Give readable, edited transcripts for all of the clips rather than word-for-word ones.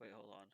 Wait, hold on.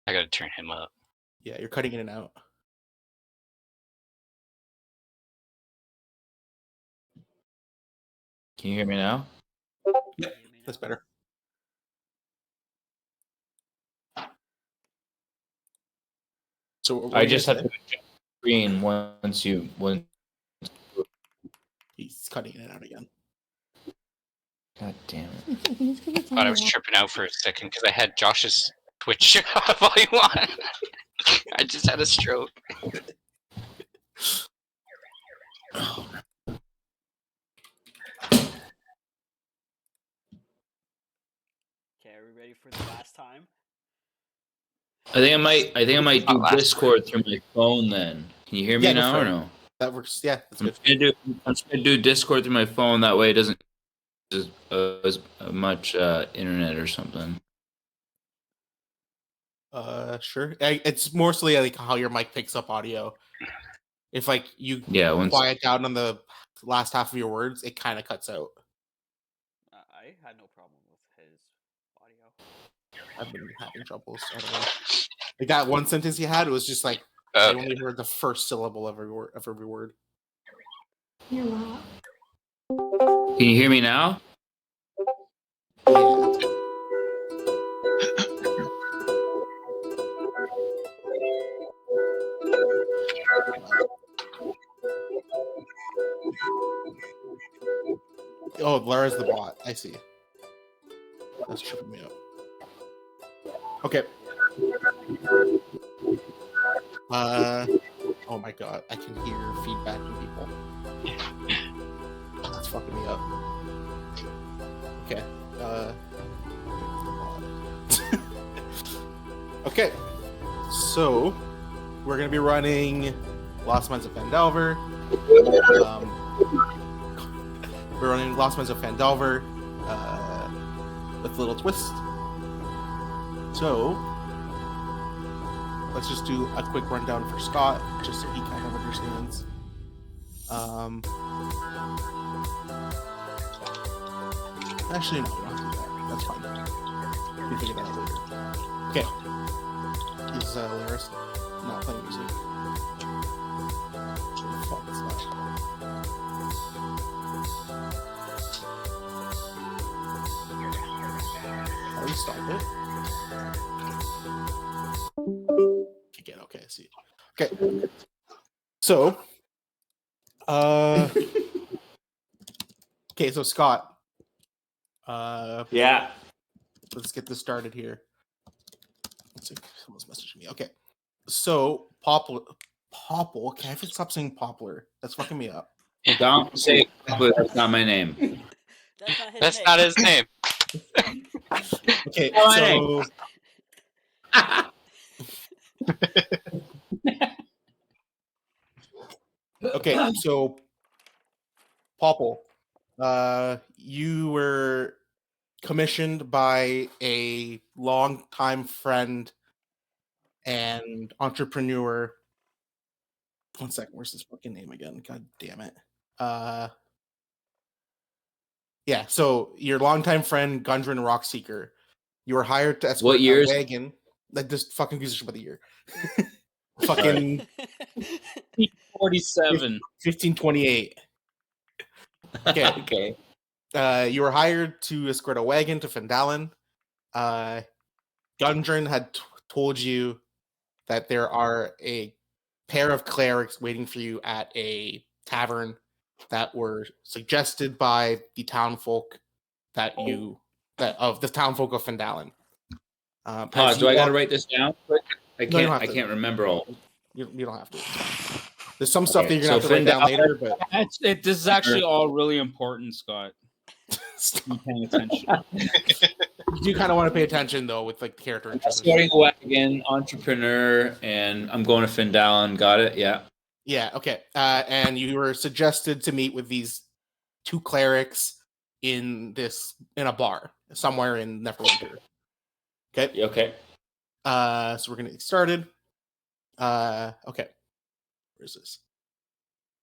I gotta turn him up. Yeah, you're cutting in and out. Can you hear me now? Yep, that's better. So I just have to adjust screen once he's cutting in and out again. God damn it! I thought I was tripping out for a second because I had Josh's Twitch volume on. I just had a stroke. Okay, are we ready for the last time? I think I might do Discord through my phone then. Can you hear me now or no? That works. Yeah, that's good. I'm just gonna do Discord through my phone. That way it doesn't use as much internet or something. Sure. It's mostly like how your mic picks up audio. If like you quiet down on the last half of your words, it kind of cuts out. I had no problem with his audio. I've been having troubles. I don't know. Like that one sentence he had, it was just like I only heard the first syllable of every word. Can you hear me now? Yeah. Oh, Lara's the bot. I see. That's tripping me up. Okay. Oh my god, I can hear feedback from people. That's fucking me up. Okay. Okay. So we're gonna be running Lost Mines of Phandelver. We're running Lost Mines of Phandelver with a little twist. So let's just do a quick rundown for Scott, just so he kind of understands. Actually, no, we don't have to do that. That's fine. We can figure that out later. Okay. Is Laris not playing music? What the fuck is that? How do we stop it? Again, okay, I see. Okay. So, okay, so Scott. Yeah. Let's get this started here. Let's see. Someone's messaging me. Okay. So, Poplar. Okay, I have to stop saying Poplar. That's fucking me up. Don't say Poplar. That's not my name. That's not his name. Okay, Not my so. Okay, so Popple, you were commissioned by a longtime friend and entrepreneur. One second, where's this fucking name again? God damn it. Yeah, so your longtime friend, Gundren Rockseeker, you were hired to escort a wagon. Like this fucking musician by the year. Fucking 47. 1528. Okay. Okay. You were hired to escort a wagon to Phandelver. Gundren had told you that there are a pair of clerics waiting for you at a tavern that were suggested by the townfolk of the townfolk of Phandelver. Pause. Do I got to write this down quick? I can't remember all. You don't have to. There's some stuff that you're gonna have to write down later, but this is actually all really important, Scott. Stop paying attention. You do kind of want to pay attention though, with like the character. Starting a wagon, entrepreneur, and I'm going to Phandelver. Got it? Yeah. Yeah. Okay. And you were suggested to meet with these two clerics in a bar somewhere in Neverwinter. Okay. Okay. So we're gonna get started. Okay. Where is this?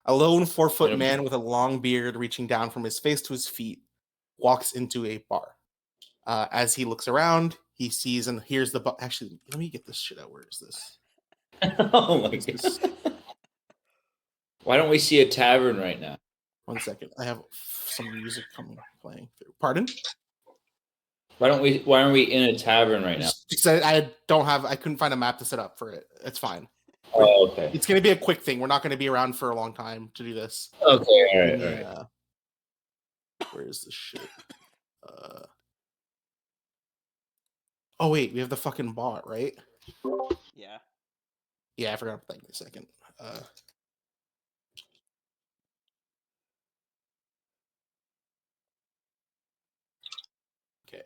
A lone 4-foot man with a long beard reaching down from his face to his feet walks into a bar. As he looks around, he sees and hears the. Actually, let me get this shit out. Where is this? Oh my god! Why don't we see a tavern right now? 1 second. I have some music playing through. Pardon? Why aren't we in a tavern right now? Just because I don't have. I couldn't find a map to set up for it. It's fine. Oh, okay. It's gonna be a quick thing. We're not gonna be around for a long time to do this. Okay, all right. Where is this shit? Oh wait, we have the fucking bot, right? Yeah. Yeah, I forgot to thank you a second. Okay.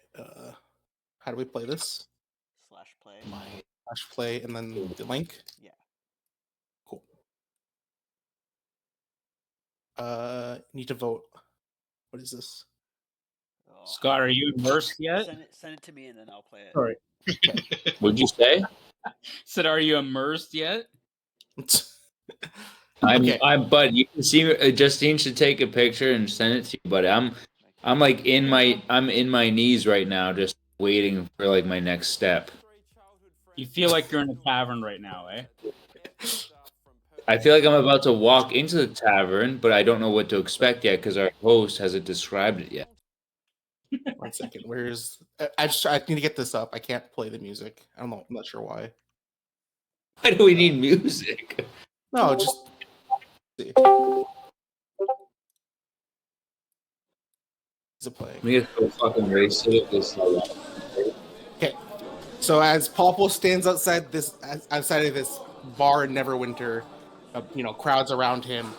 How do we play this? /play. /play and then the link. Yeah. Cool. Need to vote. What is this? Oh. Scott, are you immersed yet? Send it to me and then I'll play it. Sorry. What'd you say? Said, are you immersed yet? But you can see Justine should take a picture and send it to you. But I'm like in my knees right now, just waiting for like my next step. You feel like you're in a tavern right now, eh? I feel like I'm about to walk into the tavern, but I don't know what to expect yet because our host hasn't described it yet. 1 second. Where's I need to get this up. I can't play the music. I don't know. I'm not sure why. Why do we need music? No, just see. Is it playing? We have to fucking race it. Okay. So as Popple stands outside of this bar in Neverwinter, crowds around him.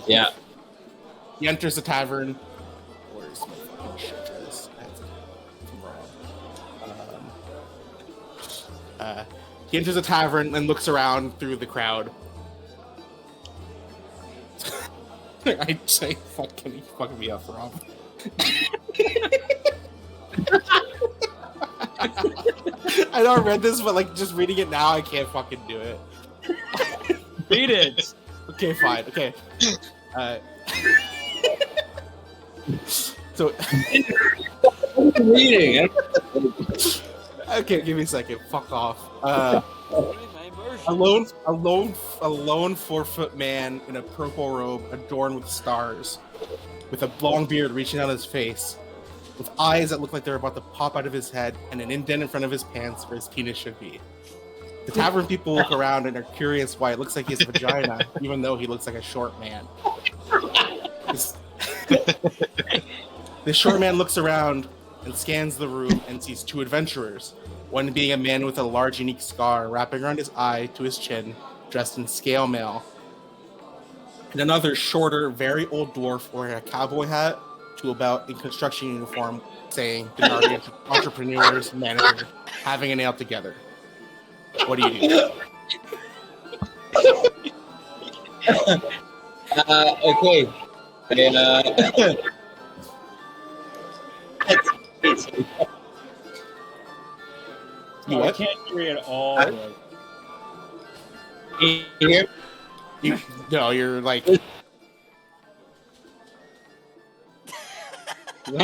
He enters the tavern. Where's my fucking shit for this? He enters the tavern and looks around through the crowd. I say, fucking me up, Rob. I know I read this, but like just reading it now, I can't fucking do it. Read it. Okay, fine. Okay. So reading. Okay, give me a second. Fuck off. A lone 4-foot man in a purple robe adorned with stars, with a long beard reaching out his face, with eyes that look like they're about to pop out of his head, and an indent in front of his pants where his penis should be. The tavern people look around and are curious why it looks like he has a vagina, even though he looks like a short man. This short man looks around and scans the room and sees two adventurers, one being a man with a large unique scar wrapping around his eye to his chin, dressed in scale mail, and another shorter, very old dwarf wearing a cowboy hat to about in construction uniform, saying Denardi Entrepreneurs Manager, having a nail together. What do you do? Okay. No, I can't hear you at all. No, you're like. Who would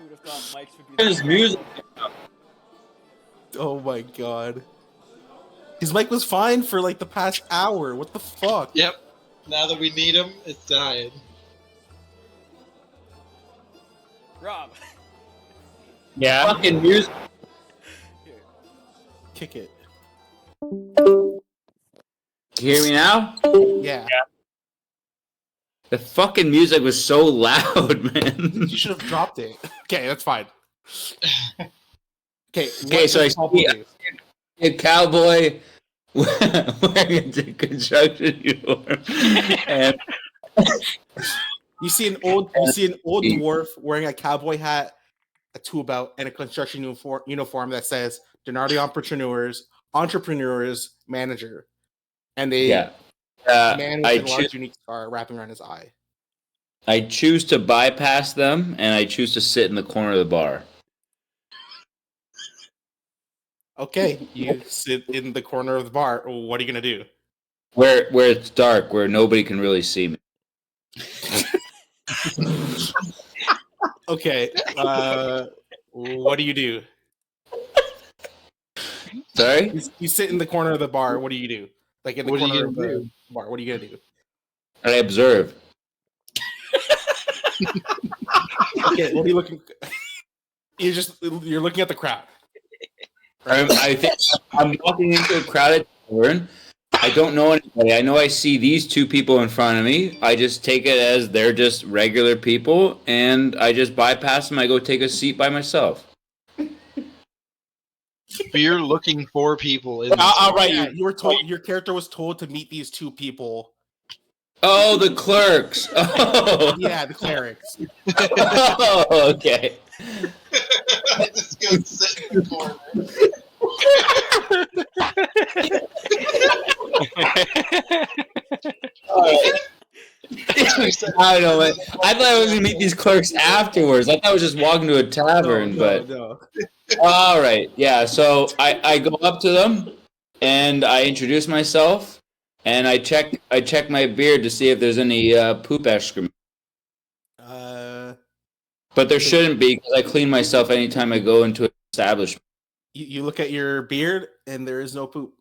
have thought Mike's would be There's music. Oh my god. His mic was fine for like the past hour. What the fuck? Yep. Now that we need him, it's dying. Rob. Yeah. Fucking music. Here. Kick it. You hear me now? Yeah. The fucking music was so loud, man. You should have dropped it. Okay, that's fine. Okay, so I see a cowboy wearing a construction uniform. And you see an old dwarf wearing a cowboy hat, a tool belt, and a construction uniform that says Denardi Entrepreneurs Manager. And a man with a large unique scar wrapping around his eye. I choose to bypass them, and I choose to sit in the corner of the bar. Okay, you sit in the corner of the bar. What are you gonna do? Where it's dark, where nobody can really see me. Okay. What do you do? Sorry? You sit in the corner of the bar. What do you do? Like in the What are you corner of gonna the bar. What are you gonna do? I observe. Okay. What are you looking? You're looking at the crowd. I think I'm walking into a crowded tavern. I don't know anybody. I know I see these two people in front of me. I just take it as they're just regular people, and I just bypass them. I go take a seat by myself. But you're looking for people in this All bar. right. You were told. Your character was told to meet these two people. Oh, the clerks. Oh, Yeah, the clerics. oh okay. Just go sit in the corner. I don't know. I thought I was gonna meet these clerks afterwards. I thought I was just walking to a tavern, but no. all right, yeah. So I go up to them and I introduce myself and I check my beard to see if there's any poop excrement. But there shouldn't be because I clean myself anytime I go into an establishment. You look at your beard and there is no poop.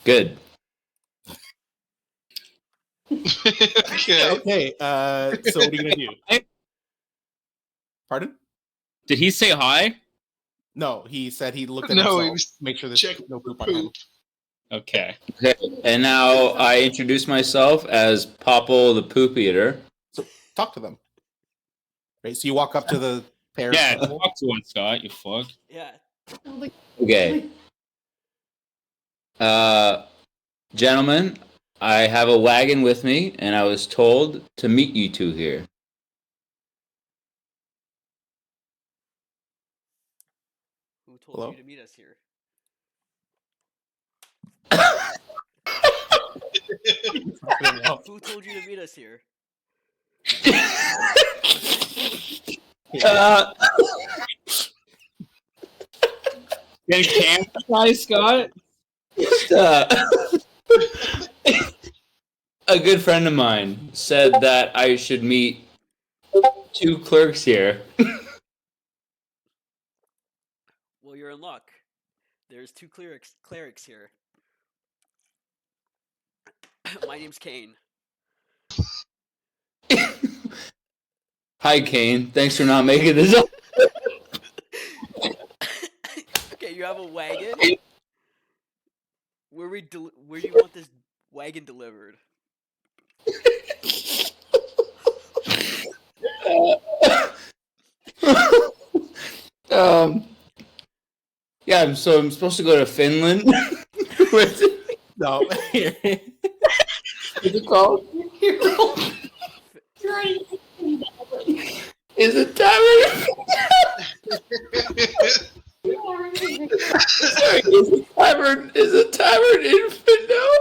Good. Okay. Okay. So what are you gonna do? Pardon? Did he say hi? No, he said he looked at No, himself. he was Make sure there's checking no poop for on him. poop. Okay. Okay. And now I introduce myself as Popple the Poop Eater. So talk to them. Right. So you walk up to the pair. of Yeah, people. talk to him, Scott. You fuck. Yeah. Okay. Gentlemen, I have a wagon with me, and I was told to meet you two here. Who told Hello? you to meet us here? Who told you to meet us here? Can camp Scott? A good friend of mine said that I should meet two clerks here. Well, you're in luck. There's two clerics here. My name's Kane. Hi, Kane. Thanks for not making this up. Okay, you have a wagon. Where do you want this wagon delivered? Yeah, so I'm supposed to go to Finland. What's No. it called? Is it tavern? Sorry, is it tavern in Finland?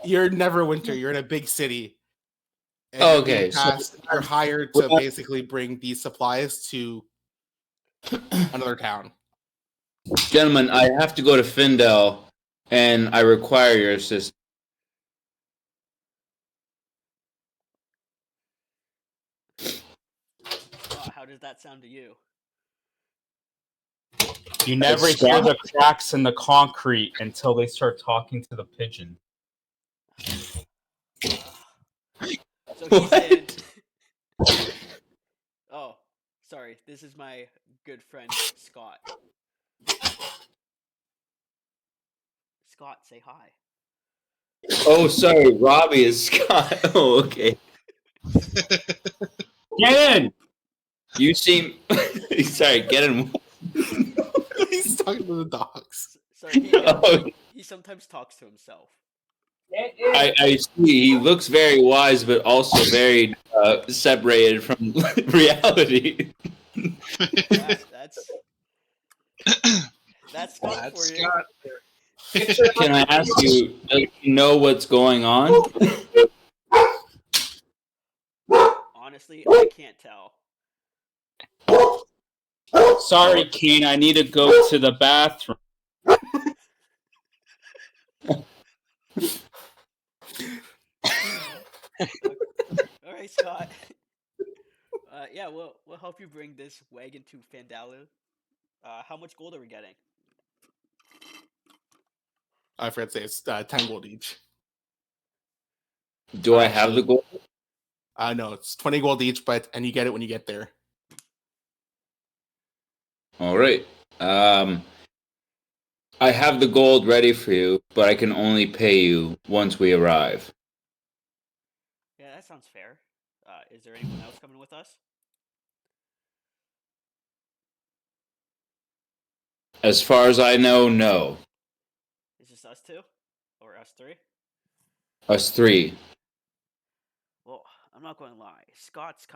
You're Neverwinter. You're in a big city. And Oh, you're okay, being tasked- you're hired to basically bring these supplies to another town. Gentlemen, I have to go to Findel, and I require your assistance. How does that sound to you? You never hear the cracks in the concrete until they start talking to the pigeon. So he's in. Oh, sorry. This is my good friend Scott. Scott, say hi. Oh, sorry, Robbie is Scott. Oh, okay. Get in! You seem... Sorry, get in. He's talking to the dogs. Sorry, Oh, he sometimes talks to himself. I see. He looks very wise, but also very separated from reality. That's Scott That's for you. Scott. Can I ask you, does he know what's going on? Honestly, I can't tell. Sorry, Kane, I need to go to the bathroom. Scott. Yeah, we'll help you bring this wagon to Phandelver. How much gold are we getting? I forgot to say it's 10 gold each. Do I have the gold? No, it's 20 gold each, and you get it when you get there. All right. I have the gold ready for you, but I can only pay you once we arrive. Yeah, that sounds fair. Is there anyone else coming with us? As far as I know, no. It's just us two? Or us three? Us three. Well, I'm not going to lie. Scott's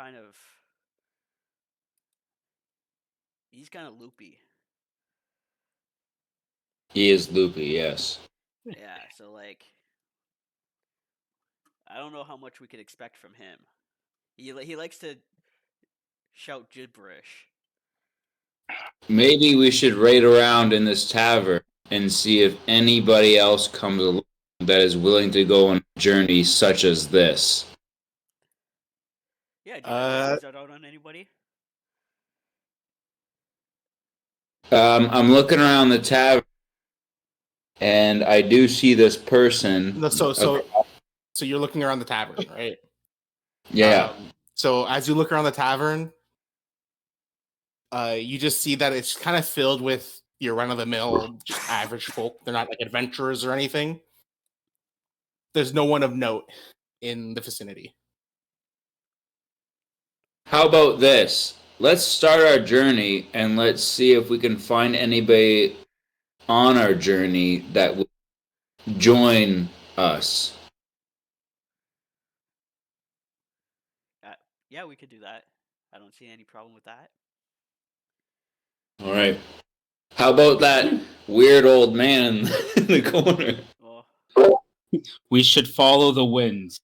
he's kind of loopy. He is loopy, yes. Yeah, so like, I don't know how much we could expect from him. He likes to shout gibberish. Maybe we should raid around in this tavern and see if anybody else comes along that is willing to go on a journey such as this. Yeah, do you have that out on anybody? I'm looking around the tavern, and I do see this person. No, so you're looking around the tavern, right? Yeah. So as you look around the tavern, you just see that it's kind of filled with your run-of-the-mill, just average folk. They're not like adventurers or anything. There's no one of note in the vicinity. How about this? Let's start our journey and let's see if we can find anybody on our journey that will join us. Yeah, we could do that. I don't see any problem with that. All right. How about that weird old man in the corner? Well, We should follow the winds.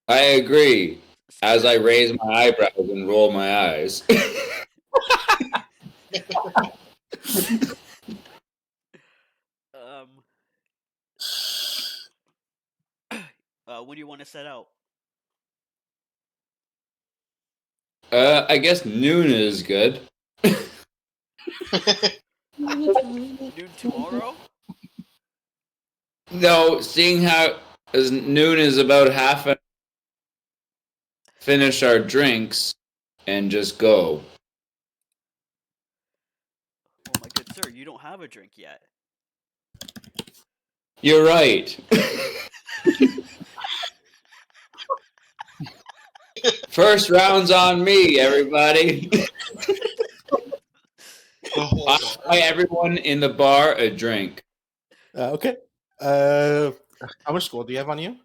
I agree. As I raise my eyebrows and roll my eyes. When do you want to set out? I guess noon is good. Noon tomorrow? No, seeing how as noon is about half an finish our drinks and just go. Oh my good sir, you don't have a drink yet. You're right. First round's on me, everybody. I'll buy everyone in the bar a drink. Okay. How much gold do you have on you?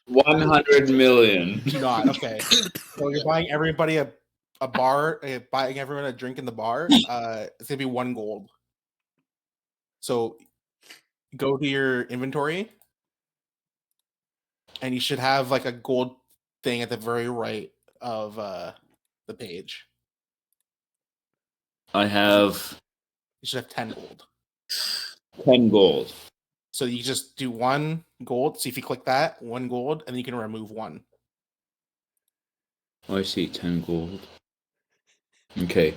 100 million. Do not. Okay. So you're buying everybody a bar, buying everyone a drink in the bar. It's gonna be 1 gold. So go to your inventory, and you should have like a gold thing at the very right of the page. I have You should have 10 gold. 10 gold. So you just do 1 gold. So if you click that, 1 gold, and then you can remove 1. Oh, I see. 10 gold. Okay.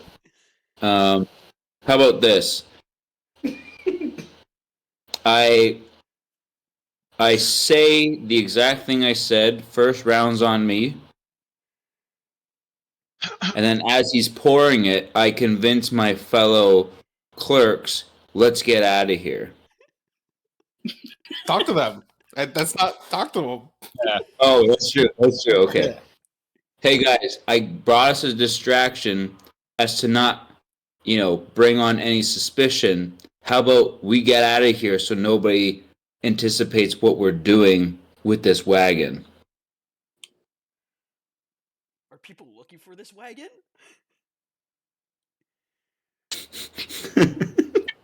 How about this? I say the exact thing I said. First round's on me. And then as he's pouring it, I convince my fellow clerks, let's get out of here. Talk to them. That's not talk to them. Yeah. Oh, that's true. That's true. Okay. Yeah. Hey guys, I brought us a distraction as to not, bring on any suspicion. How about we get out of here so nobody anticipates what we're doing with this wagon? Are people looking for this wagon?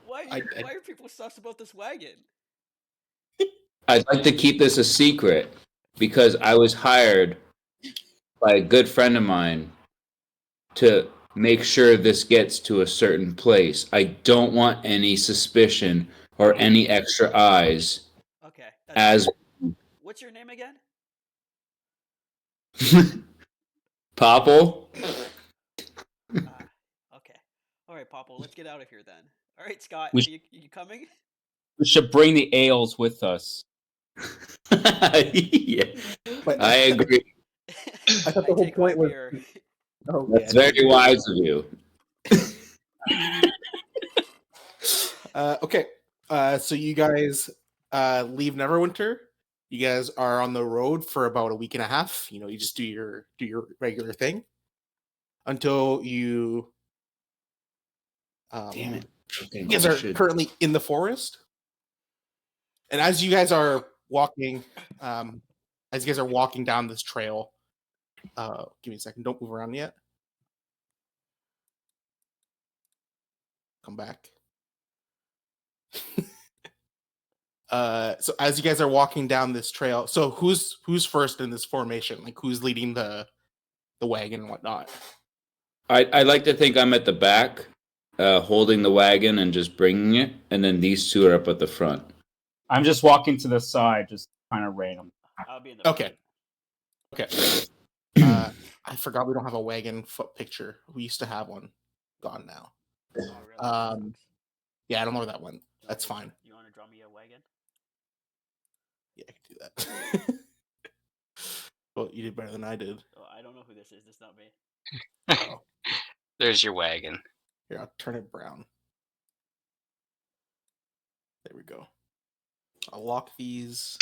Why are people sus about this wagon? I'd like to keep this a secret because I was hired by a good friend of mine to make sure this gets to a certain place. I don't want any suspicion or any extra eyes as What's your name again? Popple. Okay. All right, Popple. Let's get out of here then. All right, Scott. We You coming? We should bring the ales with us. Yeah, But I agree. I thought the whole take my point was. beer. Oh, That's yeah. very wise of you. Okay. So you guys leave Neverwinter. You guys are on the road for about a week and a half. You know, you just do your regular thing until you. Damn it. You guys are currently in the forest, and as you guys are walking, down this trail, give me a second. Don't move around yet. Come back. So as you guys are walking down this trail, so who's first in this formation? Like who's leading the wagon and whatnot? I like to think I'm at the back, holding the wagon and just bringing it, and then these two are up at the front. I'm just walking to the side, just kind of random. I'll be in the Okay. front. Okay. I forgot we don't have a wagon foot picture. We used to have one. Gone now. Oh, really? Yeah, I don't know that one. That's fine. You want to draw me a wagon? Yeah, I can do that. Well, you did better than I did. Oh, I don't know who this is. It's not me. Oh, There's your wagon. here, I'll turn it brown. There we go. I'll lock these.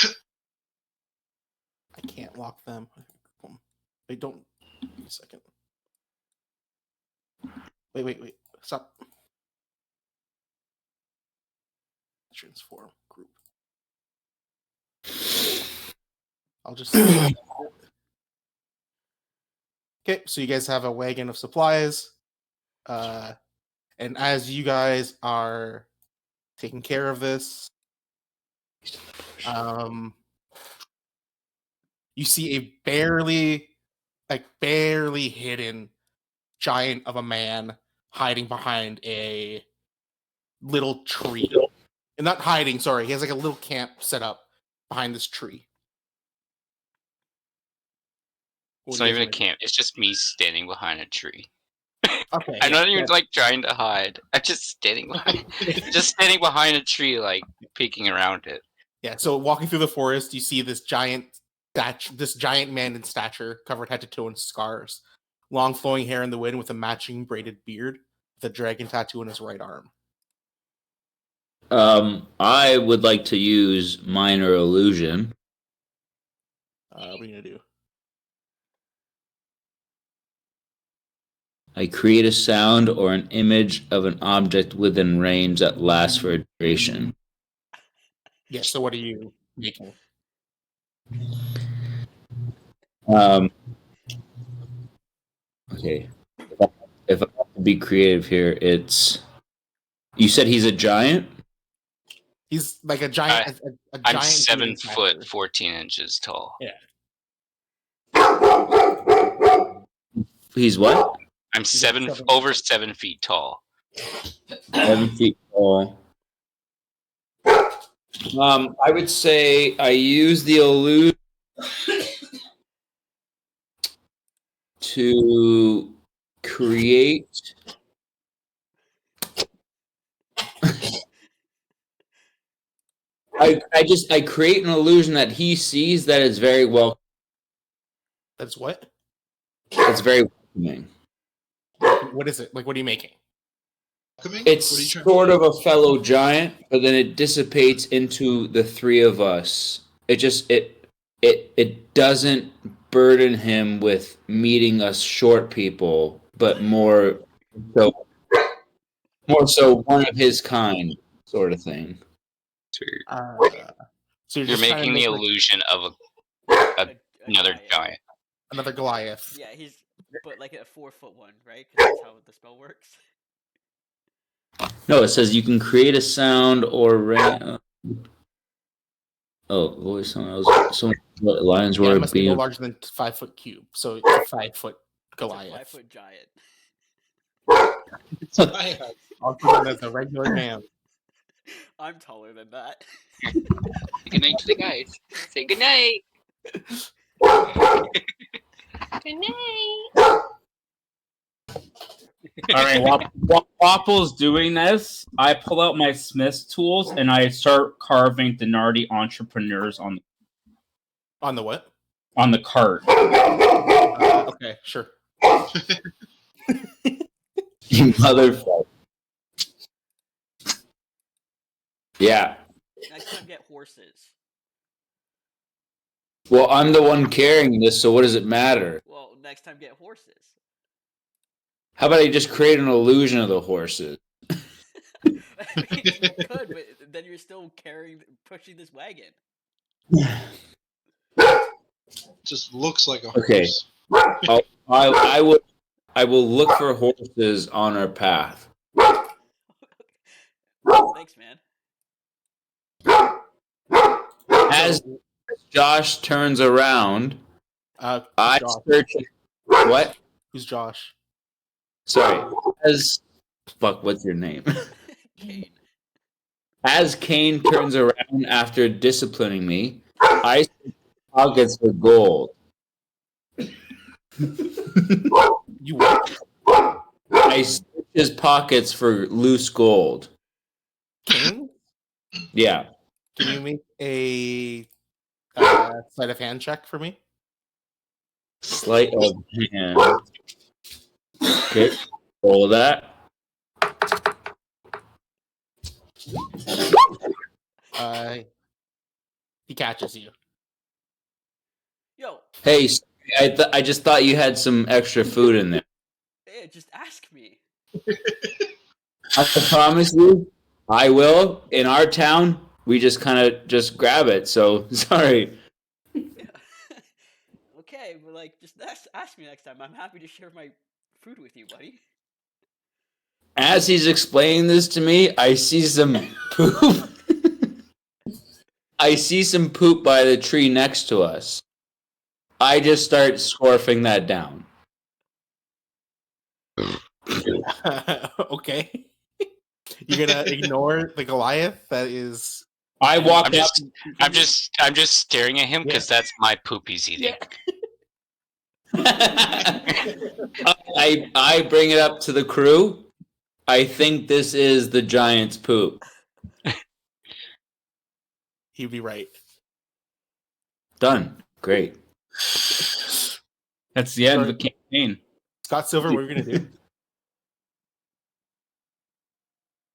I can't lock them. Wait, don't. Give me a second. Wait. Stop. Transform group. I'll just. Okay, so you guys have a wagon of supplies. And as you guys are taking care of this, you see a barely hidden giant of a man hiding behind a little tree. And not hiding, sorry. He has like a little camp set up behind this tree. It's not even a camp. It's just me standing behind a tree. Okay. I'm not even like trying to hide. I'm just standing behind a tree, like peeking around it. Yeah, so walking through the forest, you see this giant man in stature, covered head to toe in scars, long flowing hair in the wind with a matching braided beard, with a dragon tattoo on his right arm. I would like to use minor illusion. What are you gonna do? I create a sound or an image of an object within range that lasts for a duration. Yeah, so what are you making? Okay. If I have to be creative here, it's. You said he's a giant? He's like a giant. I'm giant 7 foot stature. 14 inches tall. Yeah. He's what? I'm He's over 7 feet tall. 7 feet tall. I would say I use the illusion to create. I create an illusion that he sees that is very well. That's what? It's very welcoming. What is it? Like, what are you making? It's sort of a fellow giant, but then it dissipates into the three of us. It doesn't burden him with meeting us short people, but more so one of his kind sort of thing. So You're making the illusion of another giant. Another Goliath. Yeah, but like a 4-foot one, right? Because that's how the spell works. No, it says you can create a sound or voice someone else. Some lions Yeah, roar. it must be no larger than 5 foot cube. So it's a 5 foot Goliath. It's a 5-foot giant. I'll put him as a regular man. I'm taller than that. Good night to the guys. Say good night. Good night. All right, while Waffle's doing this, I pull out my Smith's tools and I start carving the Nardi entrepreneurs on On the what? the cart. Okay, sure. You motherfucker. Yeah. Next time, get horses. Well, I'm the one carrying this, so what does it matter? Well, next time, get horses. How about I just create an illusion of the horses? I mean, you could, but then you're still pushing this wagon. Just looks like a Okay. horse. I will look for horses on our path. Thanks, man. As Josh turns around, Who's I Josh? search. What? Who's Josh? Sorry. What's your name? Kane. As Kane turns around after disciplining me, I search pockets for gold. You what? I search his pockets for loose gold. King? Yeah. Can you make a sleight of hand check for me? Sleight of hand. Okay. Roll that. He catches you. Yo, Hey, I just thought you had some extra food in there. hey, just ask me. I promise you, I will. In our town, we just kind of just grab it. So sorry. Yeah. Okay, but like, just ask me next time. I'm happy to share my food with you, buddy. As he's explaining this to me, I see some poop. I see some poop by the tree next to us. I just start scarfing that down. Okay. You're gonna ignore the Goliath that is. I walk I'm up. I'm just staring at him because that's my poop he's eating. I bring it up to the crew. I think this is the giant's poop. He'd be right. Done. Great. That's the end of the campaign. Scott Silver, what are we gonna do?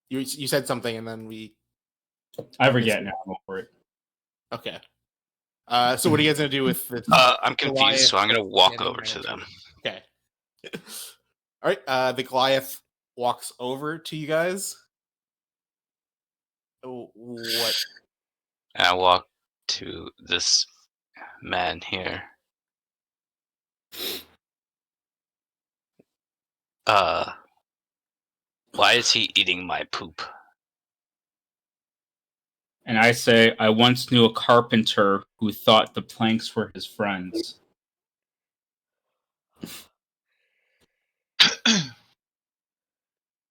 You said something and then we. I forget now. I'm over it. Okay. So what are you guys gonna do with this? I'm confused, Goliath so I'm gonna walk standing over to there? them. Okay. All right. The Goliath walks over to you guys. Oh, what? And I walk to this man here. Why is he eating my poop? And I say, I once knew a carpenter who thought the planks were his friends.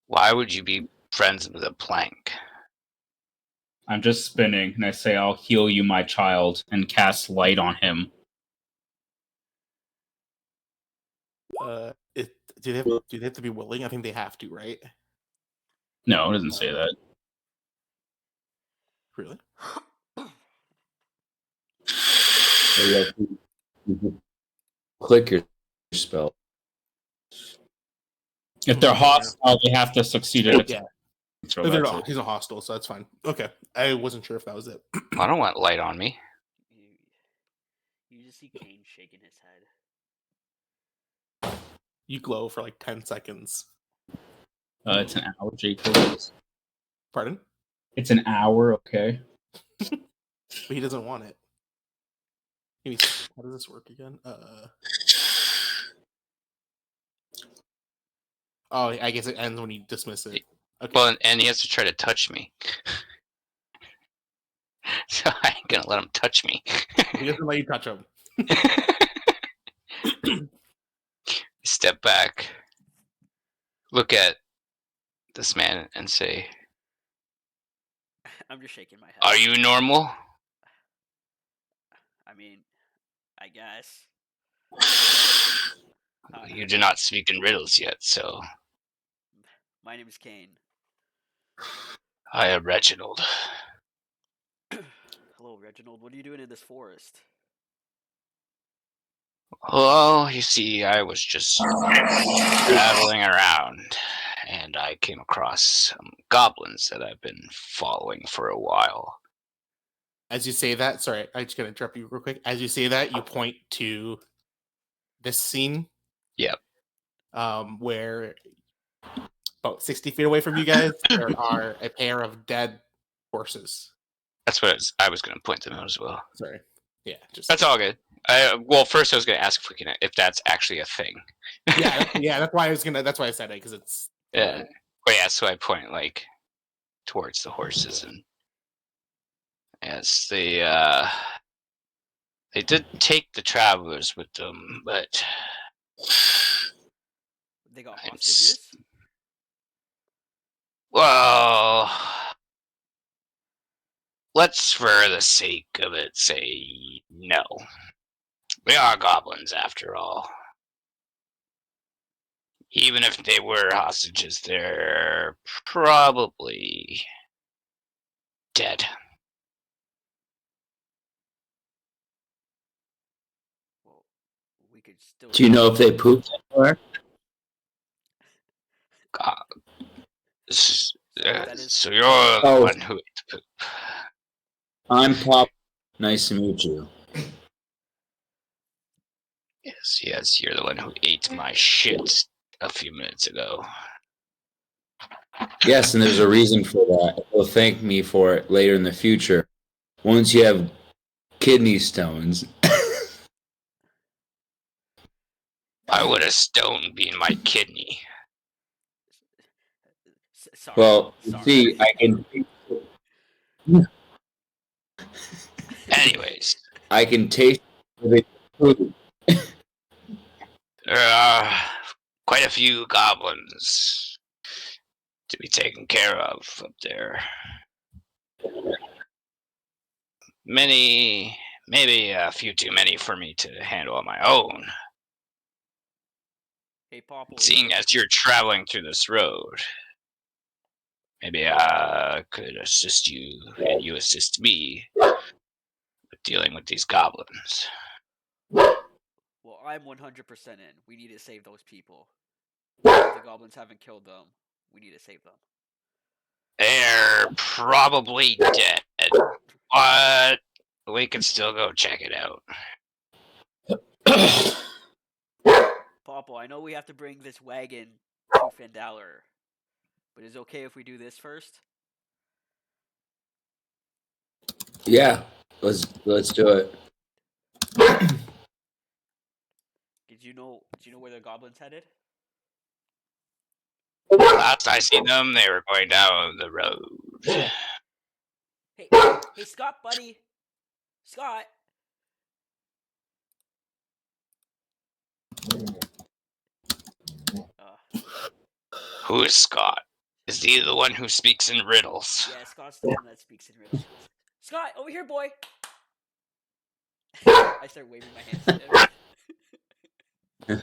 Why would you be friends with a plank? I'm just spinning, and I say, I'll heal you, my child, and cast light on him. Do they have to be willing? I think they have to, right? No, it doesn't say that. Really? Click your spell. If they're hostile, they have to succeed at Yeah. So They're that's not, it. he's not hostile, so that's fine. Okay. I wasn't sure if that was it. I don't want light on me. You just see Kane shaking his head. You glow for like 10 seconds. It's an hour, Jacob. Pardon? It's an hour, okay? But he doesn't want it. How does this work again? Oh, I guess it ends when you dismiss it. Okay. Well, and he has to try to touch me. So I ain't gonna let him touch me. He doesn't let you touch him. Step back, look at this man, and say, I'm just shaking my head. Are you normal? I mean, I guess. You do not speak in riddles yet, so My name is Kane. I am Reginald. Hello, Reginald. What are you doing in this forest? Well, you see, I was just traveling around, and I came across some goblins that I've been following for a while. As you say that, sorry, I just gotta interrupt you real quick. As you say that, you point to this scene. Yep. Where about 60 feet away from you guys, there are a pair of dead horses. That's what I was going to point them out as well. Sorry. Yeah, just That's all good. Well, first I was going to ask if that's actually a thing. yeah. That's why I said it, because it's Yeah. But yeah, so I point towards the horses, and yes, they did take the travelers with them, but They got I'm hostages? well, let's for the sake of it say no. We are goblins after all. Even if they were hostages, they're probably dead. Well, we could still. Do you know if they pooped anywhere? God. That is- So you're the one who ate the poop. I'm Pop. Nice to meet you. Yes, you're the one who ate my shit a few minutes ago. Yes, and there's a reason for that. You'll thank me for it later in the future. Once you have kidney stones. Why would a stone be in my kidney? Sorry. Well, you sorry. see, I can Anyways, taste the food. there are quite a few goblins to be taken care of up there. Maybe a few too many for me to handle on my own. Hey, Popple. Seeing as you're traveling through this road, maybe I could assist you, and you assist me with dealing with these goblins. Well, I'm 100% in. We need to save those people. If the goblins haven't killed them, we need to save them. They're probably dead, but we can still go check it out. Popple, I know we have to bring this wagon to Phandelver, but is it okay if we do this first? Yeah, let's do it. Did you know where the goblins headed? Last I seen them, they were going down the road. Hey, Scott, buddy. Scott. Who is Scott? Is he the one who speaks in riddles? Yeah, Scott's the one that speaks in riddles. Scott, over here, boy. I start waving my hands to him.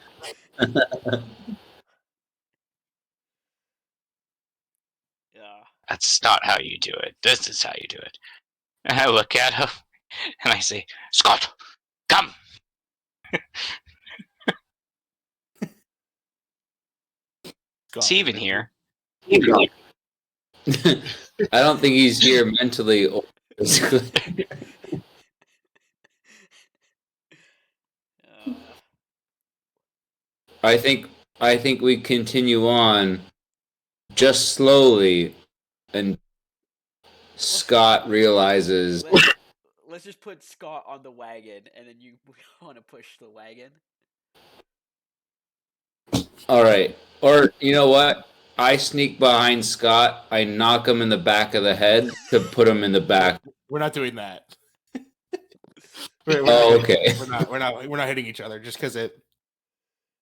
Yeah. That's not how you do it. This is how you do it. And I look at him and I say, Scott, come! Is he even here? I don't think he's here mentally or physically. I think we continue on just slowly, and Scott realizes. Let's just put Scott on the wagon, and then you want to push the wagon. All right, or you know what? I sneak behind Scott. I knock him in the back of the head to put him in the back. We're not doing that. Okay. We're not hitting each other just because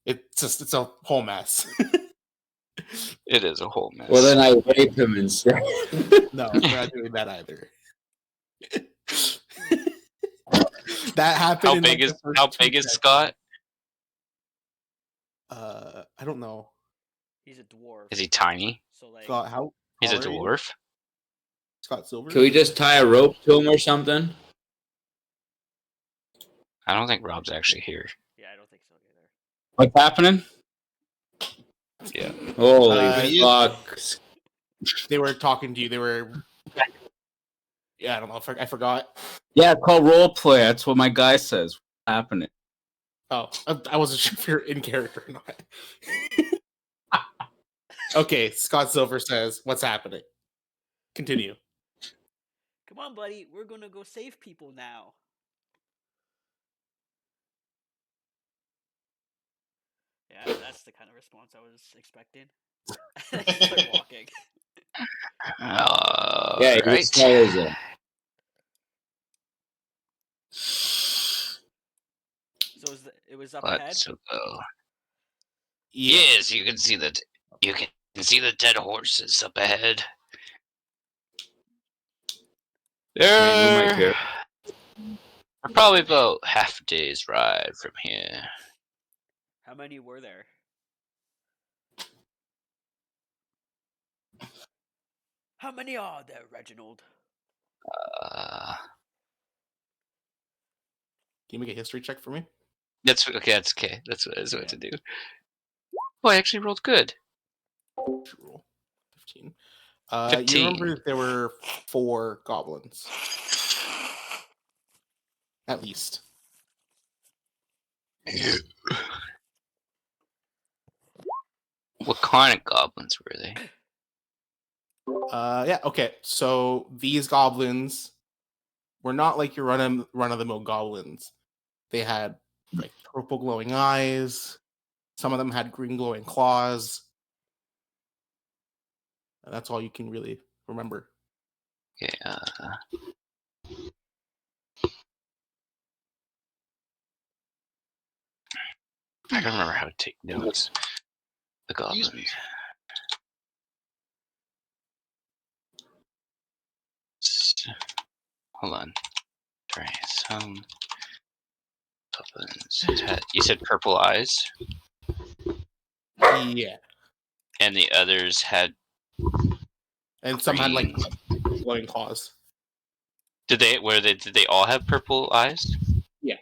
it's a whole mess. It is a whole mess. Well, then I rape him instead. No, we're not doing that either. That happened. How big is Scott? I don't know. He's a dwarf. Is he tiny? So like, Scott, how He's a tall are you? dwarf. Scott Silver. Can we just tie a rope to him or something? I don't think Rob's actually here. yeah, I don't think so either. What's happening? Yeah. Holy Uh, fuck. They were talking to you. They were. Yeah, I don't know. I forgot. Yeah, call role play. That's what my guy says. What's happening? Oh, I wasn't sure if you're in character or not. Okay, Scott Silver says, "What's happening?" Continue. Come on, buddy. We're gonna go save people now. Yeah, that's the kind of response I was expecting. Start walking. Yeah, he Right. swallows it. So it was up ahead. Let's go. Yeah. Yes, you can see the dead horses up ahead. Man, who might They're care? probably about half a day's ride from here. How many were there? How many are there, Reginald? Uh, Can you make a history check for me? that's okay. That's okay. That's what I was about to do. Oh, I actually rolled good. Roll 15. 15. You remember there were 4 goblins, at least. What kind of goblins were they? Yeah. Okay. So these goblins were not like your run of the mill goblins. They had like purple glowing eyes. Some of them had green glowing claws. And that's all you can really remember. Okay. I don't remember how to take notes. The goblins. Hold on. Sorry. Some goblins. You said purple eyes, Yeah. and the others had. And some had like green. glowing claws. Did they all have purple eyes? Yeah.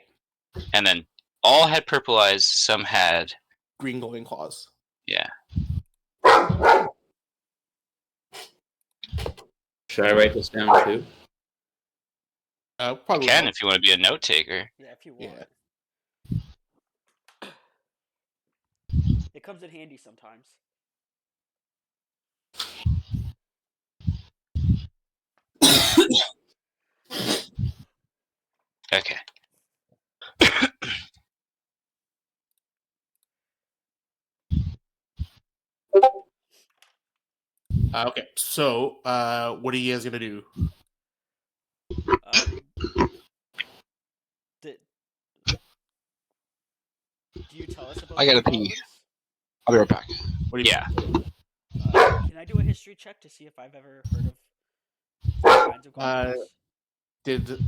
And then all had purple eyes. Some had Green glowing claws. yeah. Should I write this down too? You Probably can not. if you want to be a note taker. Yeah, if you want. Yeah. It comes in handy sometimes. Okay. Okay. So, what are you guys gonna do? Do you tell us about? I gotta the pee. goblins? I'll be right back. What do you? Yeah. Can I do a history check to see if I've ever heard of these kinds of goblins? Did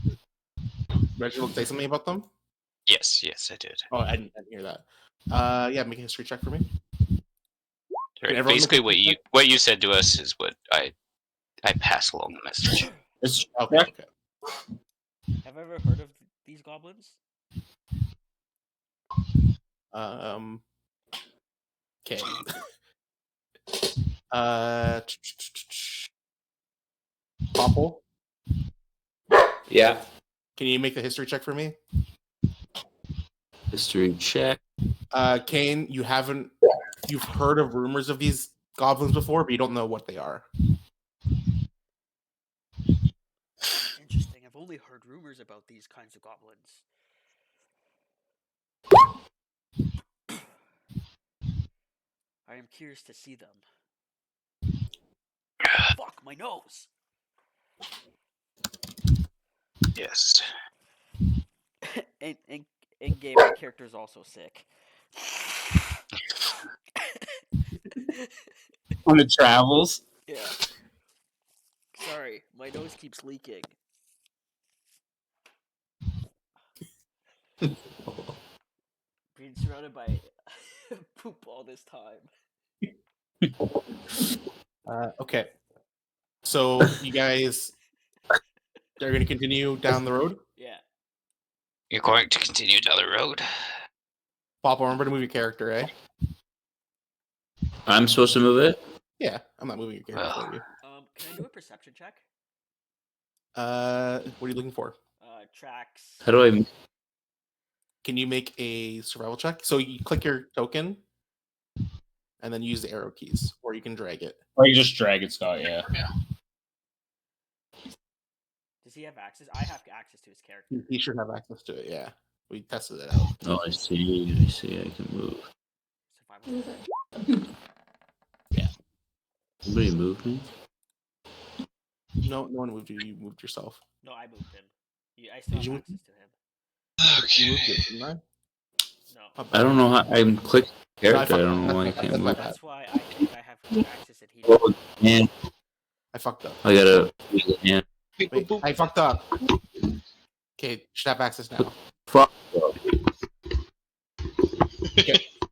Reginald say something about them? Yes, I did. Oh, I didn't hear that. Yeah, make a history check for me. Right. everyone Basically, make a what you said to us is what I pass along the message. It's Okay. Okay. Have I ever heard of these goblins? Okay. Popple, Yeah. can you make the history check for me? History check. Kane, you've heard of rumors of these goblins before, but you don't know what they are. Interesting. I've only heard rumors about these kinds of goblins. I am curious to see them. Fuck my nose. Yes. In game, my character is also sick. On the travels. Yeah. Sorry, my nose keeps leaking. Being surrounded by poop all this time. Okay. So you guys are going to continue down the road? Yeah. You're going to continue down the road. Papa, remember to move your character, eh? I'm supposed to move it? Yeah, I'm not moving your character for you. Can I do a perception check? What are you looking for? Tracks. How do I... Can you make a survival check? So you click your token and then use the arrow keys, or you can drag it. Or you just drag it, Scott, yeah. Does he have access? I have access to his character. He should have access to it, yeah. We tested it out. Oh, I see. I can move. Survival. Yeah. Somebody move me? No one moved you. You moved yourself. No, I moved him. I still Did you have move access to him. You moved Okay. it, didn't I? No. I don't know how... I'm clicking No, character. I don't know why I can't move. That's why I think I have access and he Oh, man. I fucked up. I gotta... Yeah. Wait, I fucked up. Okay, should have access now. Fuck.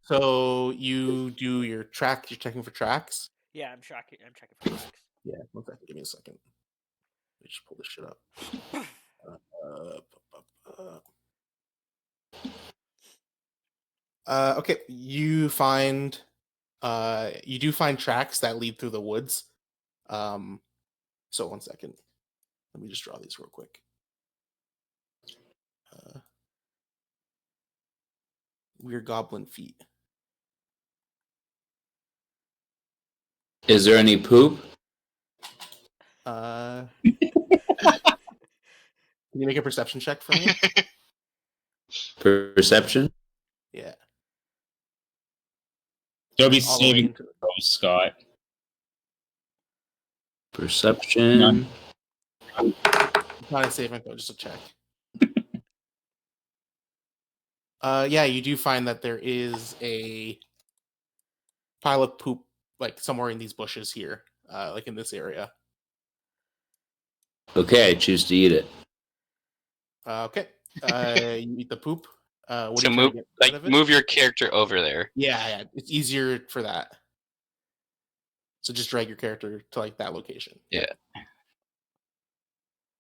So you do your track. You're checking for tracks. Yeah, I'm checking for tracks. Yeah, one second. Give me a second. Let me just pull this shit up. Okay, you do find tracks that lead through the woods. So one second. Let me just draw these real quick. Weird goblin feet. Is there any poop? Can you make a perception check for me? Perception? Yeah. There'll be All the way saving into- throws, Scott. Perception? None. It's not a saving throw, just a check. Yeah, you do find that there is a pile of poop, like somewhere in these bushes here, like in this area. Okay, I choose to eat it. Okay. You eat the poop. What So are you trying move, to get out like, of it? move your character over there. Yeah, it's easier for that. So just drag your character to like that location. Yeah.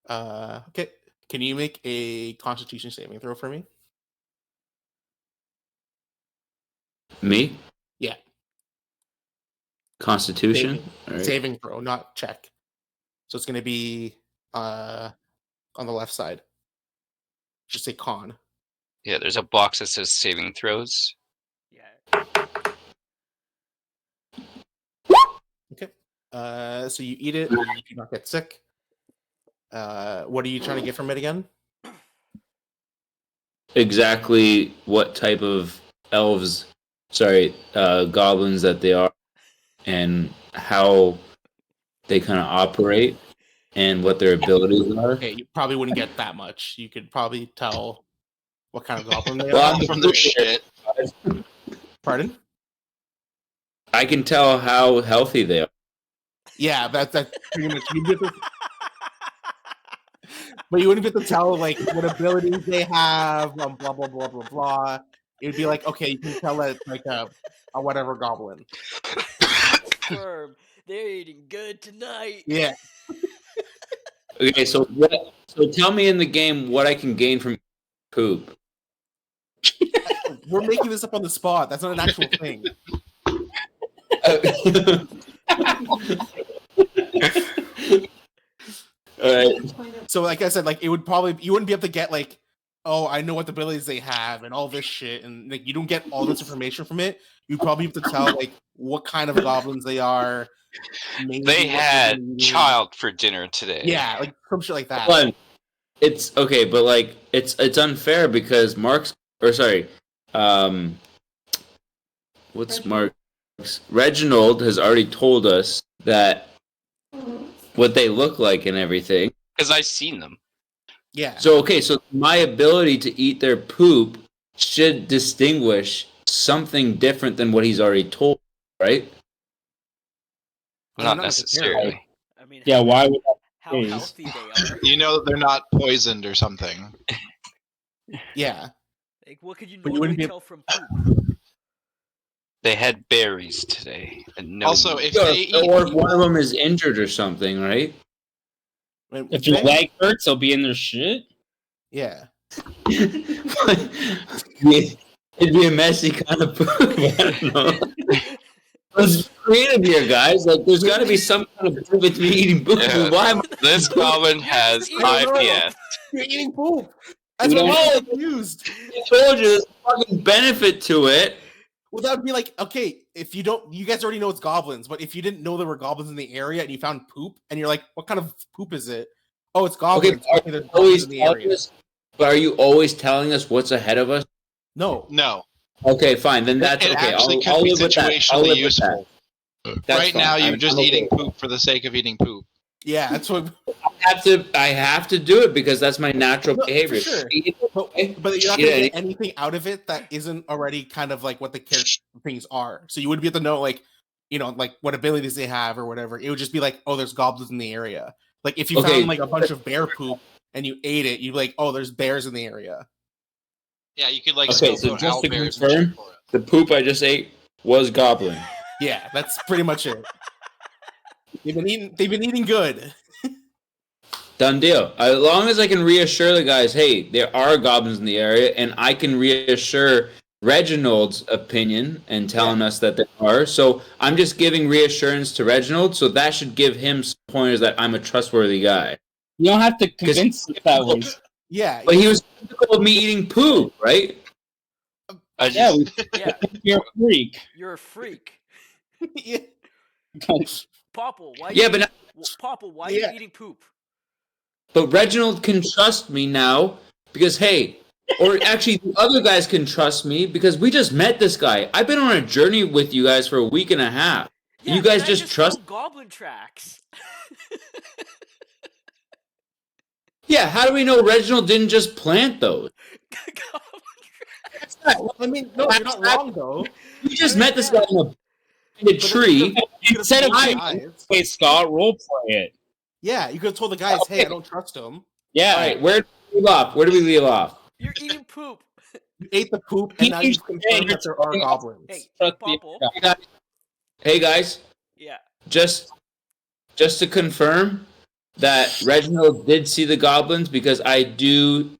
Okay. Can you make a Constitution saving throw for me? Me? Yeah. Constitution? All right. Saving throw, not check. So it's going to be on the left side. Just say con. Yeah, there's a box that says saving throws. Yeah. Okay. So you eat it, and you do not get sick. What are you trying to get from it again? Exactly what type of goblins that they are, and how they kind of operate, and what their abilities are. Okay, you probably wouldn't get that much. You could probably tell what kind of goblin they Well, are. From their shit. Pardon? I can tell how healthy they are. Yeah, that's pretty much. But you wouldn't get to tell like what abilities they have, blah blah blah blah blah. It would be like, okay, you can tell that like a whatever goblin. Sperm. They're eating good tonight. Yeah. Okay, so tell me in the game what I can gain from poop. We're making this up on the spot. That's not an actual thing. All right. So like I said, like it would probably you wouldn't be able to get like, oh, I know what abilities they have and all this shit, and like you don't get all this information from it. You probably have to tell like what kind of goblins they are. maybe They what had they're eating. child for dinner today. Yeah, like some shit like that. Hold on. It's okay, but like it's unfair because what's Mark's? Reginald has already told us that what they look like and everything. Because I've seen them. Yeah. So okay, so my ability to eat their poop should distinguish something different than what he's already told, right? Not not necessarily. I mean, Yeah, how, why would that how is? healthy they are. You know that they're not poisoned or something. Yeah. Like, what could you But you wouldn't normally be- tell from poop? They had berries today. And no Also, meat. if they eat or if one people, of them is injured or something, right? If your leg hurts, they'll be in their shit. Yeah. It'd be a messy kind of poop. I don't know. Let's be creative here, guys. Like, there's got to be some kind of benefit to me eating poop. Yeah. Why am This goblin You're has just eating IBS. You're eating poop. That's We what I'm don't so confused. I told you there's a fucking benefit to it? Well, that would be like, okay, if you don't, you guys already know it's goblins, but if you didn't know there were goblins in the area and you found poop and you're like, what kind of poop is it? Oh, it's goblins. Okay, Okay, there's goblins always in the telling area. us, but are you always telling us what's ahead of us? No. no, Okay, fine. Then that's it okay. actually I'll could be live with that. I'll situationally live with that. useful. That's Right fine. now, you're I'm just okay eating with poop for the sake of eating poop. Yeah, that's what. I have to do it because that's my natural No, for behavior. sure. Eat it, okay? But you're not Eat going to it. get anything out of it that isn't already kind of like what the character things are. So you wouldn't be able to know, like, you know, like what abilities they have or whatever. It would just be like, oh, there's goblins in the area. Like if you Okay. found like a bunch of bear poop and you ate it, you'd be like, oh, there's bears in the area. Yeah, you could like Okay, still so put just to owlbears and confirm, shit for it. the poop I just ate was goblin. Yeah, that's pretty much it. They've been eating good. Done deal. As long as I can reassure the guys, hey, there are goblins in the area, and I can reassure Reginald's opinion and telling us that there are. So I'm just giving reassurance to Reginald, so that should give him some pointers that I'm a trustworthy guy. You don't have to convince us that way. Yeah, But he was critical of me eating poop, right? I Yeah, just, Yeah, you're a freak. you're a freak. yeah. Popple, why? Yeah, but Popple, why are Yeah. you eating poop? But Reginald can trust me now because, hey, or actually the other guys can trust me because we just met this guy. I've been on a journey with you guys for a week and a half. Yeah, You guys but I just trust. found goblin tracks. Yeah, how do we know Reginald didn't just plant those? Goblin tracks. I mean, no, you're not wrong though. You just I mean, met this yeah. guy in a tree. Instead of told the being, guys. hey Scott, role play it. Yeah, you could have told the guys, hey, I don't trust him. Yeah. All right, where do we leave off? Where do we leave off? You're eating poop. You ate the poop, and now you've confirmed that there are Hey, goblins. Hey, Trust the Popple. guy. Hey guys, Yeah. just to confirm that Reginald did see the goblins because I do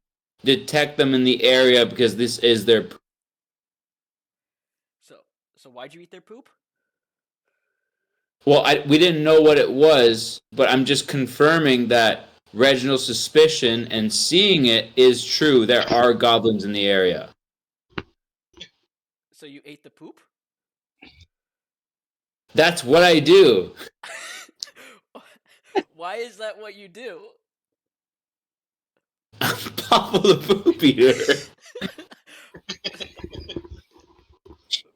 detect them in the area because this is their. So why'd you eat their poop? Well, we didn't know what it was, but I'm just confirming that Reginald's suspicion and seeing it is true. There are goblins in the area. So you ate the poop? That's what I do. Why is that what you do? Popple the poop eater.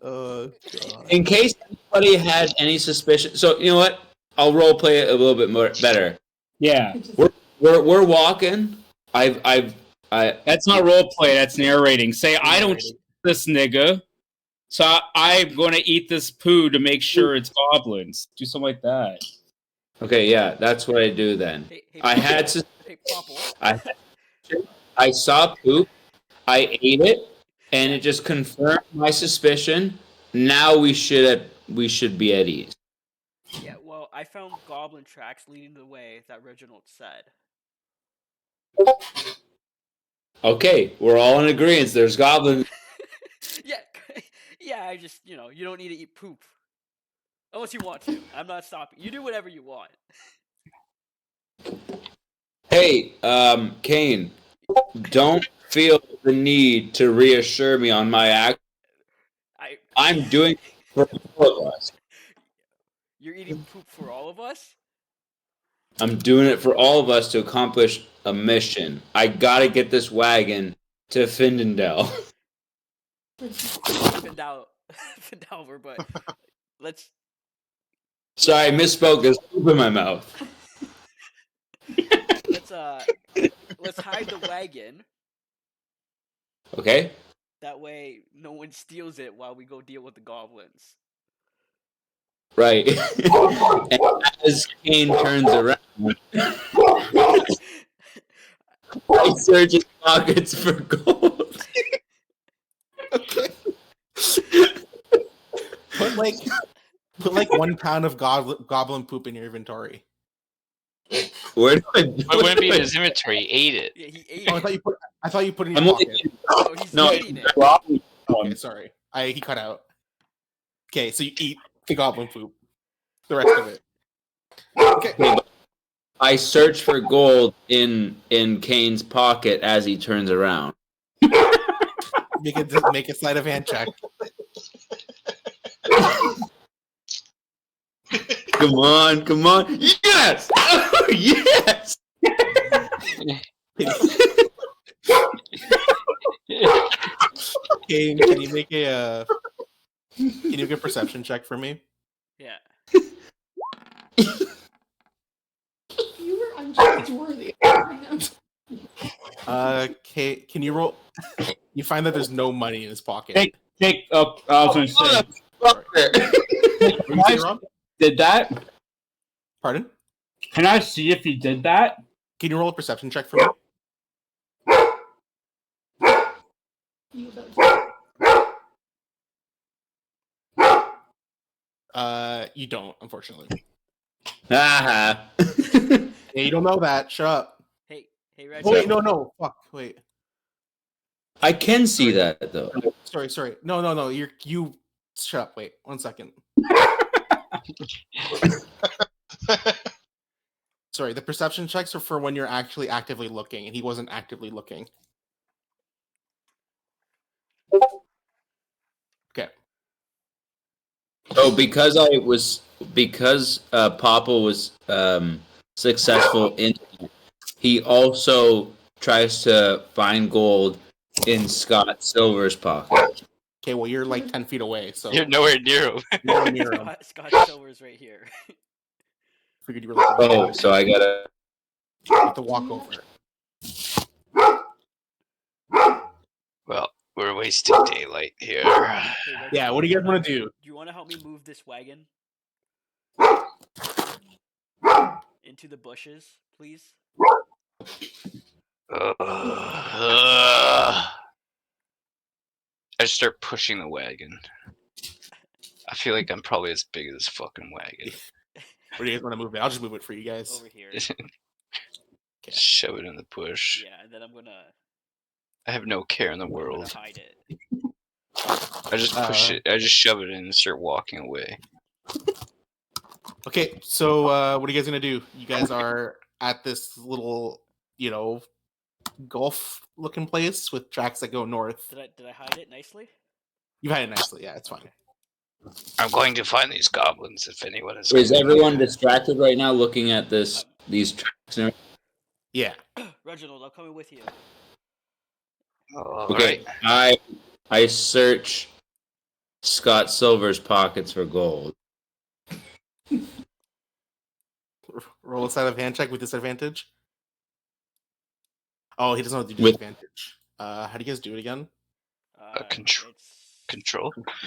God. In case anybody had any suspicion, so you know what? I'll role play it a little bit more better. Yeah. We're walking. I That's not role play, that's narrating. Say, I don't trust this nigga, so I'm going to eat this poo to make sure it's goblins. Do something like that. okay, yeah, that's what I do then. Hey, I Popple. had to. Hey, Popple. I saw poop. I ate it, and it just confirmed my suspicion. Now we should be at ease. Yeah, well, I found goblin tracks leading the way that Reginald said. Okay, we're all in agreement. There's goblins. Yeah, yeah. I just, you don't need to eat poop unless you want to. I'm not stopping. You do whatever you want. Hey, Kane, don't feel the need to reassure me on my act. I'm doing it for all of us. You're eating poop for all of us? I'm doing it for all of us to accomplish a mission. I gotta get this wagon to Phandelver. Phandelver, but let's Sorry, I misspoke. There's poop in my mouth. let's hide the wagon. Okay? That way no one steals it while we go deal with the goblins. Right. And as Kane turns around, I search his pockets for gold. Okay. Put like 1 pound of goblin poop in your inventory. Where do I? But it wouldn't be in his inventory. He ate it. Yeah, he ate Oh, it. I thought you put it in I'm your only. pocket. No, he's No, eating it. Okay, sorry. He cut out. Okay, so you eat the goblin poop. The rest of it. Okay. but I search for gold in Kane's pocket as he turns around. Make a sleight of hand check. Come on, come on. Yes! Oh, yes! Kane, can you make a perception check for me? Yeah. You were untrustworthy. Okay, can you roll? You find that there's no money in his pocket. Take up. I was going to say. What did you say, Rob? Did that? Pardon? Can I see if he did that? Can you roll a perception check for me? You don't, unfortunately. Haha. Yeah, you don't know that. Shut up. Hey, Oh wait, Reggie. no. Fuck. Wait. I can see that though. Sorry. No. You. Shut up. Wait. 1 second. Sorry. The perception checks are for when you're actually actively looking, and he wasn't actively looking. Okay. Oh, because Papa was successful in. He also tries to find gold in Scott Silver's pocket. Okay. Well, you're like 10 feet away, so You're nowhere near him. nowhere near him. Scott Silver's right here. Figured you were like, Oh, so I gotta. you have to walk over. Well, we're wasting daylight here. Hey, Reggie, Yeah. What do you guys want to do? Do you want to help me move this wagon into the bushes, please? I just start pushing the wagon. I feel like I'm probably as big as this fucking wagon. Where do you guys want to move it? I'll just move it for you guys. Over here. Just shove it in the bush. Yeah, and then I'm gonna I have no care in the world. hide it. I just push it. I just shove it in and start walking away. Okay, so what are you guys gonna do? You guys are at this little, golf-looking place with tracks that go north. Did I hide it nicely? You've had it nicely, yeah, it's fine. I'm going to find these goblins if anyone is. Is everyone distracted right now looking at these tracks? And everything? Yeah. Reginald, I'm coming with you. Okay, I search Scott Silver's pockets for gold. Roll a sleight of hand check with disadvantage. Oh, he doesn't know how to do With- disadvantage. How do you guys do it again? Control. It's Control. Control,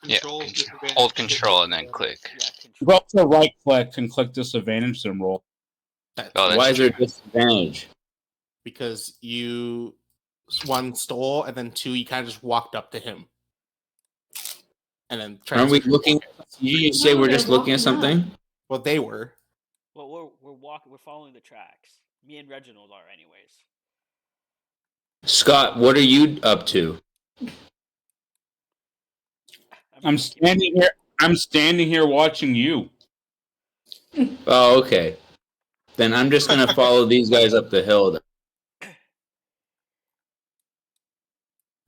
Yeah, disadvantage. hold control and then click. yeah, Go control. up to right click and click disadvantage and roll. That's Oh, that's Why is there true. disadvantage? because you, 1, stole, and then 2, you kind of just walked up to him. And then Aren't we looking? You say we're just looking at something? Well, they were. Well, we're following the tracks. Me and Reginald are, anyways. Scott, what are you up to? I'm standing here. I'm standing here watching you. Oh, okay. Then I'm just gonna follow these guys up the hill. Then.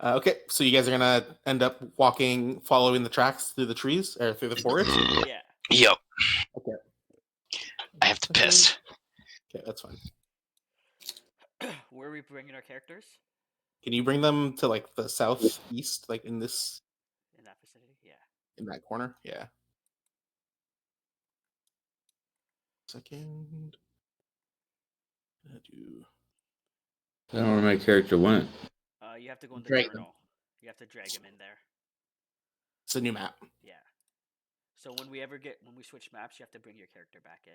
Okay, so you guys are gonna end up following the tracks through the trees or through the forest. Yeah. Yep. Okay. I have to piss. Okay, that's fine. Where are we bringing our characters? Can you bring them to like the southeast, like in In that vicinity? Yeah. that corner? Yeah. Second. Gonna do. I don't know where my character went. You have to go in the Drag them. journal. You have to drag him in there. It's a new map. Yeah. So when we switch maps, you have to bring your character back in.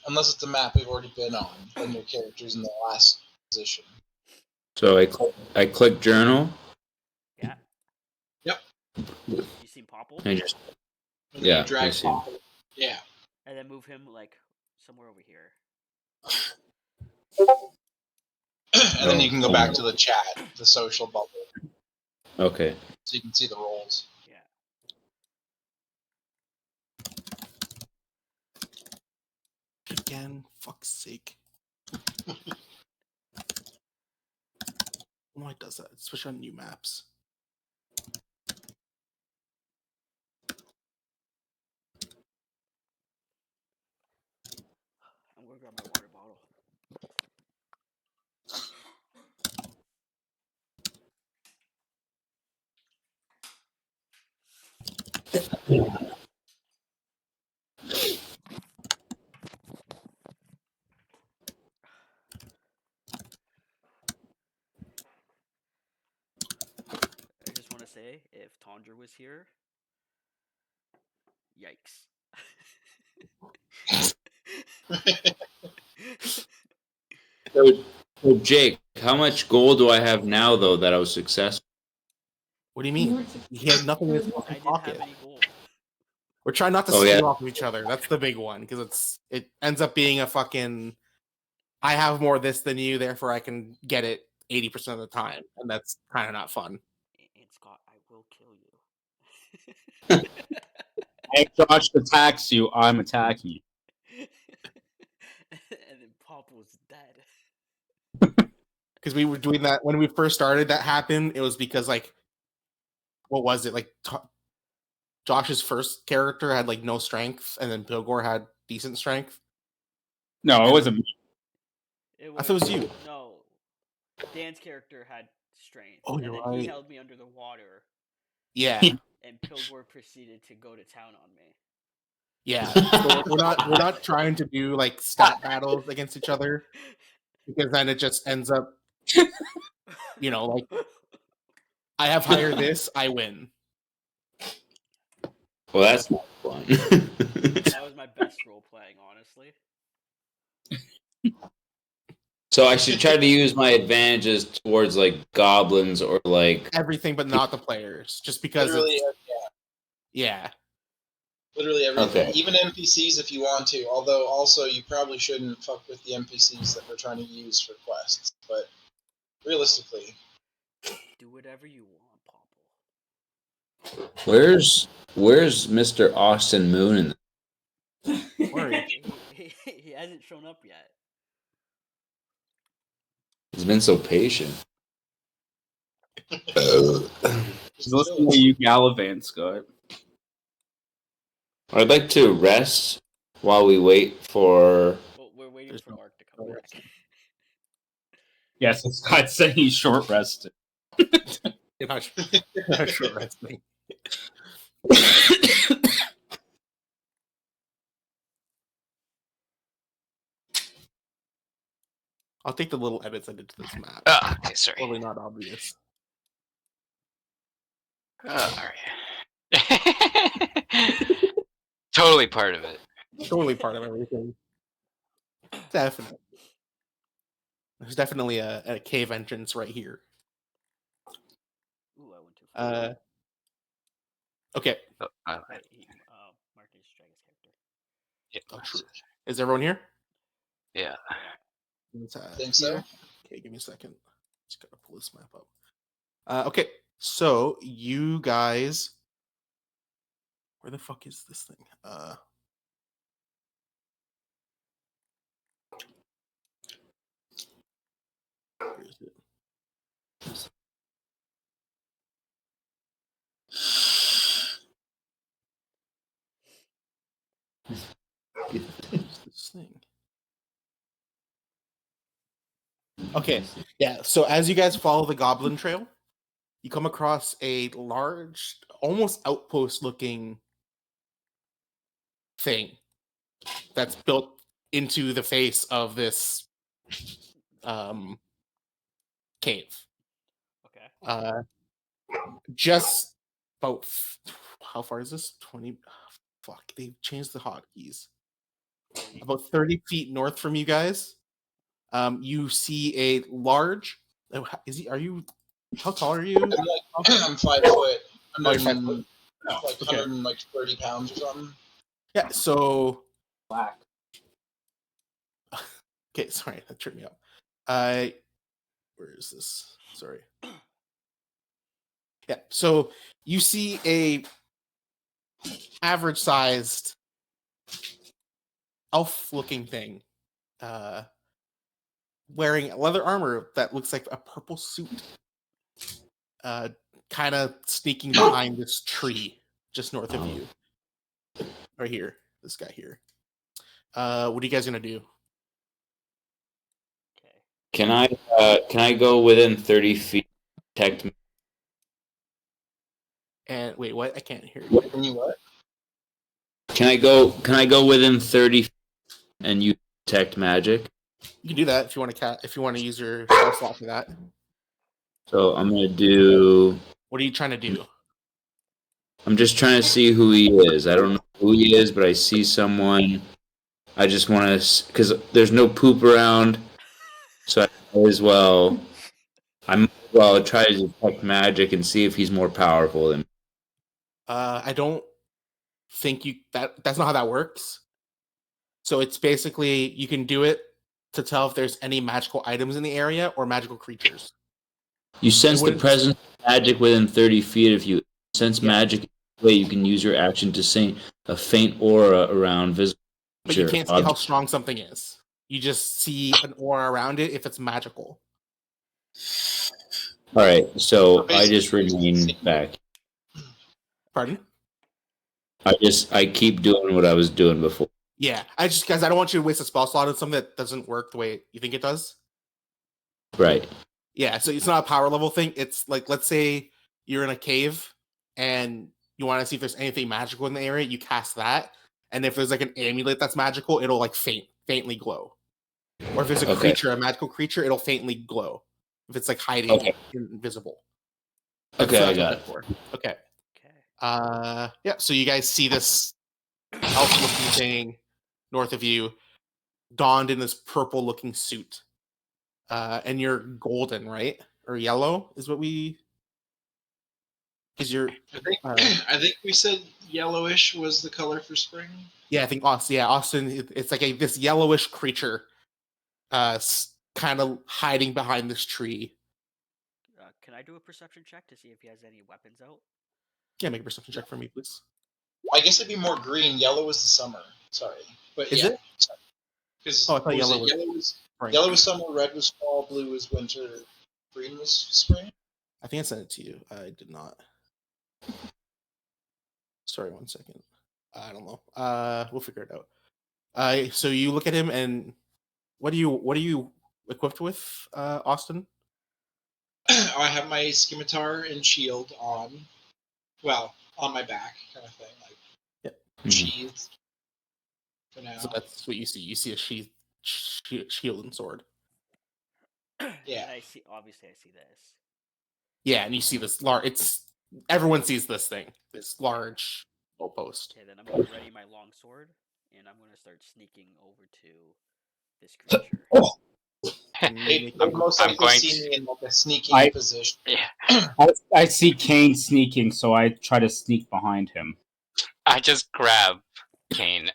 Unless it's a map we've already been on, then your character's in the last position. So I click journal. Yeah. Yep. You see Popple? And just And Yeah, you drag I see. Pop. Yeah. And then move him like somewhere over here. And then you can go back to the chat, the social bubble, Okay. so you can see the roles. Yeah. Again, fuck's sake. Why does that? Especially on new maps. I'm gonna grab my water bottle. I just want to say, if Tondra was here, yikes. So Jake, how much gold do I have now though that I was successful? What do you mean? He had nothing in his I fucking didn't pocket. have any gold. We're trying not to Oh, steal yeah. off of each other. That's the big one because it ends up being a fucking. I have more of this than you, therefore I can get it 80% of the time, and that's kind of not fun. And Scott, I will kill you. If Josh attacks you, I'm attacking you. And then Popple's dead. Because we were doing that when we first started. That happened. It was because what was it like? Josh's first character had like no strength, and then Pilgor had decent strength. No, it wasn't me. I thought it was you. No, Dan's character had strength. Oh, and you're then he right. held me under the water, Yeah, and Pilgor proceeded to go to town on me. yeah. So we're not trying to do like stat battles against each other because then it just ends up, like I have higher this, I win. Well, that's not fun. That was my best role playing, honestly. So I should try to use my advantages towards like goblins or like Everything, but not the players, just because Literally, it's yeah, yeah. literally everything. Okay. Even NPCs if you want to. Although also you probably shouldn't fuck with the NPCs that we're trying to use for quests. But realistically, Do whatever you want, Popple. where's Mr. Austin Moon in Worry. He hasn't shown up yet. He's been so patient. He's listening to you gallivant, Scott. I'd like to rest while we wait for. Well, we're waiting There's for no- Mark to come back. Yes, it's Scott saying he's short rested. You're not sure wrestling. I'll take the little edits I did to this map. Oh, okay, sorry. Totally not obvious. Oh, all right. Totally part of it. Totally part of everything. Definitely. There's definitely a cave entrance right here. Ooh, I went too far. Okay. Oh, Mark needs to drag his character. yeah, Oh, true. Is everyone here? yeah. It's, think so. here. Okay, give me a second. Just gotta pull this map up. Okay, so you guys, where the fuck is this thing? Where is it? Where's this thing? Okay, yeah. So as you guys follow the Goblin Trail, you come across a large, almost outpost-looking thing that's built into the face of this cave. Okay. Just about how far is this? 20. Fuck, they changed the hotkeys. About 30 feet north from you guys, you see a large. Oh, is he? Are you? How tall are you? I'm 5 foot. Oh, you're 5 foot. Like Okay. 130 pounds or something. Yeah. So. Black. Okay, sorry, that tripped me up. Where is this? Sorry. Yeah. So you see a average-sized elf-looking thing, wearing leather armor that looks like a purple suit, kind of sneaking behind this tree just north of you. Right here, this guy here. What are you guys gonna do? Okay. Can I go within 30 feet? Detect. And wait, what? I can't hear you. Can you what? Can I go within 30 feet and you detect magic? You can do that if you want to. If you want to use your spell slot for that. So I'm gonna do. What are you trying to do? I'm just trying to see who he is. I don't know who he is, but I see someone. I just want to, because there's no poop around, so I might as well. I might as well try to detect magic and see if he's more powerful than. I don't think that's not how that works. So it's basically you can do it to tell if there's any magical items in the area or magical creatures. You sense the wouldn't- presence of magic within 30 feet. If you sense Yeah. magic, way you can use your action to see a faint aura around visible. But you can't see how objects. strong something is. You just see an aura around it if it's magical. All right, so So I just basically- remain back. Pardon? I keep doing what I was doing before. Yeah. Guys, I don't want you to waste a spell slot on something that doesn't work the way you think it does. Right. Yeah, so it's not a power level thing. It's like, let's say you're in a cave and you want to see if there's anything magical in the area, you cast that. And if there's like an amulet that's magical, it'll like faintly glow. Or if there's a Okay. creature, a magical creature, it'll faintly glow. If it's like hiding Okay. invisible. Okay, I what got it's for. Okay. Okay. Yeah, so you guys see this elf-looking thing north of you, donned in this purple-looking suit. And you're golden, right? Or yellow is what we. Is your I think we said yellowish was the color for spring. yeah? I think Austin. Yeah, Austin. It's like this yellowish creature, kind of hiding behind this tree. Can I do a perception check to see if he has any weapons out? Yeah, make a perception check for me, please. I guess it'd be more green. Yellow was the summer. Sorry, but Is yeah. it? Because Oh, I thought yellow was spring. yellow was summer, red was fall, blue was winter, green was spring. I think I sent it to you. I did not. Sorry, 1 second. I don't know. We'll figure it out. So you look at him, and what are you equipped with, Austin? I have my scimitar and shield on. Well, on my back, kind of thing, like Yep. sheathed. For now, So that's what you see. You see a shield and sword. Yeah. And I see. Obviously, I see this. Yeah, and you see this large. Everyone sees this thing. This large goalpost. Okay, then I'm gonna ready my long sword, and I'm gonna start sneaking over to this creature. They most I'm likely going see to- me in like a sneaking I- position. I see Kane sneaking, so I try to sneak behind him. I just grab Kane,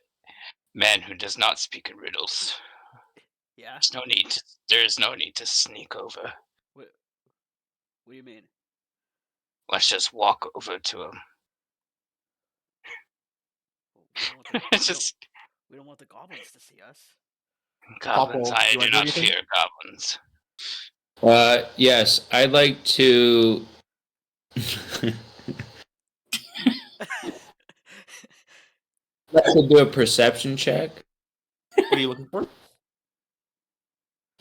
man who does not speak in riddles. Yeah. There's no need to sneak over. What do you mean? Let's just walk over to him. Well, we don't want the- It's just we don't want the goblins to see us. goblins. Popple, I you wanna do do not anything? fear goblins. Yes, I'd like to. Like to do a perception check. What are you looking for?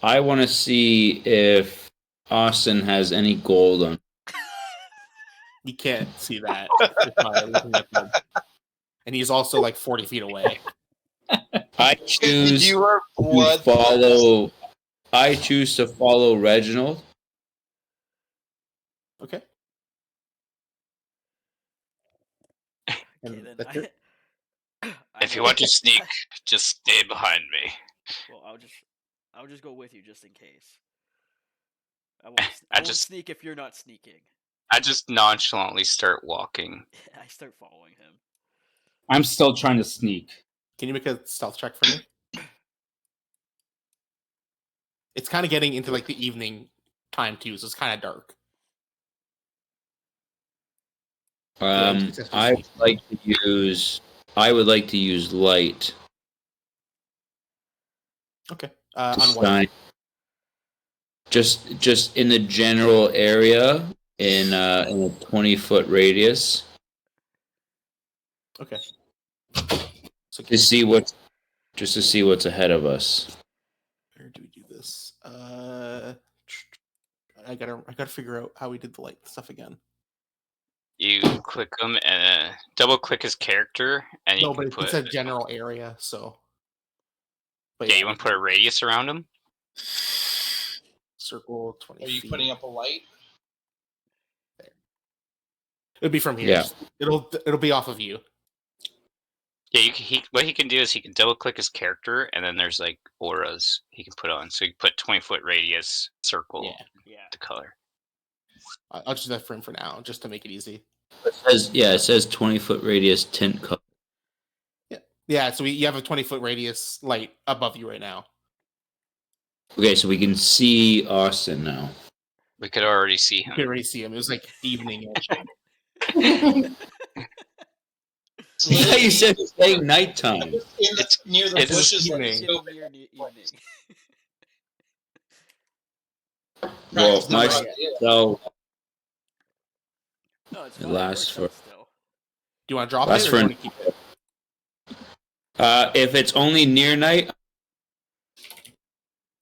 I want to see if Austin has any gold on. You can't see that. Just by looking at them. And he's also like 40 feet away. I choose You are to blood. follow. I choose to follow Reginald. Okay. Okay, And then that's it. If you want to sneak, just stay behind me. Well, I'll just go with you just in case. I won't. I I won't just- sneak if you're not sneaking. I just nonchalantly start walking. I start following him. I'm still trying to sneak. Can you make a stealth check for me? It's kind of getting into like the evening time too, so it's kind of dark. I would like to use. I would like to use light. Okay. On what? Shine. Just in the general area in a 20-foot radius Okay. So to see what's ahead of us. where do we do this? I gotta figure out how we did the light stuff again. You click him and double click his character, and you No, can but put. it's a general area, so. But Yeah, you want to put a radius around him? circle 20 Are you feet. putting up a light? It'll be from here. Yeah. It'll be off of you. Yeah, what he can do is he can double click his character, and then there's like auras he can put on. So you can put 20-foot radius circle Yeah. the color. I'll just do that for him for now, just to make it easy. It says 20-foot radius tint color. Yeah, so you have a 20-foot radius light above you right now. Okay, so we can see Austin now. We could already see You him. can already see him. It was like evening. Yeah, you said it's like nighttime. Near the it's bushes. evening. It's Go getting near evening. Well, practice my the idea. so No, it's It fine. lasts Works out for- still. Do you want to drop Last it or do you for- want to keep it? if it's only near night,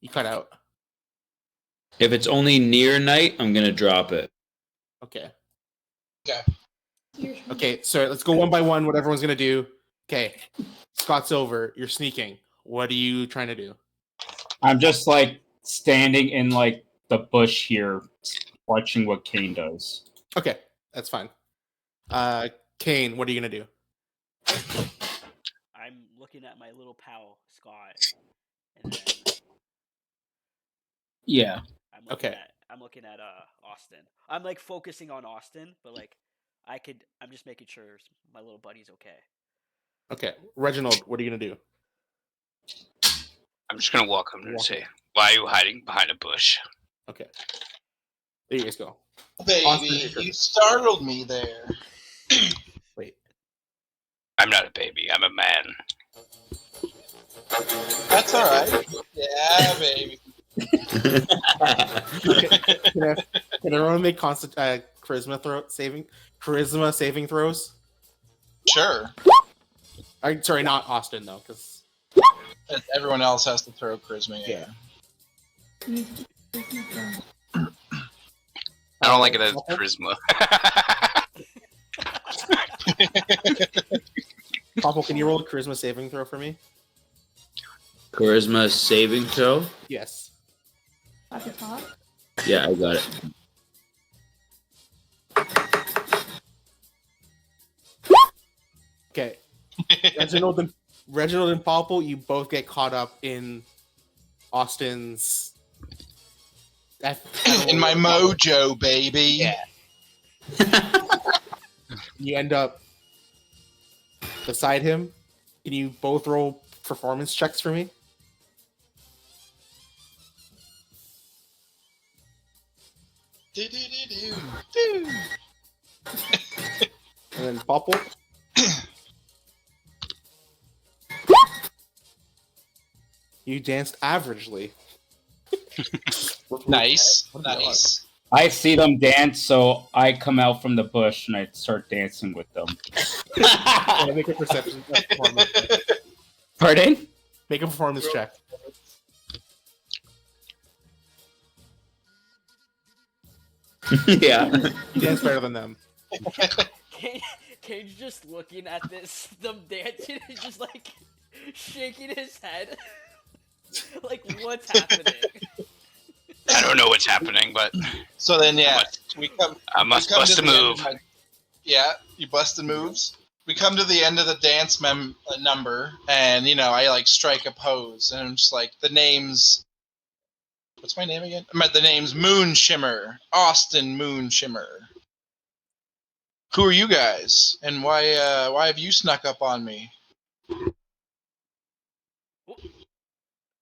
You cut out. if it's only near night, I'm gonna drop it. Okay. Your turn. Okay, so let's go one by one, what everyone's going to do. Okay. Scott Silver, you're sneaking. What are you trying to do? I'm just like standing in like the bush here, watching what Kane does. Okay, that's fine. Kane, what are you going to do? I'm looking at my little pal Scott, and then Yeah. Okay. I'm looking at Austin. I'm like focusing on Austin, but like I'm just making sure my little buddy's okay. Okay. Reginald, what are you going to do? I'm just gonna walk up and Walk say, "Why are you hiding behind a bush?" Okay. There you guys go. Baby, Austin, you startled me there. Wait. I'm not a baby. I'm a man. That's all right. Yeah, baby. Can everyone make charisma saving throws? Sure. Sorry, not Austin though, because And everyone else has to throw charisma. Yeah. I don't like it as charisma. Popple, can you roll a charisma saving throw for me? Charisma saving throw. Yes. At the top. Yeah, I got it. Okay. Reginald and Popple, you both get caught up in Austin's. In my mojo, baby. Yeah. You end up beside him. Can you both roll performance checks for me? Do-do-do-do. And then Popple. You danced averagely. Nice. What about- Nice. I see them dance, so I come out from the bush and I start dancing with them. Yeah, make a perception performance. Pardon? Make a performance check. Yeah. You dance better than them. Kane's just looking at them dancing and just like shaking his head. Like, what's happening? I don't know what's happening, but So then, yeah, I must we come bust to a the end of move. my- Yeah, you busted moves. we come to the end of the dance number, and I like strike a pose, and I'm just like, the name's what's my name again? The name's Moon Shimmer, Austin Moon Shimmer. Who are you guys, and why have you snuck up on me?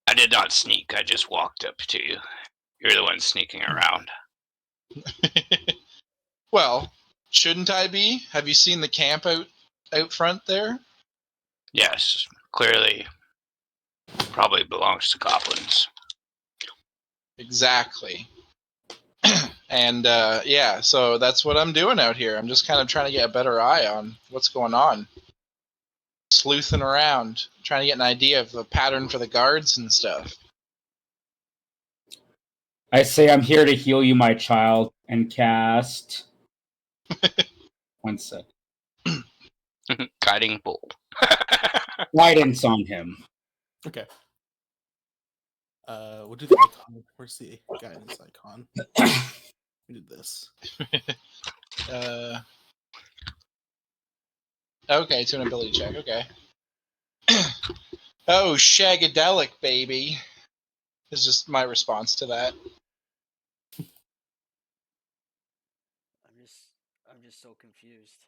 I did not sneak. I just walked up to you. You're the one sneaking around. Well, shouldn't I be? Have you seen the camp out front there? Yes, clearly, probably belongs to goblins. Exactly. And yeah, so that's what I'm doing out here. I'm just kind of trying to get a better eye on what's going on. Sleuthing around, trying to get an idea of the pattern for the guards and stuff. I say I'm here to heal you, my child, and cast. 1 sec. Guiding bolt. Guidance on him. Okay. We'll do the icon. Where's the guidance icon? We did this. Okay, it's an ability check. Okay. Oh, shagadelic, baby. Is just my response to that. I'm just so confused.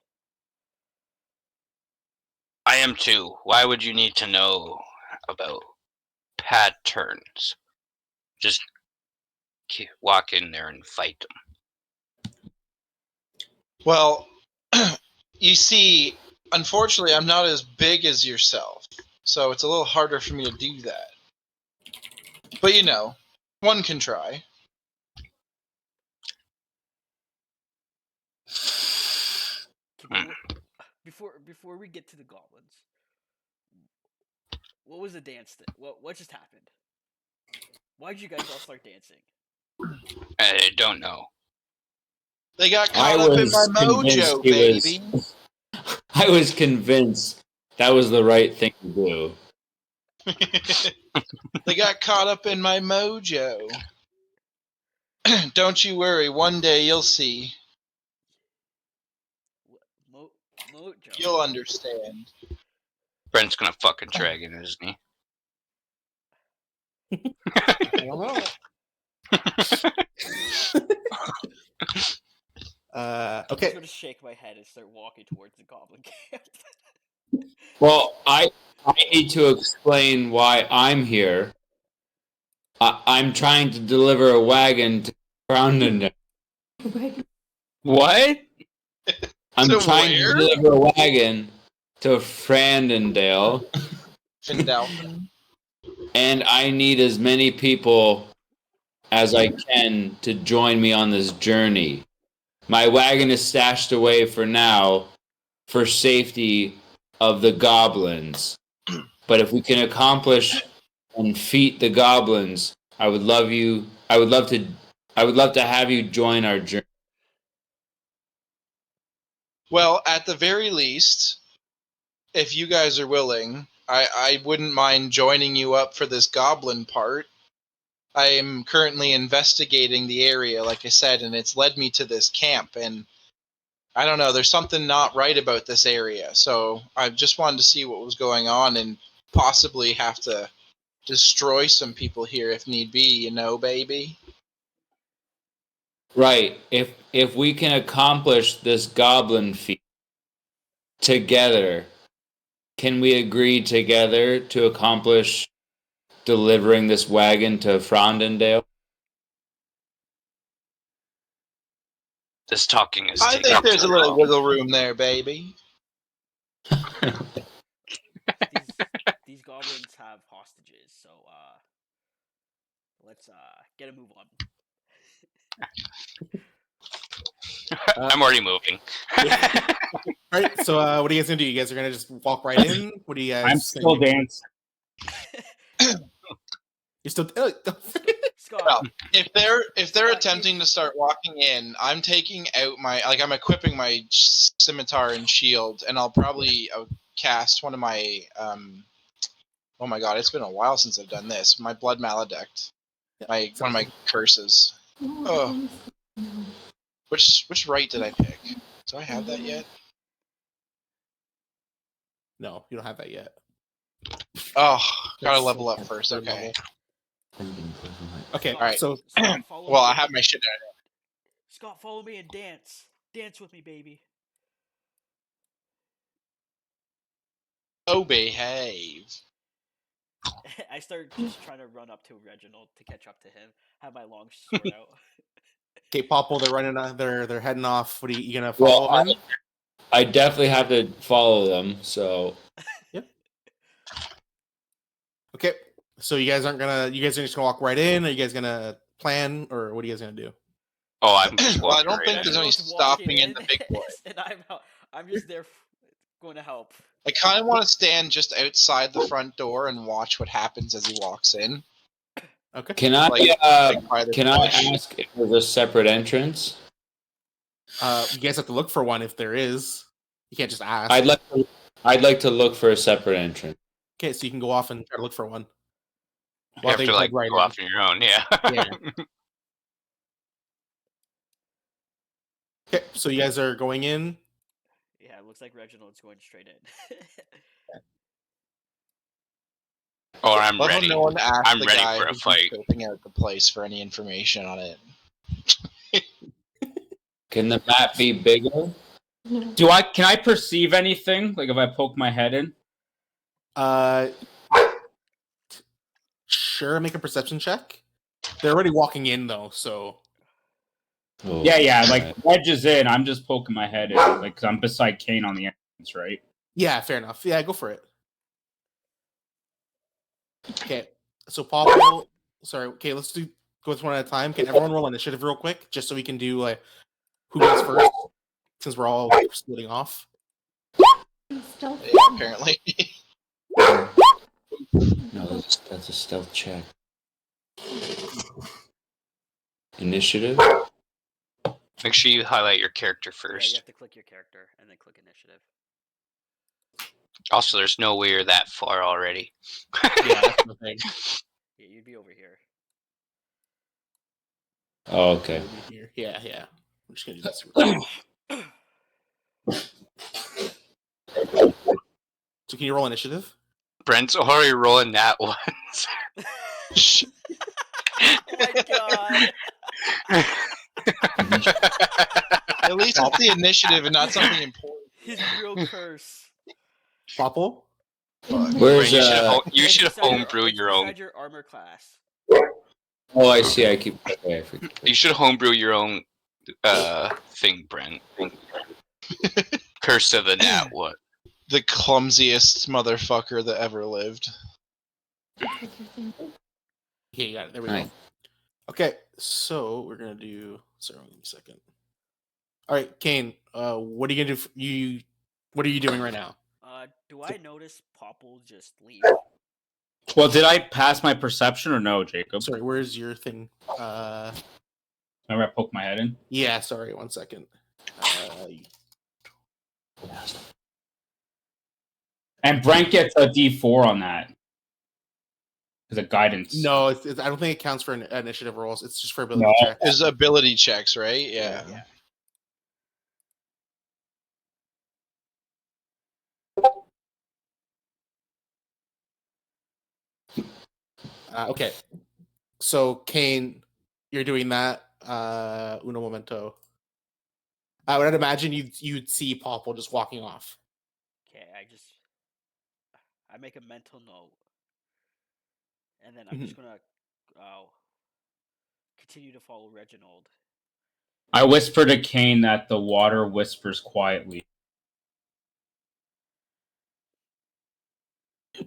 I am too. Why would you need to know about patterns? Just walk in there and fight them. Well, you see, unfortunately, I'm not as big as yourself, so it's a little harder for me to do that. But one can try. Before we get to the goblins, what was the dance thing? What just happened? Why did you guys all start dancing? I don't know. They got caught up in my mojo, baby. I was convinced that was the right thing to do. They got caught up in my mojo. Don't you worry, one day you'll see. Mojo. You'll understand. Brent's gonna fucking dragon, isn't he? I don't know. I'm Okay. just gonna shake my head and start walking towards the goblin camp. Well, I need to explain why I'm here. I'm trying to deliver a wagon to Crowndon. What? I'm To trying where? to deliver a wagon to Frandendale, Phandelver. and I need as many people as I can to join me on this journey. My wagon is stashed away for now for safety of the goblins. But if we can accomplish and defeat the goblins, I would love to have you join our journey. Well, at the very least, if you guys are willing, I wouldn't mind joining you up for this goblin part. I am currently investigating the area, like I said, and it's led me to this camp, and I don't know, there's something not right about this area, so I just wanted to see what was going on and possibly have to destroy some people here if need be, baby? Right. If we can accomplish this goblin feat together, can we agree together to accomplish delivering this wagon to Frandendale? This talking is I taking think there's a too little long. wiggle room there, baby. These goblins have hostages, so let's get a move on. I'm already moving. All right. So, what are you guys gonna do? You guys are gonna just walk right in? What do you guys? I'm still dancing. You're still. Scott, Well, if they're attempting to start walking in, I'm taking out I'm equipping my scimitar and shield, and I'll probably cast one of my oh my god, it's been a while since I've done this. My blood maledict, one of my curses. Oh, which right did I pick? Do I have that yet? No, you don't have that yet. Oh, gotta That's level like up first. third Okay. level. Okay, Alright. so Scott, follow Well, me. I have my shit out. Scott, follow me and dance. Dance with me, baby. Oh, behave. I start just trying to run up to Reginald to catch up to him. Have my long sword out. okay, Popple, they're running. They're heading off. What are you gonna follow them in? I definitely have to follow them. So Okay, so you guys are just gonna walk right in? Are you guys gonna plan, or what are you guys gonna do? Oh, I'm just Well, I walking don't right think in. there's any Reginald's walking stopping in the big boy. and I'm just there going to help. I kind of want to stand just outside the front door and watch what happens as he walks in. Okay. can I by the can I bush. ask if there's a separate entrance? You guys have to look for one if there is. You can't just ask. I'd like to look for a separate entrance. Okay, so you can go off and try to look for one. You have to like head go off on your own. Yeah. Yeah. Okay, so you guys are going in. Yeah, it looks like Reginald's going straight in. Or I'm Love how ready. no one asked I'm the ready guy for a who's fight. scoping out the place for any information on it. Can the map be bigger? Can I perceive anything? Like if I poke my head in? Sure, make a perception check. They're already walking in though, so Oh, Yeah. Like right. Wedge is in. I'm just poking my head in, like because I'm beside Kane on the entrance, right? yeah, fair enough. Yeah, go for it. Okay, so Pablo. Sorry. Okay, let's go with one at a time. Can everyone roll initiative real quick, just so we can do like who goes first, since we're all splitting off. Stealth. Yeah, apparently. No, that's a stealth check. Initiative. Make sure you highlight your character Yeah, you first. have to click your character and then click initiative. Also, there's no way you're that far already. Yeah, that's the thing. Yeah, you'd be over here. Oh, okay. Here. Yeah, yeah. I'm just gonna do this. Real quick. So can you roll initiative? Brent's already rolling that once. Oh my god! At least it's the initiative and not something important. His real curse. Popple? Where's Brent, you It's should beside homebrew it's your own. beside your armor class. Oh, I see. I keep. Okay, I forget. You should homebrew your own thing, Brent. Curse of the Nat what? The clumsiest motherfucker that ever lived. Okay, you got it. There we go. Right. Okay, so we're gonna do. Sorry, give me a second. All right, Kane. What are you gonna do? What are you doing right now? Do I notice Popple just leave? Well, did I pass my perception or no, Jacob? Sorry, where's your thing? Remember I poked my head in? Yeah, sorry. 1 second. And Brent gets a D4 on that. As a guidance. No, I don't think it counts for initiative rolls. It's just for ability No. checks. His ability checks, right? Yeah. Okay, so Kane, you're doing that. Uno momento. I would imagine you'd see Popple just walking off. Okay, I make a mental note, and then I'm just gonna continue to follow Reginald. I whisper to Kane that the water whispers quietly.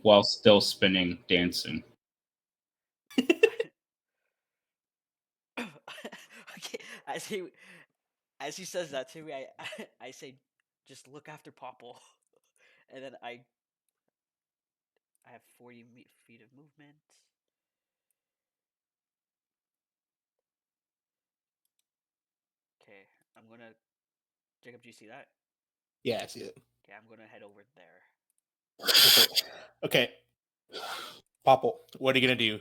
While still spinning, dancing. Okay, as he says that to me, I say, just look after Popple, and then I have 40 feet of movement. Okay, I'm gonna. Jacob, do you see that? Yeah, I see it. Okay, I'm gonna head over there. Okay, Popple, what are you gonna do?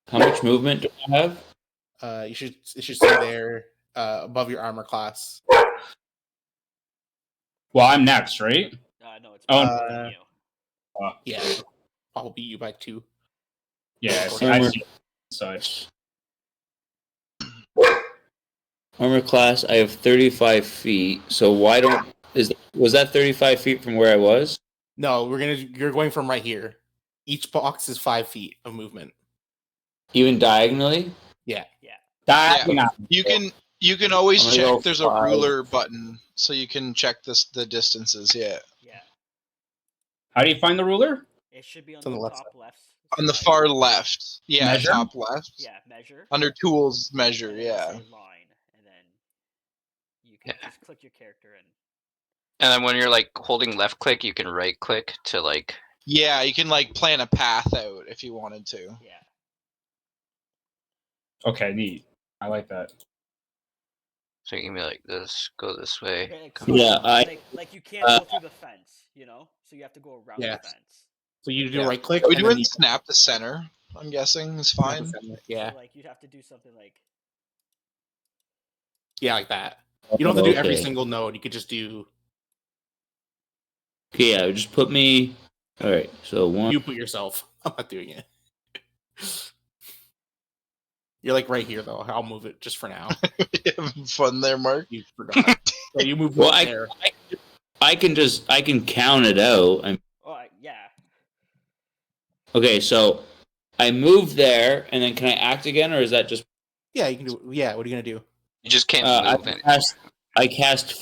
How much movement do I have? It should stay there above your armor class. Well, I'm next, right? No, it's Oh, better than you. Yeah, I'll beat you by 2. yeah. See, I see such. Armor class, I have 35 feet. So why don't was that 35 feet from where I was? No, you're going from right here. Each box is 5 feet of movement. Even diagonally? Yeah. Diagonal. You can always I'm gonna go check. There's a 5. ruler button, so you can check the distances. Yeah, Yeah. How do you find the ruler? It should be on It's on the the left top left. on the side. far left. Yeah, Measure? top left. Yeah, measure. Under tools, measure. And then it'll Yeah. say line, and then you can just click your character in. And then when you're like holding left click, you can right click to like. Yeah, you can like plan a path out if you wanted to. Yeah. Okay, neat. I like that. So you can be like this, go this way. Okay, come Yeah, like you can't go through the fence, so you have to go around Yeah. the fence. So you do Yeah. right click. Are we and then doing you snap to center? I'm guessing is snap fine. the center. Yeah, So like you'd have to do something like yeah, like that. You don't have to do every Okay. single node. You could just do. Okay, yeah, just put me. All right, so 1. You put yourself. I'm not doing it. You're like right here though. I'll move it just for now. Having fun there, Mark. You forgot. So you move Well, right there. I can count it out. yeah. Okay, so I move there, and then can I act again, or is that just? Yeah, you can do. Yeah, what are you gonna do? You just can't I move it. cast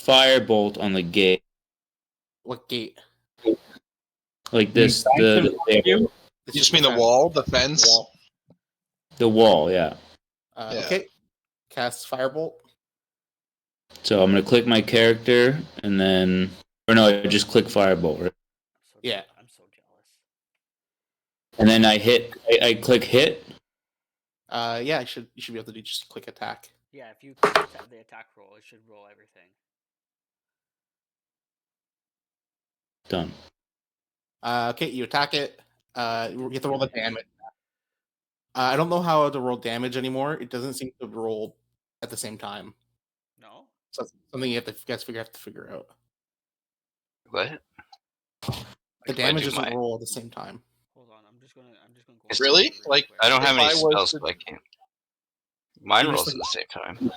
Firebolt on the gate, What gate? like this. You You just mean the wall, the fence? Wall. The wall, yeah. Yeah. Okay. Cast Firebolt. So I'm gonna click my character, and then, or no, I just click Firebolt, right? Yeah. I'm so jealous. And then I hit. I click hit. Yeah, you should be able to do just click attack. Yeah, if you click the attack roll, it should roll everything. Done. Okay, you attack it. You have to roll the damage. I don't know how to roll damage anymore. It doesn't seem to roll at the same time. No? So that's something you have to figure out. What? The Like, damage if I do doesn't my- roll at the same time. Hold on, I'm just gonna go. It's Really? over it Like, quick. I don't have If any I was spells, to- so I can't. Mine You just rolls at the same time.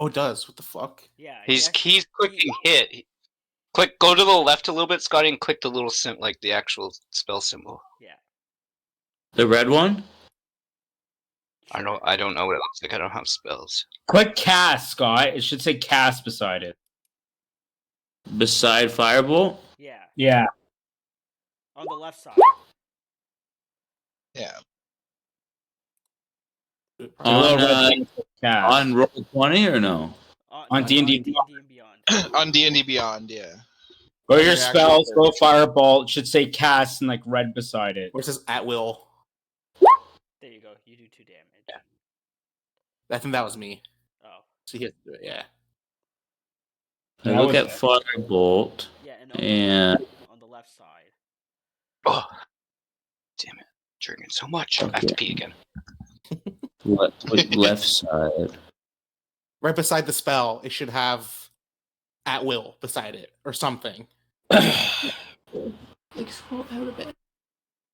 Oh, it does. What the fuck? Yeah. He's clicking hit. Go to the left a little bit, Scotty, and click the little like the actual spell symbol. Yeah. The red one. I don't know what it looks like. I don't have spells. Click cast, Scott. It should say cast beside it. Beside Firebolt. Yeah. Yeah. On the left side. Yeah. Cast. On roll 20 or no? On D&D and Beyond. On D&D Beyond, yeah. Go to your Your actual spells, go Firebolt. It should say cast and like red beside it. Or it says at will. There you go. You do 2 damage. I think that was me. Oh. So he has to do it, yeah. I That look was at it. Firebolt. Yeah, and And on the left side. Oh, damn it! Drinking so much. I have to Okay. pee again. left side. Right beside the spell, it should have at will beside it or something. Like scroll out a bit.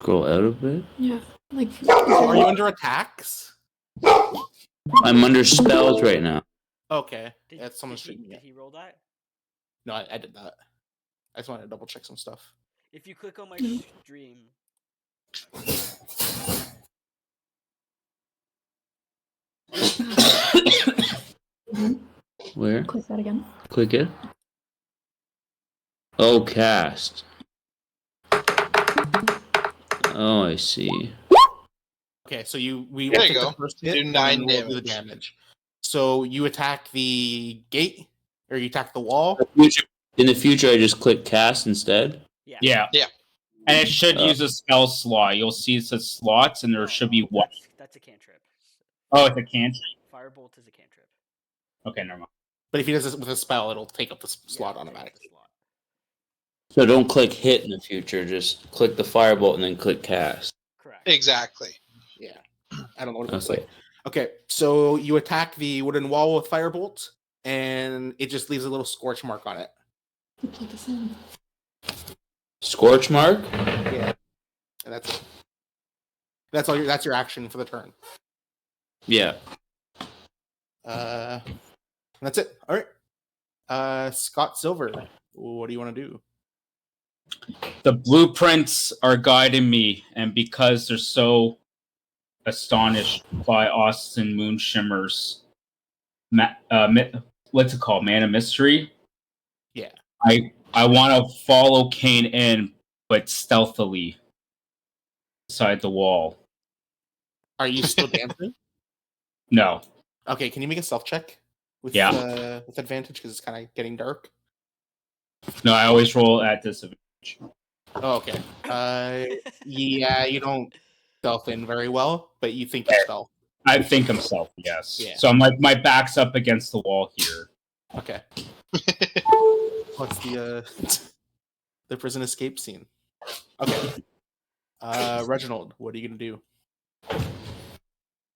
Scroll out a bit. Yeah. Like. Are you under attacks? I'm under spells right now. Okay. Did, That's someone did, he, streaming did it. he roll that? No, I did that. I just wanted to double check some stuff. If you click on my stream, Where? Click that again. Click it. Oh, cast. Oh, I see. Okay, so we There will you take go. the first hit Do and 9 then we'll do the damage. So you attack the gate or you attack the wall. In the future, I just click cast instead. yeah. Yeah. Yeah. And it should use a spell slot. You'll see it says slots, and there should be what? That's a cantrip. Oh, it's a cantrip. Firebolt is a cantrip. Okay, never mind. But if he does this with a spell, it'll take up the slot Yeah, it'll take up the automatically. slot. So don't click hit in the future. Just click the Firebolt and then click cast. Correct. Exactly. Yeah. I don't know what it looks Okay. like. Okay, so you attack the wooden wall with Firebolt, and it just leaves a little scorch mark on it. Plug this in. Scorch mark. Yeah, and that's it. That's all. That's your action for the turn. Yeah. That's it. All right. Scott Silver, what do you want to do? The blueprints are guiding me, and because they're so astonished by Austin Moonshimmer's what's it called, Man of Mystery? Yeah. I want to follow Kane in, but stealthily beside the wall. Are you still dancing? No. Okay. Can you make a stealth check with with advantage because it's kind of getting dark? No, I always roll at disadvantage. Oh, okay. Yeah, you don't stealth in very well, but you think you stealth. I think I'm stealthy, yes. Yeah. So I'm like, my back's up against the wall here. Okay. What's the prison escape scene? Okay. Reginald, what are you gonna do?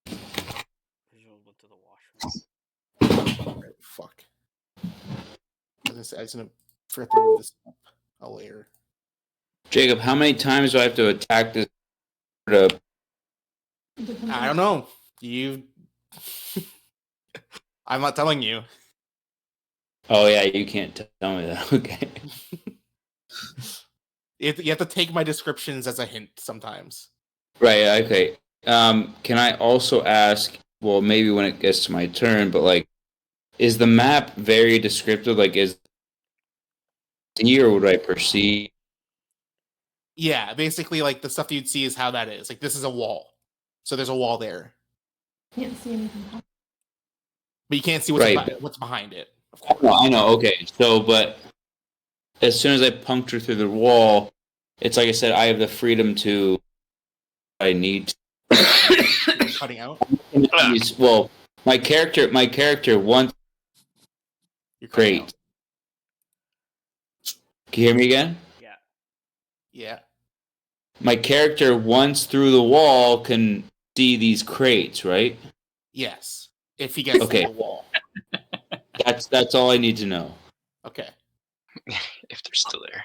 Reginald went to the washroom. Right, fuck. I was gonna forget to move this up a layer. Jacob, how many times do I have to attack this? I don't know. I'm not telling you. Oh yeah, you can't tell me that. Okay. You have to take my descriptions as a hint sometimes. Right. Okay. Can I also ask? Well, maybe when it gets to my turn, but like, is the map very descriptive? Like, is or would I perceive? Yeah, basically, like the stuff that you'd see is how that is. Like this is a wall, so there's a wall there, Can't see anything. but you can't see what's Right. what's behind it. Of I course. know. I know. Okay. So, but as soon as I puncture through the wall, it's like I said, I have the freedom to. I need. Cutting out. Well, my character wants. You're cutting Great. out. Can you hear me again? Yeah. Yeah. My character, once through the wall, can see these crates, right? Yes. If he gets Okay. through the wall. That's all I need to know. Okay. If they're still there.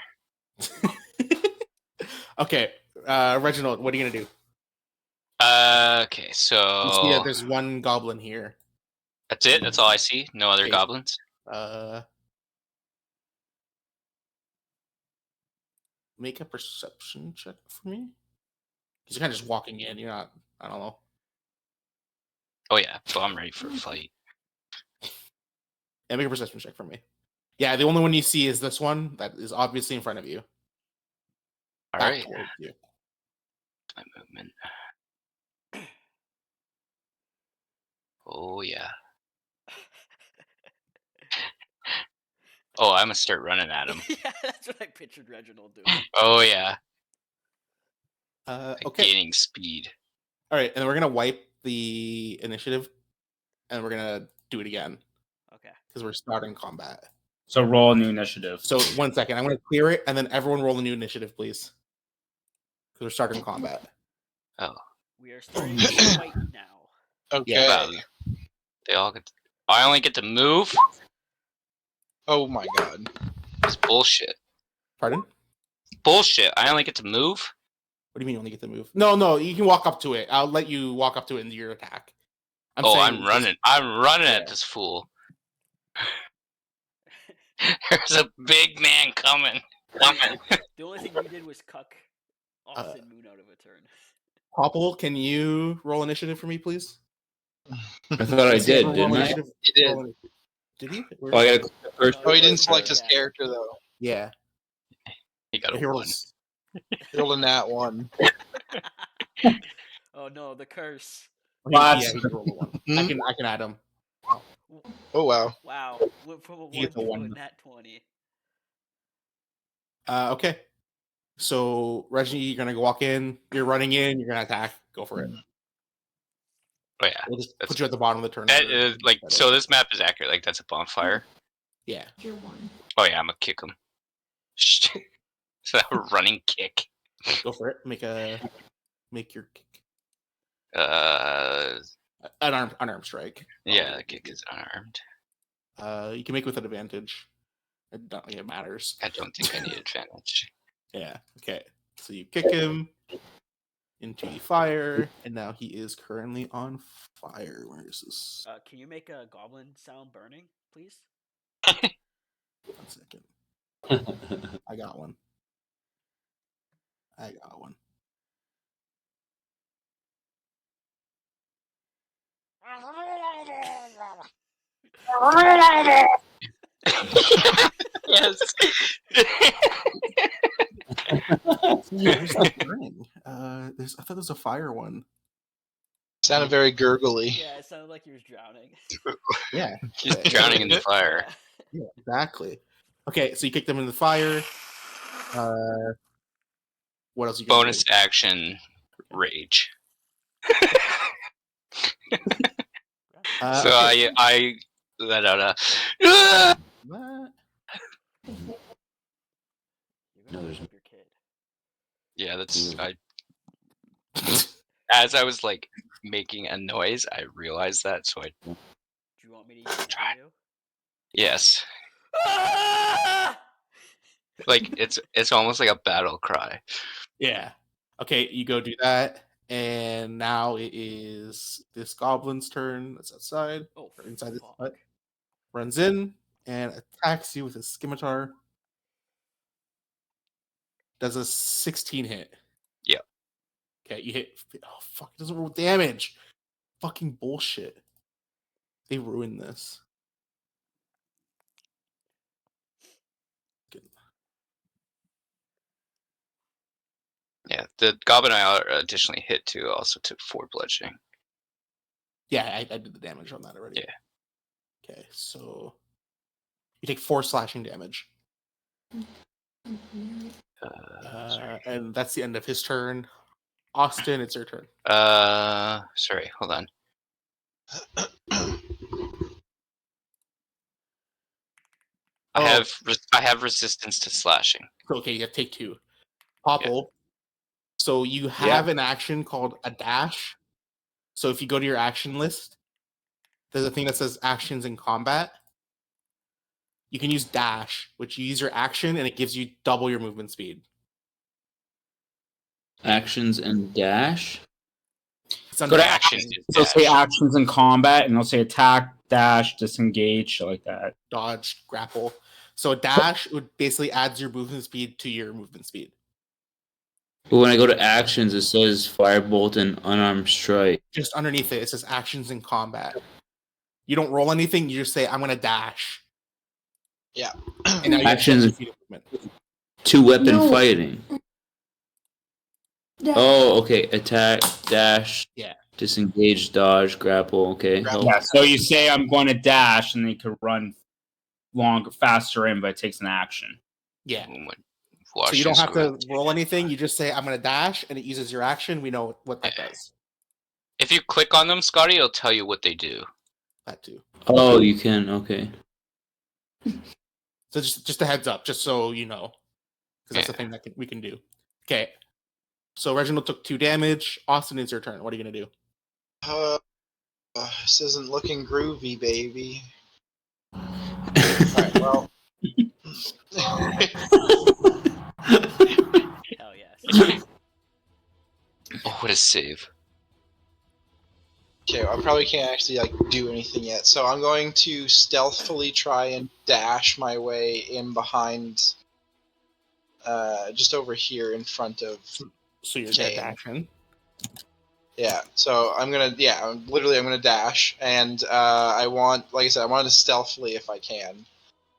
Okay. Reginald, what are you gonna do? Okay, You so see that there's one goblin here. that's it. That's all I see. No other Okay. goblins. Make a perception check for me. Because you're kind of just walking in. You're not. I don't know. Oh yeah, so I'm ready for a fight. Yeah, make a perception check for me. Yeah, the only one you see is this one that is obviously in front of you. All Back right, towards you. my movement. Oh yeah. Oh, I'm gonna start running at him. Yeah, that's what I pictured Reginald doing. Oh yeah, Okay. gaining speed. All right, and then we're gonna wipe the initiative, and we're gonna do it again Okay. because we're starting combat. So roll a new initiative. So 1 second, I'm gonna clear it, and then everyone roll a new initiative, please, because we're starting combat. Oh, We are starting to fight now. Okay. Yeah. wow. They all get. I only get to move. Oh my god. It's bullshit. Pardon? Bullshit. I only get to move. What do you mean you only get to move? No, you can walk up to it. I'll let you walk up to it into your attack. I'm running. I'm running Yeah. at this fool. There's a big man coming. The only thing we did was cuck Austin Moon out of a turn. Popple, can you roll initiative for me, please? I thought I did, Roll didn't I? initiative. You did. Roll initiative. Did he? Oh, I gotta click first. Oh, he didn't select his character though. Yeah. He got He a one. rolls. He rolled a nat 1. Oh no, the curse. Yeah, he can roll a 1. Hmm? I can add him. Oh wow. Wow. Went from a He gets 1 a to a 1. nat 20. Okay. So Reggie, you're gonna walk in. You're running in. You're gonna attack. Go for it. Oh yeah. We'll just That's- put you at the bottom of the turn. That for- is, like, so this map is accurate. Like, that's a bonfire. Yeah. You're one. Oh yeah, I'm gonna kick him. Is that a running kick? Go for it. Make your kick. Unarmed strike. Yeah, the kick is unarmed. You can make with an advantage. I don't think it matters. I don't think I need advantage. Yeah. Okay. So you kick him into the fire, and now he is currently on fire. Where is this? Can you make a goblin sound burning, please? 1 second. I got one. Yes. Where's the burning? I thought there was a fire one. Sounded very gurgly. Yeah, it sounded like he was drowning. Yeah. He's drowning in the fire. Yeah, exactly. Okay, so you kick them in the fire. What else you gonna Bonus action, rage. So okay. I let out a. "Ah!" What? You're gonna wake up your kid. Yeah, that's as I was like making a noise, I realized that. So I Do you want me to use Try. you? yes, Ah! like it's almost like a battle cry. Yeah. Okay, you go do that, and now it is this goblin's turn. That's outside Oh, or inside this fuck. hut. Runs in and attacks you with his scimitar. Does a 16 hit. Yeah. Okay, you hit. Oh fuck! It doesn't roll damage. Fucking bullshit. They ruined this. Yeah, the goblin I additionally hit too also took 4 bludgeoning. Yeah, I did the damage on that already. Yeah. Okay, so you take 4 slashing damage. And that's the end of his turn. Austin, it's your turn. Sorry, hold on. I have resistance to slashing. Okay, you have to take 2. Popple. So you have an action called a dash. So if you go to your action list, there's a thing that says actions in combat. You can use dash, which you use your action and it gives you double your movement speed. Actions and dash. It's Go under to action, actions. They'll say actions in combat, and they'll say attack, dash, disengage, shit like that. dodge, grapple. So a dash would basically adds your movement speed to your movement speed. But when I go to actions, it says firebolt and unarmed strike. Just underneath it, it says actions in combat. You don't roll anything, you just say, I'm going to dash. Yeah. And now you have Actions. 10 feet of movement. 2-weapon fighting. Dash. Oh, okay. Attack, dash, Yeah. disengage, dodge, grapple. Okay. Grapple. Yeah, so you say I'm going to dash, and they could run longer, faster in, but it takes an action. Yeah. Watch So you don't your have to squid. roll anything. You just say, I'm going to dash, and it uses your action. We know what that does. If you click on them, Scotty, it'll tell you what they do. That too. Oh, you can. Okay. So just a heads up, just so you know. Because that's the thing that we can do. Okay. So Reginald took 2 damage. Austin, it's your turn. What are you going to do? This isn't looking groovy, baby. Alright, well. Hell yes. Oh, what a save. Okay, I probably can't actually do anything yet, so I'm going to stealthily try and dash my way in behind, just over here in front of. So you're Okay. dashing. Yeah, so I'm gonna dash, and I want, like I said, I want to stealthily, if I can,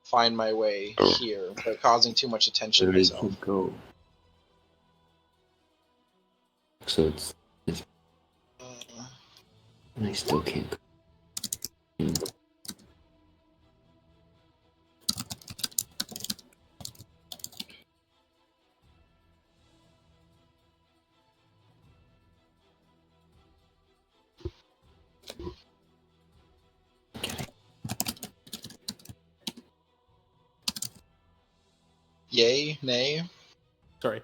find my way here without causing too much attention to Ready myself. to go. So it's. I still can't. Yay, nay. Sorry.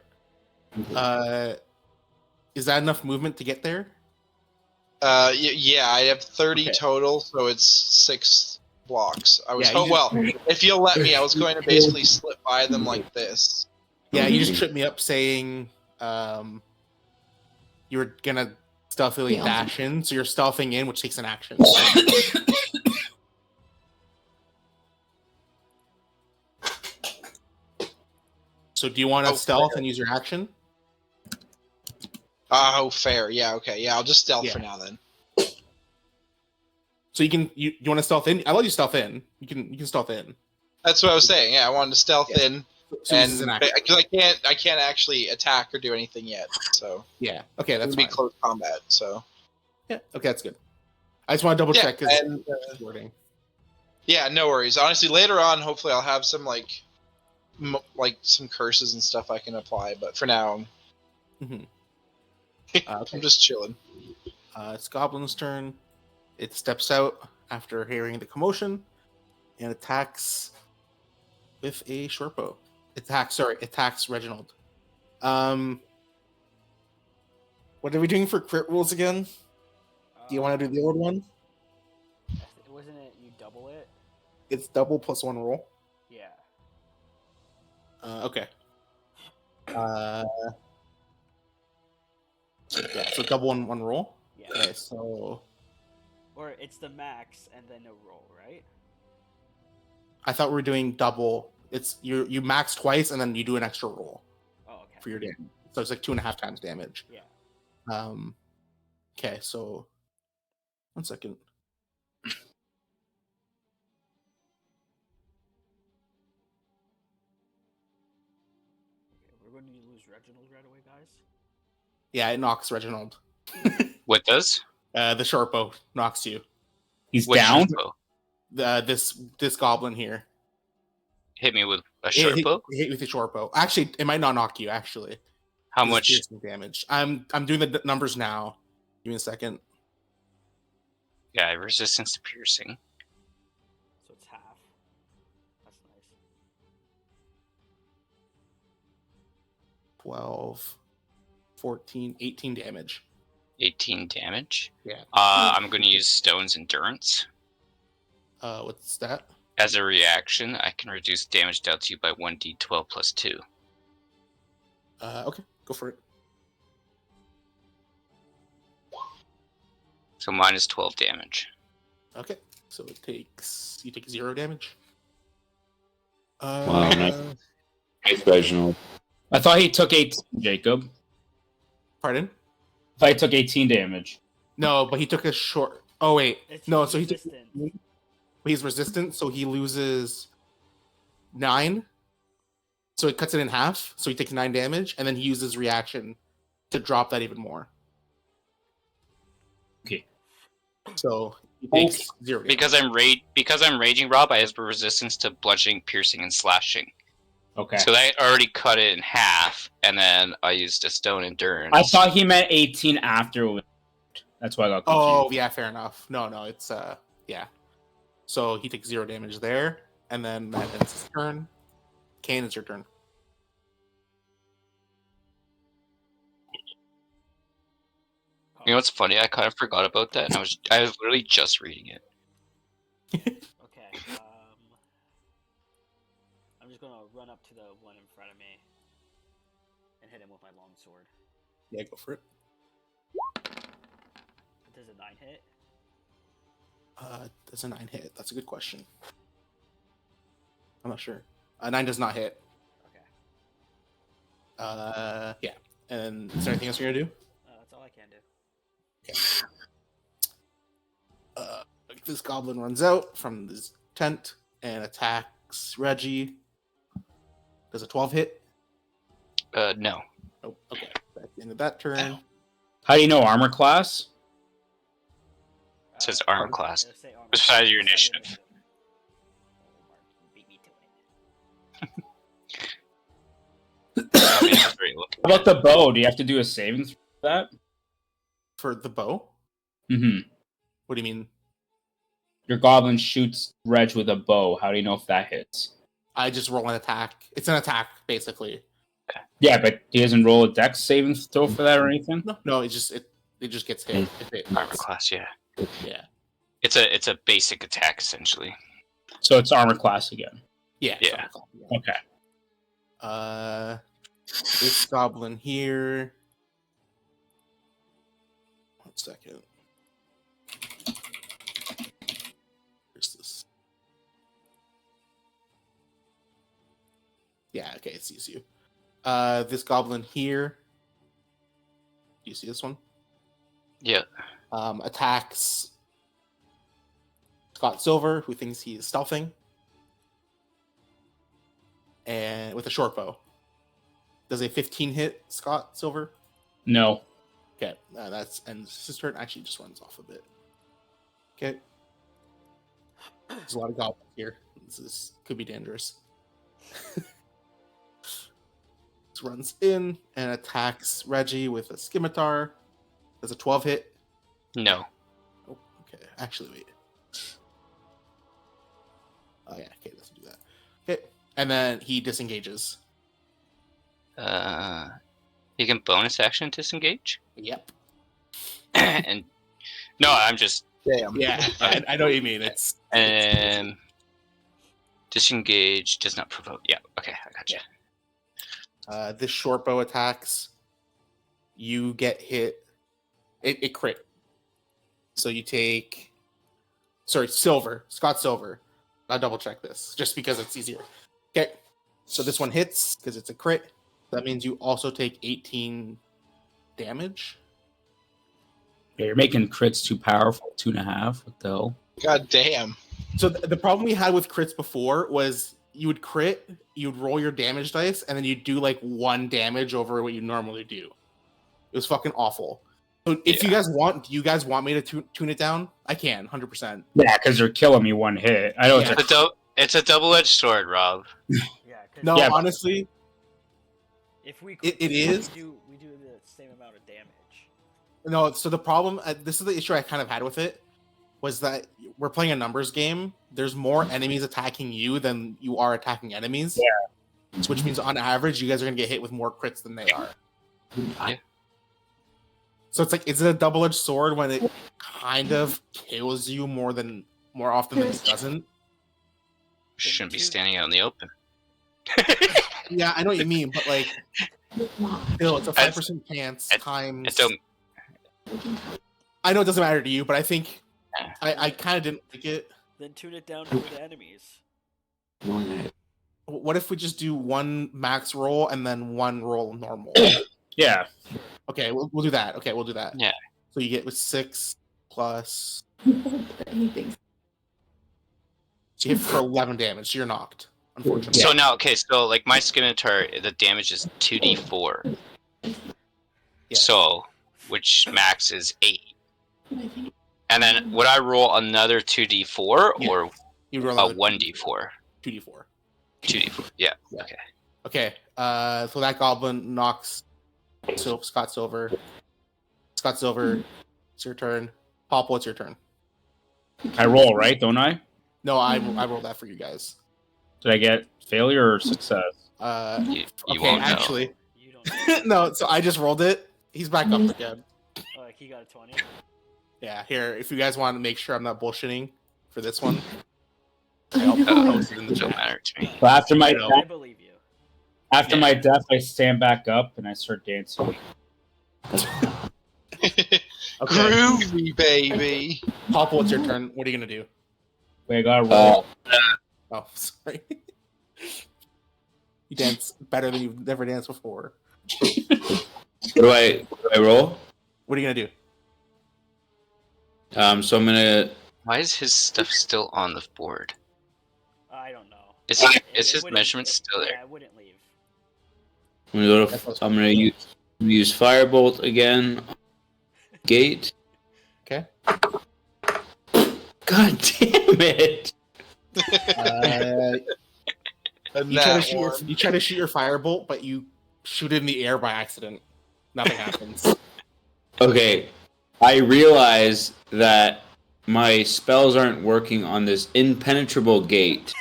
Is that enough movement to get there? Yeah, I have 30 Okay. total, so it's 6 blocks. I was Yeah, you well, if you'll let me, I was going to basically slip by them like this. Yeah, you just tripped me up saying you were gonna stealthily dash in, so you're stealthing in, which takes an action. So do you want to stealth and use your action? Oh, fair. Yeah, okay. Yeah, I'll just stealth Yeah. for now then. So you want to stealth in? I let you stealth in. You can stealth in. That's what I was saying. Yeah, I wanted to stealth in, So this is an action. because I can't actually attack or do anything yet. So Yeah. Okay, that's it'll be fine. close combat. So Yeah. Okay, that's good. I just want to double check because and, wording. yeah, no worries. Honestly, later on, hopefully, I'll have some like some curses and stuff I can apply. But for now, Okay. I'm just chilling. It's Goblin's turn. It steps out after hearing the commotion and attacks with a short bow. Attacks Reginald. What are we doing for crit rules again? Do you want to do the old one? Wasn't it you double it? It's double plus one roll. Yeah. Okay. Yeah, so double one roll. Yeah. Okay, so Or it's the max and then a roll, right? I thought we were doing double. It's you max twice and then you do an extra roll Oh, okay. for your damage. So it's like 2.5 times damage. Yeah. Okay, so 1 second. Okay, we're going to lose Reginald right away, guys. Yeah, it knocks Reginald. What does? The short bow knocks you. He's What down. short bow? This goblin here. Hit me with a short bow? Hit with a short bow. Actually, it might not knock you. Actually, How This is much? piercing damage? I'm doing the numbers now. Give me a second. Yeah, resistance to piercing. So it's half. That's nice. 12, 14, 18 damage. 18 damage. Yeah. I'm going to use Stone's Endurance. What's that? As a reaction, I can reduce damage dealt to you by 1d12 plus 2. Okay, go for it. So minus 12 damage. Okay, so you take 0 damage. Wow, nice, Reginald. I thought he took 18, Jacob. Pardon? I thought he took 18 damage. No, but he took a short. Oh wait, no. So resistant. he's resistant, so he loses 9. So it cuts it in half. So he takes 9 damage, and then he uses reaction to drop that even more. Okay. So he takes 0 damage. Because I'm raging, Rob, I have resistance to bludgeoning, piercing, and slashing. Okay. So that already cut it in half, and then I used a Stone Endurance. I thought he meant 18 after. That's why I got confused. Oh yeah, fair enough. No, it's yeah. So he takes 0 damage there, and then that ends his turn. Kane, it's your turn. You know what's funny? I kind of forgot about that, and I was literally just reading it. Okay. I'm just gonna run up to the one in front of me and hit him with my longsword. Yeah, go for it. Does a 9 hit? Does a 9 hit? That's a good question. I'm not sure. 9 does not hit. Okay. Yeah. And is there anything else you're gonna do? That's all I can do. This goblin runs out from this tent and attacks Reggie. Does a 12 hit? No. Oh, okay. That's the end of that turn. How do you know armor class? It says armor class. It'll say armor Besides your Besides initiative. Oh, Mark, you beat me to it. I mean, that's very looking. How about the bow? Do you have to do a saving throw for that? For the bow? Mm-hmm. What do you mean? Your goblin shoots Reg with a bow. How do you know if that hits? I just roll an attack. It's an attack, basically. Yeah, but he doesn't roll a dex saving throw for that or anything? No, it just gets hit. If it Armor class, yeah. Yeah. It's a basic attack essentially. So it's armor class again. Yeah. Yeah. Okay. This goblin here. 1 second. Where's this? Yeah, okay, it sees you. This goblin here. Do you see this one? Yeah. Attacks Scott Silver, who thinks he's stealthing, and with a short bow. Does a 15 hit Scott Silver? No. Okay, that's and his turn actually just runs off a bit. Okay, there's a lot of goblins here. This could be dangerous. This runs in and attacks Reggie with a scimitar. Does a 12 hit? No. Oh, okay. Actually, wait. Oh yeah, okay, doesn't do that. Okay, and then he disengages. You can bonus action disengage. Yep. And no, I'm just Damn. Yeah, I know what you mean. It's disengage does not provoke. Yeah. Okay, I gotcha. this short bow attacks. You get hit. It crit. So you take. Sorry, Silver. Scott Silver. I'll double check this just because it's easier. Okay. So this one hits because it's a crit. That means you also take 18 damage. Yeah, you're making crits too powerful. 2.5. What the hell? God damn. So the problem we had with crits before was you would crit, you'd roll your damage dice, and then you'd do like 1 damage over what you normally do. It was fucking awful. So if you guys want, do you guys want me to tune it down? I can, 100%. Yeah, because they're killing me 1 hit. I know Yeah. It's a double-edged sword, Rob. Yeah. 'cause No, Yeah, but- honestly, if we it if is. we do the same amount of damage. no. So the problem, this is the issue I kind of had with it, was that we're playing a numbers game. There's more enemies attacking you than you are attacking enemies. Yeah. Which means on average, you guys are gonna get hit with more crits than they are. Yeah. So it's like, is it a double-edged sword when it kind of kills you more often than it doesn't? Shouldn't be standing out in the open. Yeah, I know what you mean, but like, still, it's a 5% chance I times. don't. I know it doesn't matter to you, but I think I kind of didn't like it. Then tune it down to the enemies. What if we just do 1 max roll and then 1 roll normal? Yeah. Okay, we'll do that. Okay, we'll do that. Yeah. So you get with 6 plus. Anything. So you hit for 11 damage. So you're knocked, unfortunately. So now, okay, so like my scimitar, the damage is 2d4. Yeah. So, which max is 8. And then would I roll another 2d4 Yeah. or You roll a another 1d4? 2d4. 2d4. Yeah. Yeah. Okay. Okay. So that goblin knocks Scott Silver. Scott Silver, it's your turn. Pop, what's your turn? I roll, right? Don't I? No, I rolled that for you guys. Did I get failure or success? You Okay, won't know. actually, You don't. no. So I just rolled it. He's back up again. Oh, like he got a 20. Yeah, here. If you guys want to make sure I'm not bullshitting for this one, I'll post it in the It don't chat. matter to me. So after my I believe you. my death, I stand back up and I start dancing. Okay, Groovy, baby. Pop, what's your turn? What are you gonna do? Wait, I gotta roll. Oh, sorry. You dance better than you've never danced before. What do I roll? What are you gonna do? So I'm gonna. Why is his stuff still on the board? I don't know. Is It his wouldn't- measurements it- still there? Yeah, I wouldn't leave. I'm gonna go to. I'm gonna use Firebolt again. Gate. Okay. God damn it! And You try, that to one. you try to shoot your firebolt, but you shoot it in the air by accident. Nothing happens. Okay, I realize that my spells aren't working on this impenetrable gate.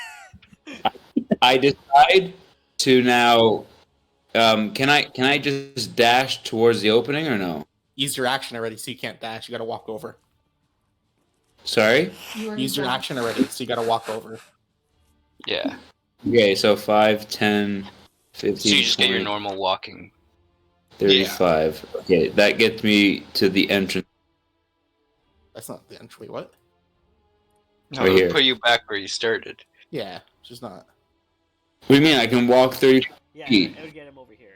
I decide to now. Can I just dash towards the opening or no? Use your action already, so you can't dash. You gotta walk over. Sorry. Use your action already, so you gotta walk over. Yeah. Okay, so 5, 10, 15, So you just get your 20, normal walking. 35. Okay, that gets me to the entrance That's not the entry. What? No, Right it'll here. put you back where you started. Yeah, she's not. What do you mean? I can walk 30 Yeah, feet. it would get him over here.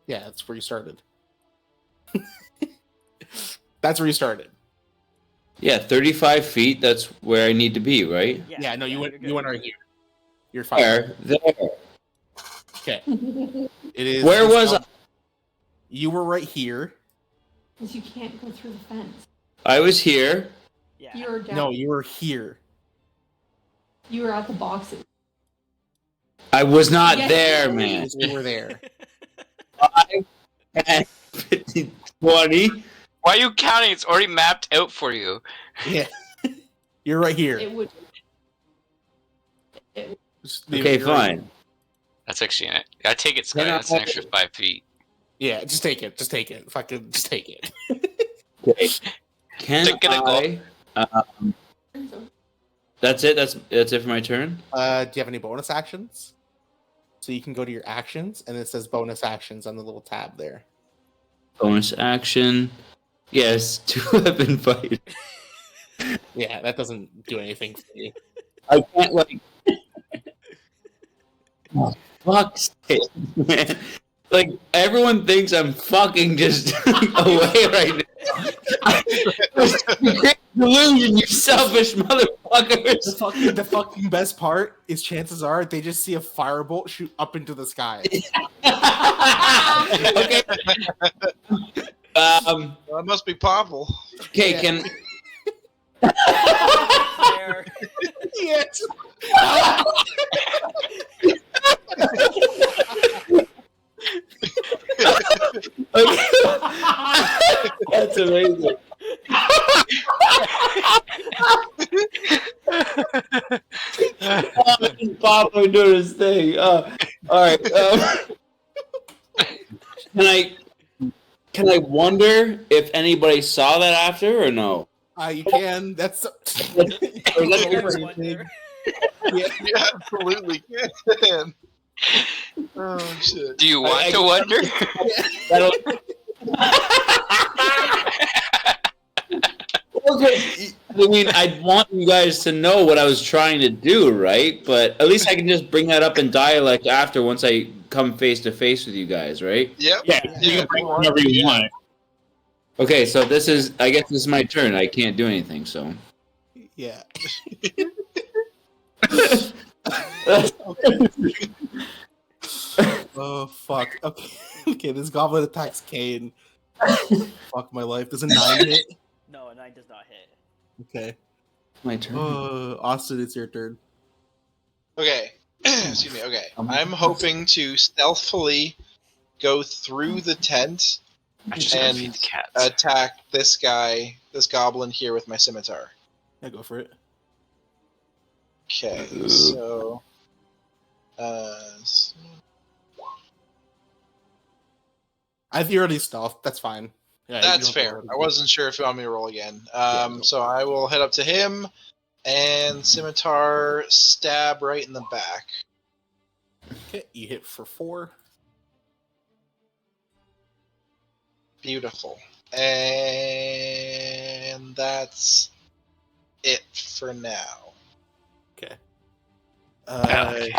Yeah, that's where you started. That's where you started. Yeah, 35 feet. That's where I need to be, right? Yeah, no, you you're went. good, You went you're right good. here. You're fine. There. Okay. It is. Where was I? You were right here. Because you can't go through the fence. I was here. Yeah. You were down. No, you were here. You were at the boxes. I was not Yes. there, man. You were there. 5, 10, 15, 20. Why are you counting? It's already mapped out for you. Yeah. You're right here. It would. Just leave Okay, it, you're right fine. here. That's actually an. I take it, Sky. Can I- That's an extra 5 feet. Yeah, just take it. Just take it. Fucking, just take it. Okay. Can Take it and I? That's it. That's it for my turn. Do you have any bonus actions? So you can go to your actions, and it says bonus actions on the little tab there. Bonus action. Yes, 2 weapon fight. Yeah, that doesn't do anything for you. I can't like. Oh, fuck's sake, man! Like everyone thinks I'm fucking just away right now. You create delusion, you selfish motherfuckers. The fucking best part is chances are they just see a firebolt shoot up into the sky. Okay. Well, that must be Popple. Okay. Yeah. Can There. Yes. okay. That's amazing. Pablo doing his thing. All right. Can I wonder if anybody saw that after or no? You can. That's. Always wonder. Yeah. You absolutely can. Oh shit. Do you want to wonder? That'll- Okay, I mean, I want you guys to know what I was trying to do, right? But at least I can just bring that up in dialect after once I come face to face with you guys, right? Yep. Yeah, you can bring whatever you want. Okay, so I guess this is my turn. I can't do anything, so. Yeah. Oh fuck. Okay. Okay. This goblin attacks Kane. Fuck my life. Does a 9 hit? No, a 9 does not hit. Okay. My turn. Austin, it's your turn. Okay. Excuse me. Okay. I'm hoping to stealthily go through the tent I just gotta and feed the cats. attack this guy, this goblin here with my scimitar. Yeah, go for it. Okay. So. I think you already stealth. That's fine. Yeah, you That's don't fair. roll. I wasn't sure if you want me to roll again. Yeah. So I will head up to him and scimitar stab right in the back. Okay, you hit for 4. Beautiful. And that's it for now. Okay. Okay.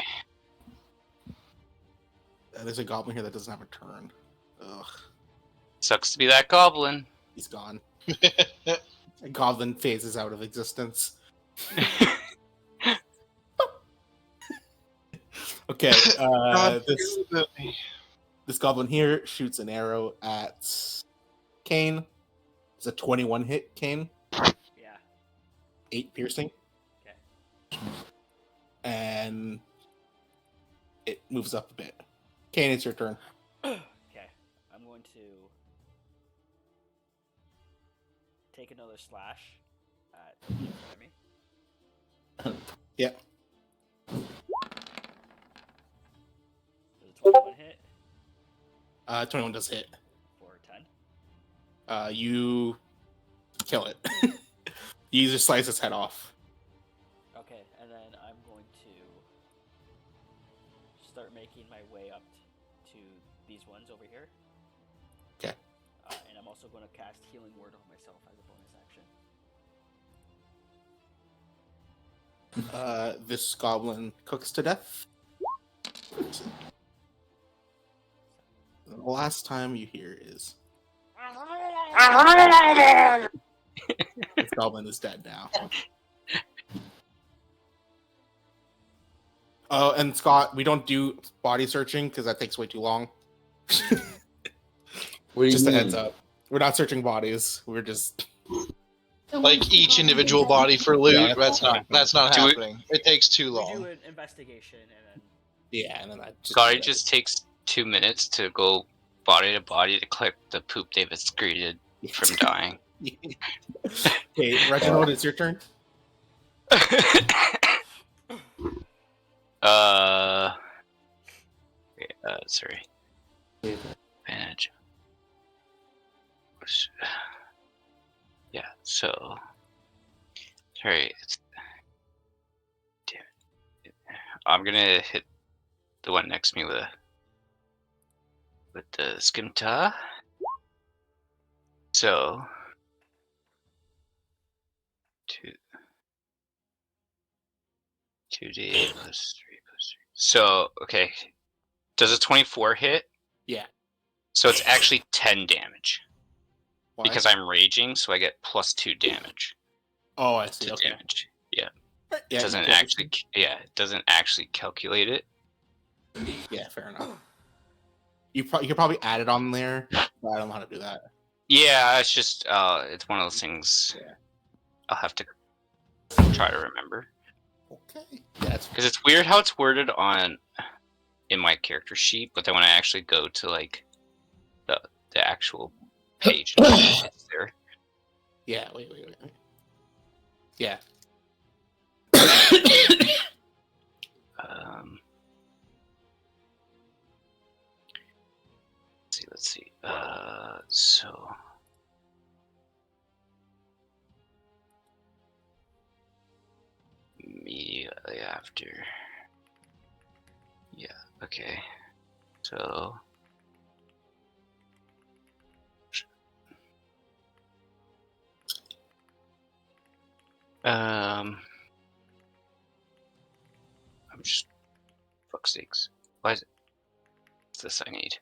There's a goblin here that doesn't have a turn. Ugh, Sucks to be that goblin. he's gone. A goblin phases out of existence. Okay, this goblin here shoots an arrow at Kane. It's a 21 hit, Kane. Yeah. 8 piercing. Okay. And it moves up a bit. Kane, it's your turn. Okay. I'm going to take another slash at the in front of me. Yeah. Does a 21 hit 21 does hit. for 10? You kill it. You just slice its head off. Okay, and then I'm going to start making my way up to these ones over here. Okay. And I'm also going to cast Healing Word on myself as a bonus action. This goblin cooks to death. The last time you hear is this goblin is dead now. Oh, and Scott, we don't do body searching because that takes way too long. What do you Just a mean? heads up. We're not searching bodies. We're just Like each individual body for loot. Yeah, that's not Do we- happening. It takes too We do long. an investigation and then. yeah, and then I just Scotty just takes 2 minutes to go body to body to collect the poop they've excreted from dying. Okay, Reginald, it's your turn. Sorry. Advantage. Yeah, so. Sorry, damn it. I'm gonna hit the one next to me with the skimta. So. 2d plus 3 plus 3. So, okay. Does a 24 hit? Yeah. So it's actually 10 damage. Why? Because I'm raging, so I get plus 2 damage Oh, I see. to Okay. damage. Yeah. Yeah, It doesn't actually calculate it. Yeah, fair enough. You could probably add it on there, but I don't know how to do that. Yeah, it's just it's one of those things Yeah. I'll have to try to remember. Okay. Yeah, that's Because it's weird how it's worded in my character sheet, but then when I actually go to like the actual page, it's there. yeah. Wait. Yeah. Let's see. So immediately after. Yeah. Okay. So. I'm just. Fuck's sakes. Why is it? What's this I need?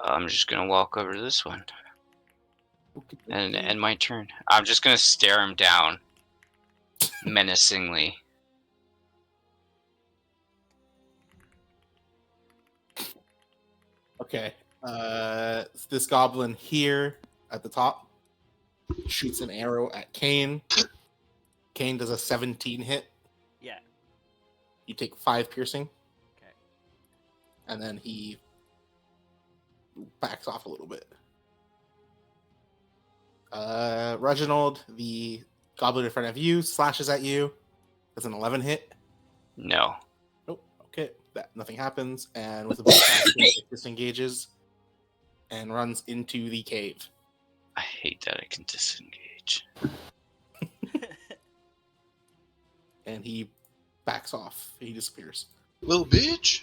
I'm just gonna walk over to this one. And end my turn. I'm just gonna stare him down. Menacingly. Okay. This goblin here at the top shoots an arrow at Kane. Kane does a 17 hit. Yeah. You take 5 piercing. Okay. And then he backs off a little bit. Reginald, the goblin in front of you, slashes at you. Does an 11 hit. No. Nope. Okay. Nothing happens. And with a bonus action, it disengages and runs into the cave. I hate that I can disengage. And he backs off. He disappears. Little bitch.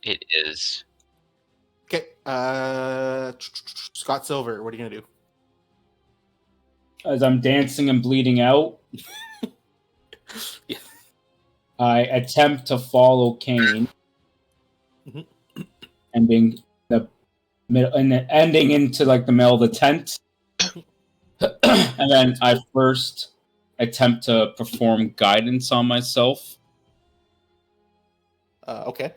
It is. Okay. Scott Silver, what are you gonna do? As I'm dancing and bleeding out, Yeah. I attempt to follow Kane, Mhm. ending the middle and then ending into like the middle of the tent, and then I first attempt to perform guidance on myself. Okay.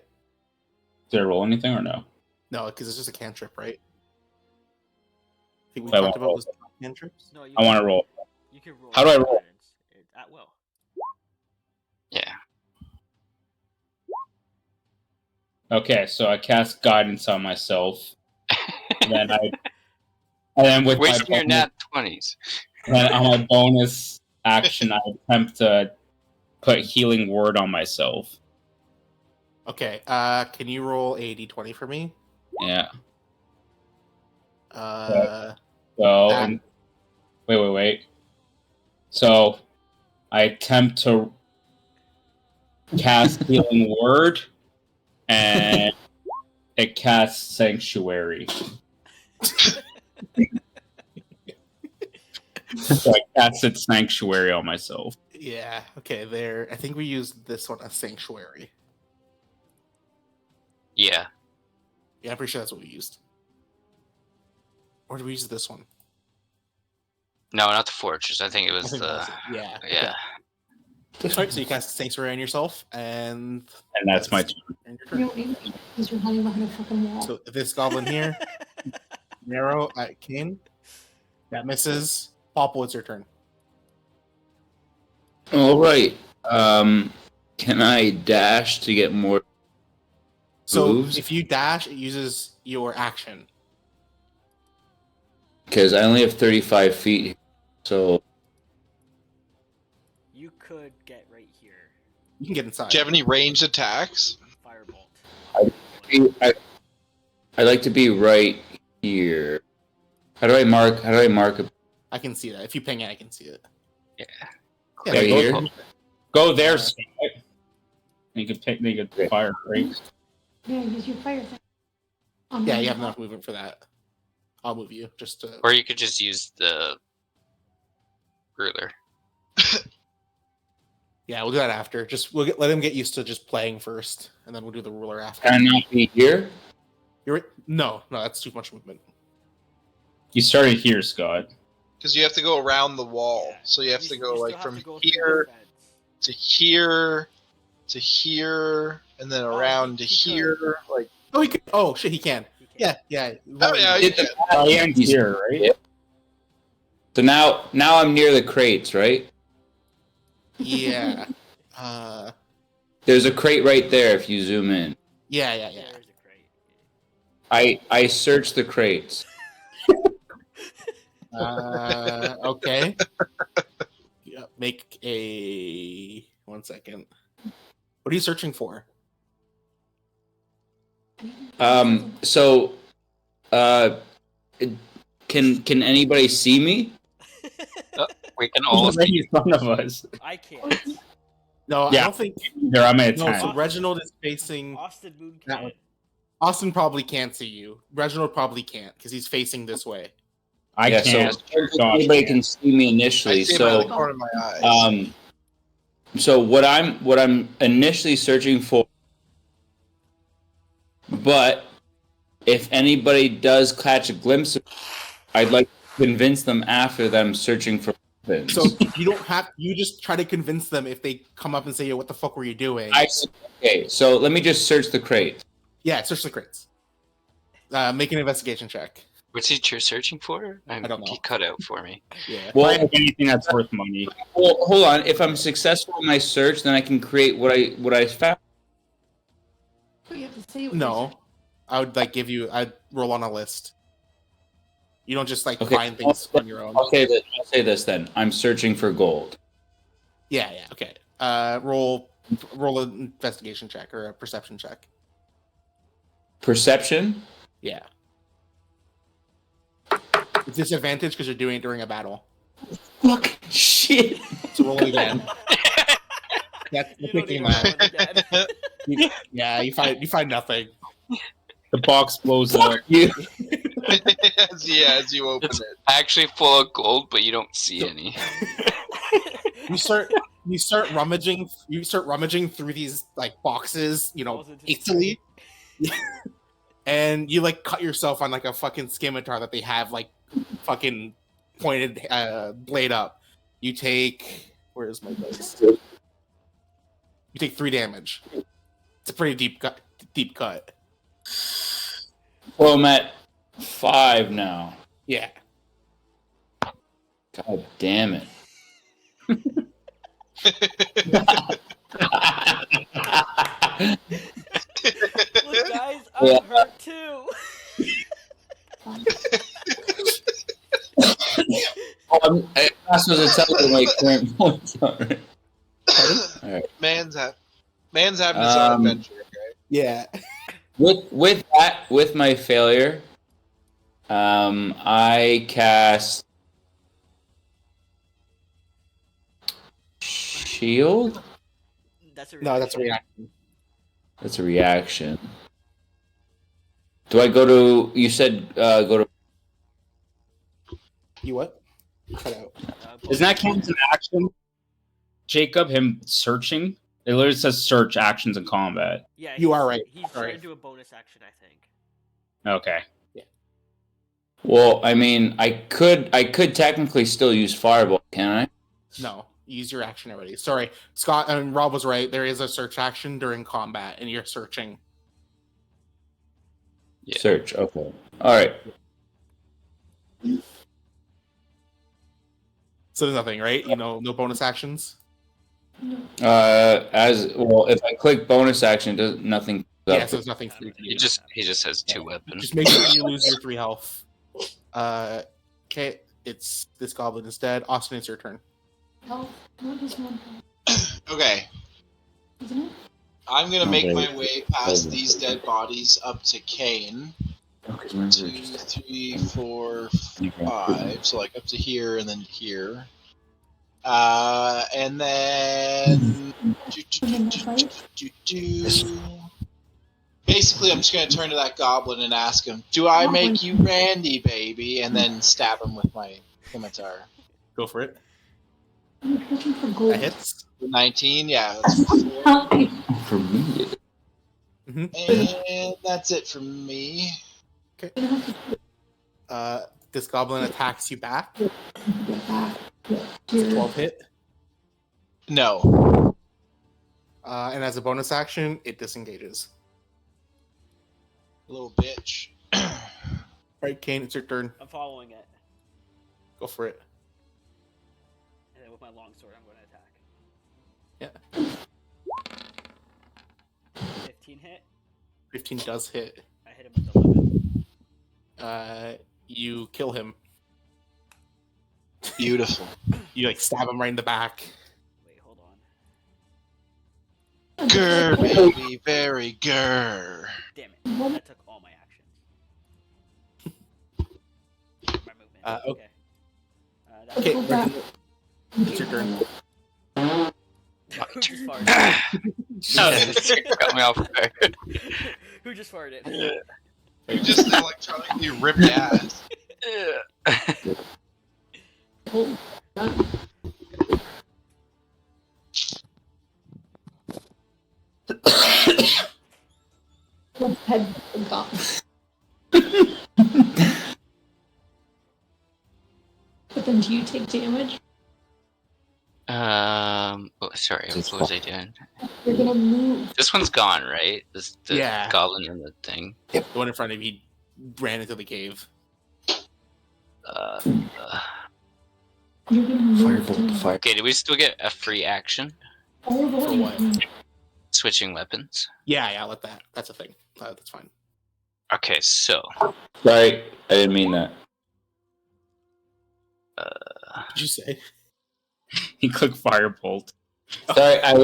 Did I roll anything or no? No, because it's just a cantrip, right? I think we I talked won't about roll. was cantrips. No, you I want to roll. You can roll. How do I roll? guidance. At will. Yeah. Okay, so I cast guidance on myself, and then with Wasting my your nat 20s. then on my bonus action, I attempt to put healing word on myself. Okay. Can you roll a d20 for me? Yeah. Uh, So That- and wait. So I attempt to cast healing word, and it casts Sanctuary. So I casted Sanctuary on myself. Yeah. Okay. There. I think we used this one as sanctuary. Yeah. Yeah, I'm pretty sure that's what we used. Or did we use this one? No, not the fortress. I think it I was think the. that's it. Yeah. Yeah. Okay. All right. So you cast sanctuary on yourself, and That's my turn. your You turn. don't need it because you're hiding behind a fucking wall. So this goblin here, narrow at Kane. That misses. Popple, it's your turn. All right. Can I dash to get more? So Moves? if you dash, it uses your action. Because I only have 35 feet. So You could get right here. You can get inside. Do you have any ranged attacks? Firebolt. I'd like to be right here. How do I mark it? I can see that. If you ping it, I can see it. Yeah. Yeah, Right go- here? Go there, Scott. You could pick. You could fire break. Yeah, use your fire thing. On Yeah, the you have wall. enough movement for that. I'll move you just to. Or you could just use the ruler. Yeah, we'll do that after. Just let him get used to just playing first, and then we'll do the ruler after. Can I not be here? No, that's too much movement. You started here, Scott. Because you have to go around the wall. So you have to go like from here to here to here, and then around to he could. here. Like, Oh, he could. Oh shit, he can. Yeah. oh yeah, you Did can. the- I am here, right? Yeah. So now I'm near the crates, right? Yeah. There's a crate right there if you zoom in. Yeah. There's a crate. I searched the crates. Okay. Yeah, make a 1 second. What are you searching for? So can anybody see me? We can all. He's right in front of us. I can't. No, I Yeah. don't think. There, I'm at No, 10. so Reginald is facing. Austin Moon That can't. one. Austin probably can't see you. Reginald probably can't because he's facing this way. I Yeah, can't. So Josh anybody can. can see me I initially. see it by the So corner of my eyes. so what I'm initially searching for, but if anybody does catch a glimpse of, I'd like to convince them after that I'm searching for weapons. So you don't have. You just try to convince them if they come up and say, "Yo, what the fuck were you doing?" Okay, so let me just search the crate. Yeah, search the crates. Make an investigation check. What's he searching for? I don't know. He cut out for me. Yeah. Well, anything that's worth money. Well, hold on. If I'm successful in my search, then I can create what I found. But you have to say what No, I would like give you. I'd roll on a list. You don't just like Okay. find things on your own. I'll say this then. I'm searching for gold. Yeah. Okay. Roll an investigation check or a perception check. Perception? Yeah. It's disadvantage because you're doing it during a battle. Fuck shit. So roll it again. That's You don't picking even that. know again. Yeah, you find nothing. The box blows up. You. as you open It's it. actually full of gold, but you don't see So- any. You start rummaging. You start rummaging through these like boxes. You know, Falls into hastily. And you like cut yourself on like a fucking scimitar that they have like fucking pointed blade up. You take where's my dice? You take 3 damage. It's a pretty deep cut. Well, I'm at 5 now. Yeah. God damn it. Look, guys, Yeah. I'm hurt too. I'm not supposed to tell you my current points already. Alright. Man's having his own adventure. Okay? Yeah. With my failure, I cast shield. That's a No, that's a reaction. reaction. That's a reaction. Do I go to? You said go to. You what? Cut out. Isn't that count as an action? Jacob, him searching? It literally says search actions and combat. Yeah, You are right. He's Sorry. trying to do a bonus action, I think. Okay. Well, I mean, I could technically still use fireball, can I? No, use your action already. Sorry, Scott and Rob was right. There is a search action during combat, and you're searching. Yeah. Search. Okay. All right. So there's nothing, right? You know, no bonus actions. As well, if I click bonus action, does nothing. Yeah, so there's nothing for you to do. He just has 2 weapons. Just make sure you lose your 3 health. Okay, it's this goblin is dead. Austin, it's your turn. No, not this one. Okay. Isn't it? I'm gonna make Okay. my way past these dead bodies up to Kane. 2, 3, 4, 5. So like up to here and then here. And then basically I'm just gonna turn to that goblin and ask him, "Do I make you Randy, baby?" And then stab him with my scimitar. Go for it. I'm looking for gold. That hits. 19, yeah, that's four. For me. And that's it for me. This goblin attacks you back. Get back. It's a 12 hit. No. And as a bonus action, it disengages. Little bitch. Right, Kane, it's your turn. I'm following it. Go for it. And then with my longsword, I'm going to attack. Yeah. 15 hit. 15 does hit. I hit him with 11. You kill him. Beautiful. You like stab him right in the back. Wait, hold on. Grr, baby, very grr. Damn it. That took all my actions. My movement. Okay. That's Okay, Go back. it's your turn. Who just farted? Got me off guard. Who just farted? You just electronically ripped ass. Head gone. But then do you take damage? Sorry, what was I doing? You're gonna move. This one's gone, right? The Yeah. goblin and the thing. The one in front of you ran into the cave. You're gonna move. down. Okay, do we still get a free action? Fireball For what? and- Switching weapons. Yeah, let that. That's a thing. That's fine. Okay, so Sorry, I didn't mean that. What did you say? He clicked firebolt. Sorry, I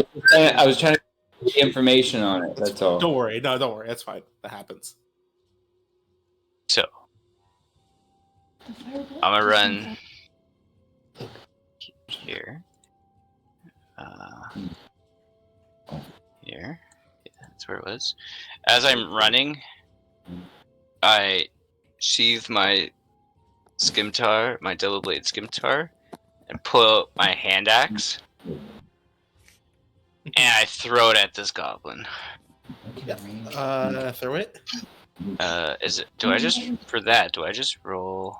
was trying to get the information on it. That's all. Don't worry. No, don't worry. That's fine. That happens. so the fireball I'm gonna doesn't run here. Here. Yeah, that's where it was. As I'm running, I sheathe my scimitar, my double blade scimitar, and pull out my hand axe, and I throw it at this goblin. Throw it. Is it? Do I just for that? Do I just roll?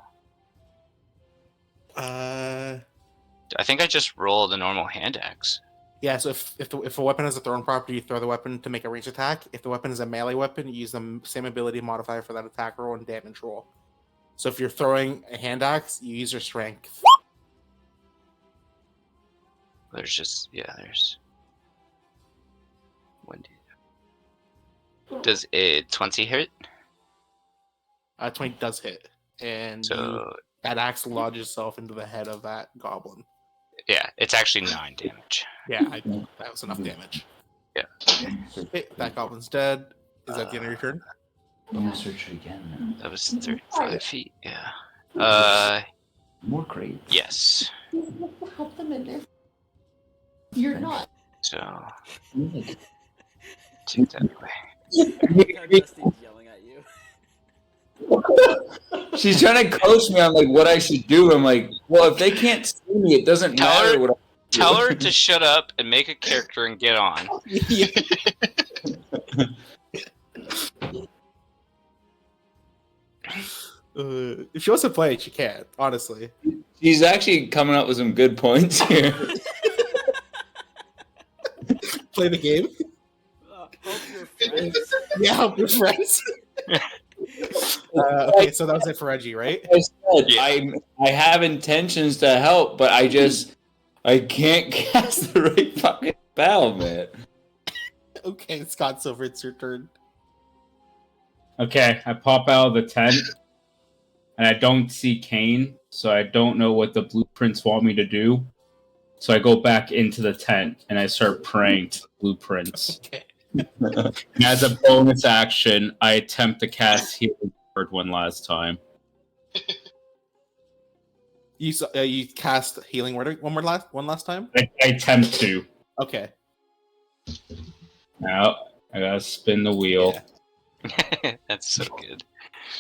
Uh, I think I just roll the normal hand axe. yeah. So if a weapon has a thrown property, you throw the weapon to make a ranged attack. If the weapon is a melee weapon, you use the same ability modifier for that attack roll and damage roll. So if you're throwing a hand axe, you use your strength. There's just there's. When does it 20 hit? 20 does hit, and So that axe lodges itself into the head of that goblin. yeah, it's actually 9 damage. Yeah, that was enough damage. Yeah. Okay, that goblin's dead. Is that the end of your turn? I'm gonna search it again. That was 35 feet. Yeah. More crates. Yes. You have to help them in there. You're not. So take that away. How Dusty's yelling at you. She's trying to coach me on like what I should do. I'm like, well, if they can't see me, it doesn't Tell matter her- what I do. Tell her to shut up and make a character and get on. If she wants to play, she can. Honestly, She's actually coming up with some good points here. play the game. Hope your friends. Yeah, help your friends. Okay, so that was it for Reggie, right? I said, Yeah. I have intentions to help, but I can't cast the right fucking spell, man. Okay, Scott Silver, it's your turn. Okay, I pop out of the tent, and I don't see Kane, so I don't know what the blueprints want me to do. So I go back into the tent, and I start praying to the blueprints. Okay. And as a bonus action, I attempt to cast Healing Word one last time. You cast Healing Word one last time. I attempt to. Okay. Now I gotta spin the wheel. Yeah. That's so good.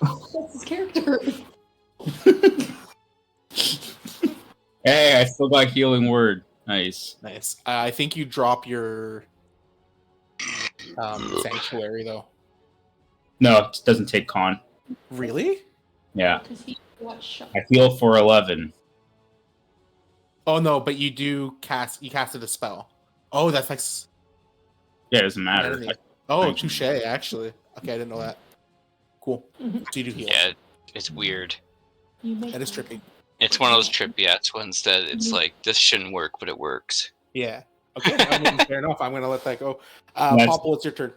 That's his character. Hey, I still got Healing Word. Nice. Nice. I think you drop your sanctuary though. No, it doesn't take con. Really? Yeah, Because he got shot. I heal for 11. Oh no, but you do cast. You casted a spell. Oh, that's like. Yeah, it doesn't matter. Enemy. Oh, touche. Actually, okay, I didn't know that. Cool. Mhm. So you do heal. Yeah, it's weird. You make That is that. trippy. It's one of those trippy ass ones that it's like this shouldn't work, but it works. Yeah. Okay. I mean, fair enough. I'm gonna let that go. Nice. Popple, it's your turn.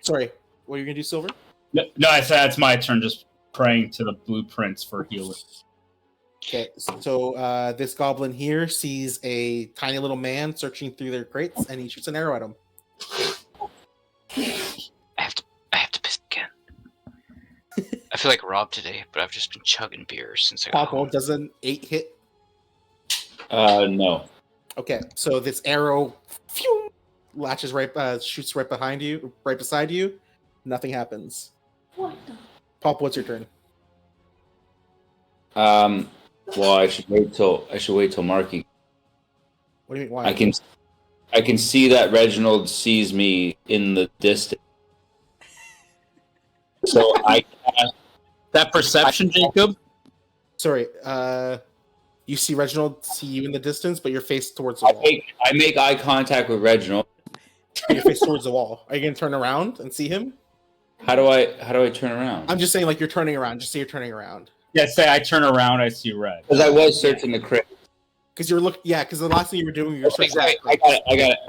Sorry. What are you gonna do, Silver? No, it's my turn. Just praying to the blueprints for healing. Okay. So this goblin here sees a tiny little man searching through their crates, and he shoots an arrow at him. I have to piss again. I feel like Rob today, but I've just been chugging beer since I got Popple, home. does an 8 hit? No. Okay. So this arrow phew, latches shoots right behind you, right beside you. Nothing happens. What the? Pop, what's your turn? Well, I should wait till Marky. What do you mean? Why? I can see that Reginald sees me in the distance. So I That perception, Jacob? Sorry. You see Reginald see you in the distance, but you're faced towards the wall. I make eye contact with Reginald. You're faced towards the wall. Are you gonna turn around and see him? How do I turn around? I'm just saying, like you're turning around. Just say you're turning around. Yeah, say I turn around, I see red. Because I was searching the crypt. Because you're looking. Yeah. Because the last thing you were doing, you were searching. Exactly. I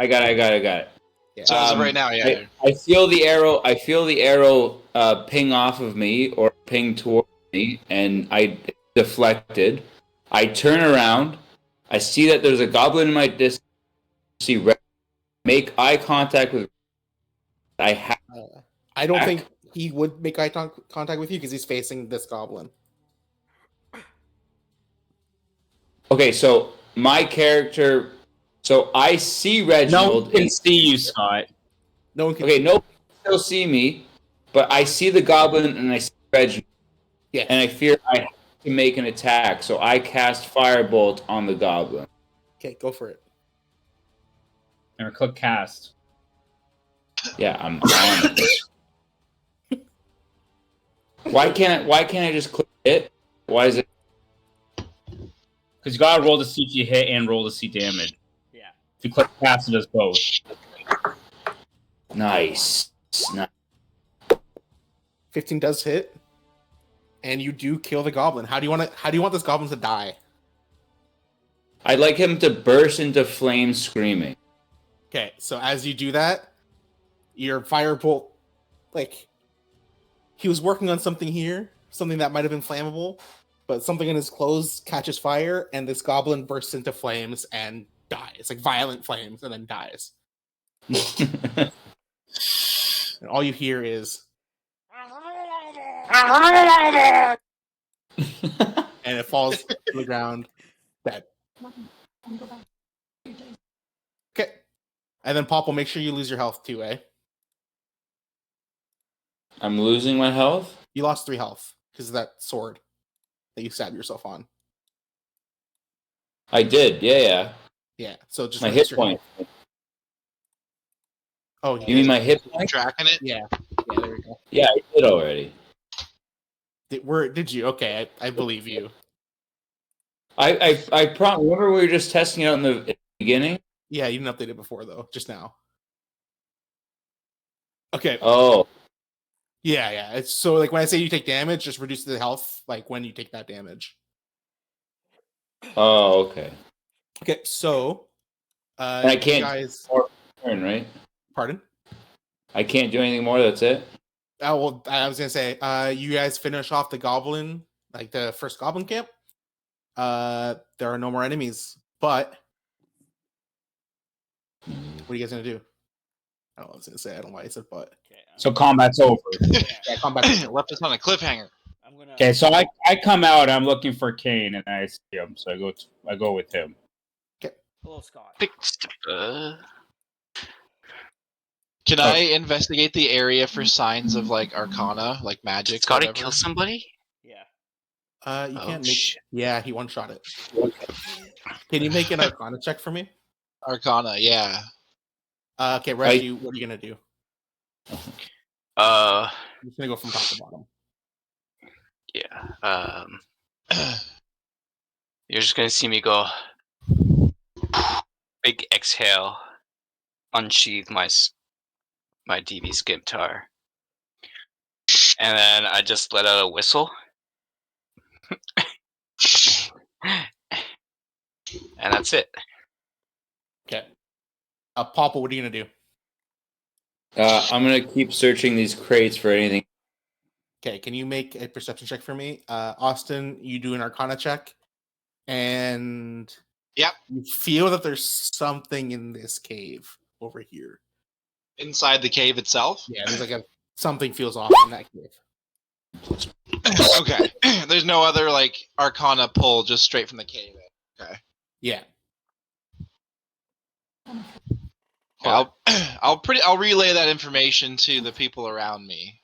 got it. Yeah. So as of right now, yeah. I feel the arrow ping off of me or ping towards me, and I deflected. I turn around. I see that there's a goblin in my distance. See red. Make eye contact with. I don't think he would make eye contact with you because he's facing this goblin. Okay, so my character. So I see No Reginald. one can see you, Scott. No one can. Okay, no one can still see me, but I see the goblin and I see Reginald. Yeah. And I fear I have to make an attack, so I cast Firebolt on the goblin. Okay, go for it. And click cast. Yeah, I'm on it. Why can't I just click it? Why is it? Because you gotta roll to see if you hit and roll to see damage. Yeah. If you click cast, it does both. Nice. 15 does hit, and you do kill the goblin. How do you want this goblin to die? I'd like him to burst into flames screaming. Okay, so as you do that, your firebolt, like, he was working on something here, something that might have been flammable, but something in his clothes catches fire, and this goblin bursts into flames and dies, like violent flames, and then dies. And all you hear is, and it falls to the ground, dead. I'll go back. Okay, and then Pop will make sure you lose your health too, eh? I'm losing my health? You lost 3 health. because of that sword that you stabbed yourself on. I did. Yeah. Yeah. So just My reduce hit your point. Oh, You mean my hit You point? tracking it? Yeah. Yeah. There we go. Yeah, I did already. Did you? Okay, I believe you. Remember we were just testing it out in the beginning? Yeah, you didn't update it before though. Just now. Okay. Oh. Yeah. It's so like when I say you take damage, just reduce the health like when you take that damage. Oh, okay. Okay, so And I you can't guys more turn, right? pardon? I can't do anything more, that's it? Oh well, I was gonna say, you guys finish off the goblin, like the first goblin camp. There are no more enemies, but what are you guys gonna do? I don't know what I was gonna say. I don't know why I said but. Okay. So combat's over. Yeah, combat. Left us on a cliffhanger. I'm gonna. Okay, so I come out. I'm looking for Kane, and I see him. So I go with him. Hello, Scott. Can I investigate the area for signs of like arcana, like magic? Scotty whatever? kill somebody? Yeah. You Oh, can't make. shit. Yeah, he one shot it. Can you make an Arcana check for me? Arcana, yeah. Okay, Rescue, what are you gonna do? Uh, I'm just gonna go from top to bottom. yeah. You're just gonna see me go. Big exhale. Unsheath my DV Skimtar. And then I just let out a whistle. And that's it. Okay. Papa, what are you gonna do? I'm gonna keep searching these crates for anything. Okay, can you make a perception check for me? Austin, you do an Arcana check, and Yep. you feel that there's something in this cave over here. Inside the cave itself? Yeah, there's like something feels off in that cave. Okay. There's no other like arcana pull just straight from the cave. Okay. Yeah. I'll relay that information to the people around me.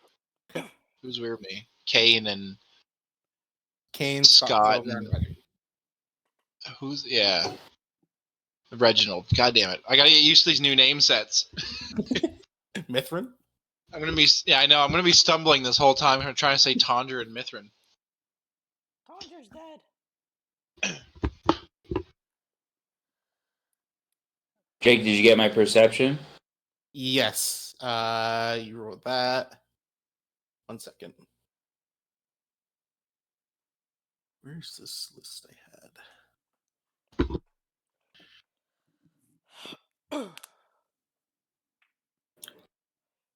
Who's with me? Kane and Kane, Scott Silver, and and Reggie. who's Reginald. God damn it! I gotta get used to these new name sets. Mithrin? I'm gonna be I know I'm gonna be stumbling this whole time. I'm trying to say Tondra and Mithrin. Tondra's dead. Jake, did you get my perception? Yes. You wrote that. 1 second. Where's this list I had?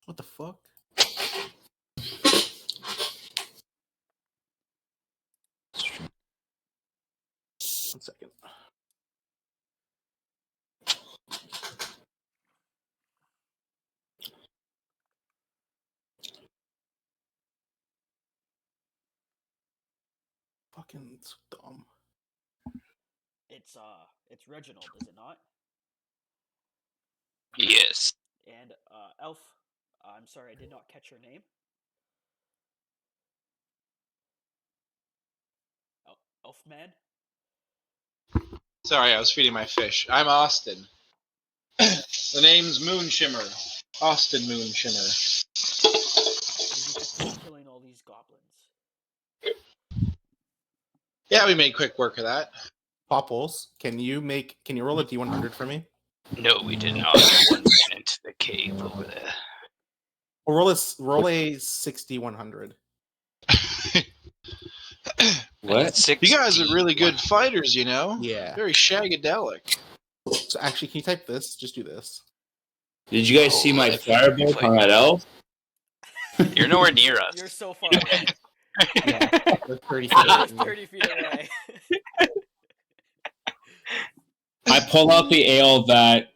What the fuck? 1 second. Fucking dumb. It's Reginald, is it not? Yes. And Elf. I'm sorry, I did not catch your name. Elfman. Sorry, I was feeding my fish. I'm Austin. The name's Moonshimmer. Austin Moonshimmer. Did you succeed killing all these goblins? Yeah, we made quick work of that. Popples, can you roll a D100 for me? No, we did not. One ran into the cave over there. Or roll a 6100. What? You guys are really good fighters, you know? Yeah. Very shagadelic. So actually, can you type this? Just do this. Did you guys see my firebolt on that elf? You're nowhere near us. You're so far away. Yeah. They're 30 feet away. 30 feet away. I pull out the ale that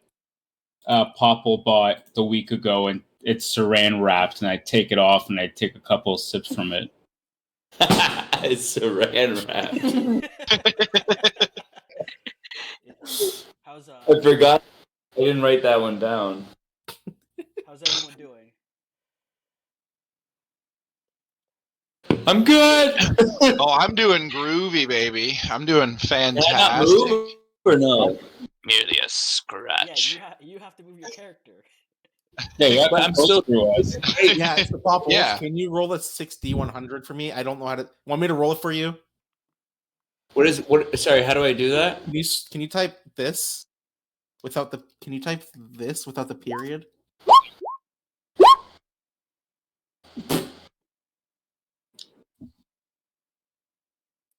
Popple bought the week ago, and it's saran wrapped, and I take it off, and I take a couple of sips from it. It's saran wrap. How's I forgot. I didn't write that one down. how's everyone doing? I'm good. Oh, I'm doing groovy, baby. I'm doing Can I not fantastic. move or no? Merely a Yeah, scratch. you have to move your character. Yeah, you have But to I'm go still. through us. Yeah, it's the Pop Wolf. Yeah. Can you roll a 6D100 for me? I don't know how to. Want me to roll it for you? What? Sorry, how do I do that? Can you type this without the? Can you type this without the period?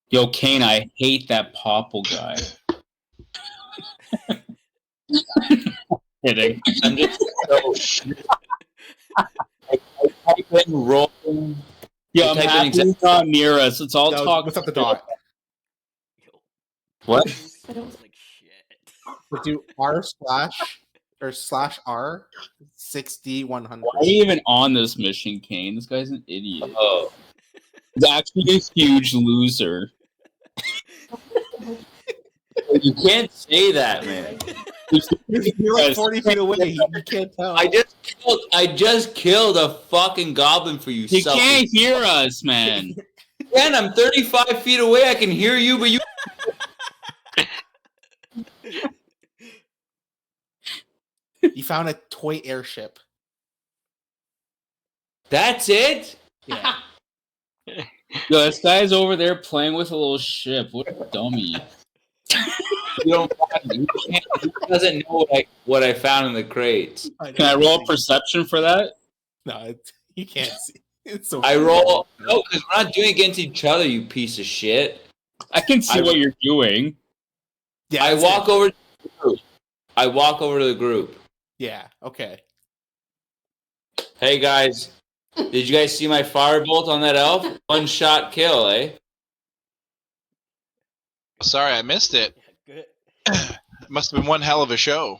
Yo, Kane, I hate that Popple guy. Kidding. I'm just. I type in rolling. Yeah, I I'm type in happy he's not near us. Let's all No, talk. without the dot. Yo, What? this sounds like shit. We'll do r slash or slash r 6D100. Why are you even on this mission, Kane? This guy's an idiot. Oh, He's actually a huge loser. you can't say that, man. You're like 40 feet away. You can't tell. I just killed a fucking goblin for you. You can't hear us, man. Man, I'm 35 feet away. I can hear you, but you. You found a toy airship. That's it. Yeah. Yo, this guy's over there playing with a little ship. What a dummy. You don't. He doesn't know what I found in the crates. Can I roll a perception for that? No, you can't see. It's so. I roll. No, because we're not doing it against each other. You piece of shit. I can see what you're doing. Yeah. I that's walk it. over to the group. I walk over to the group. Yeah. Okay. Hey guys, did you guys see my firebolt on that elf? One shot kill, eh? Sorry, I missed it. Good. It must have been one hell of a show.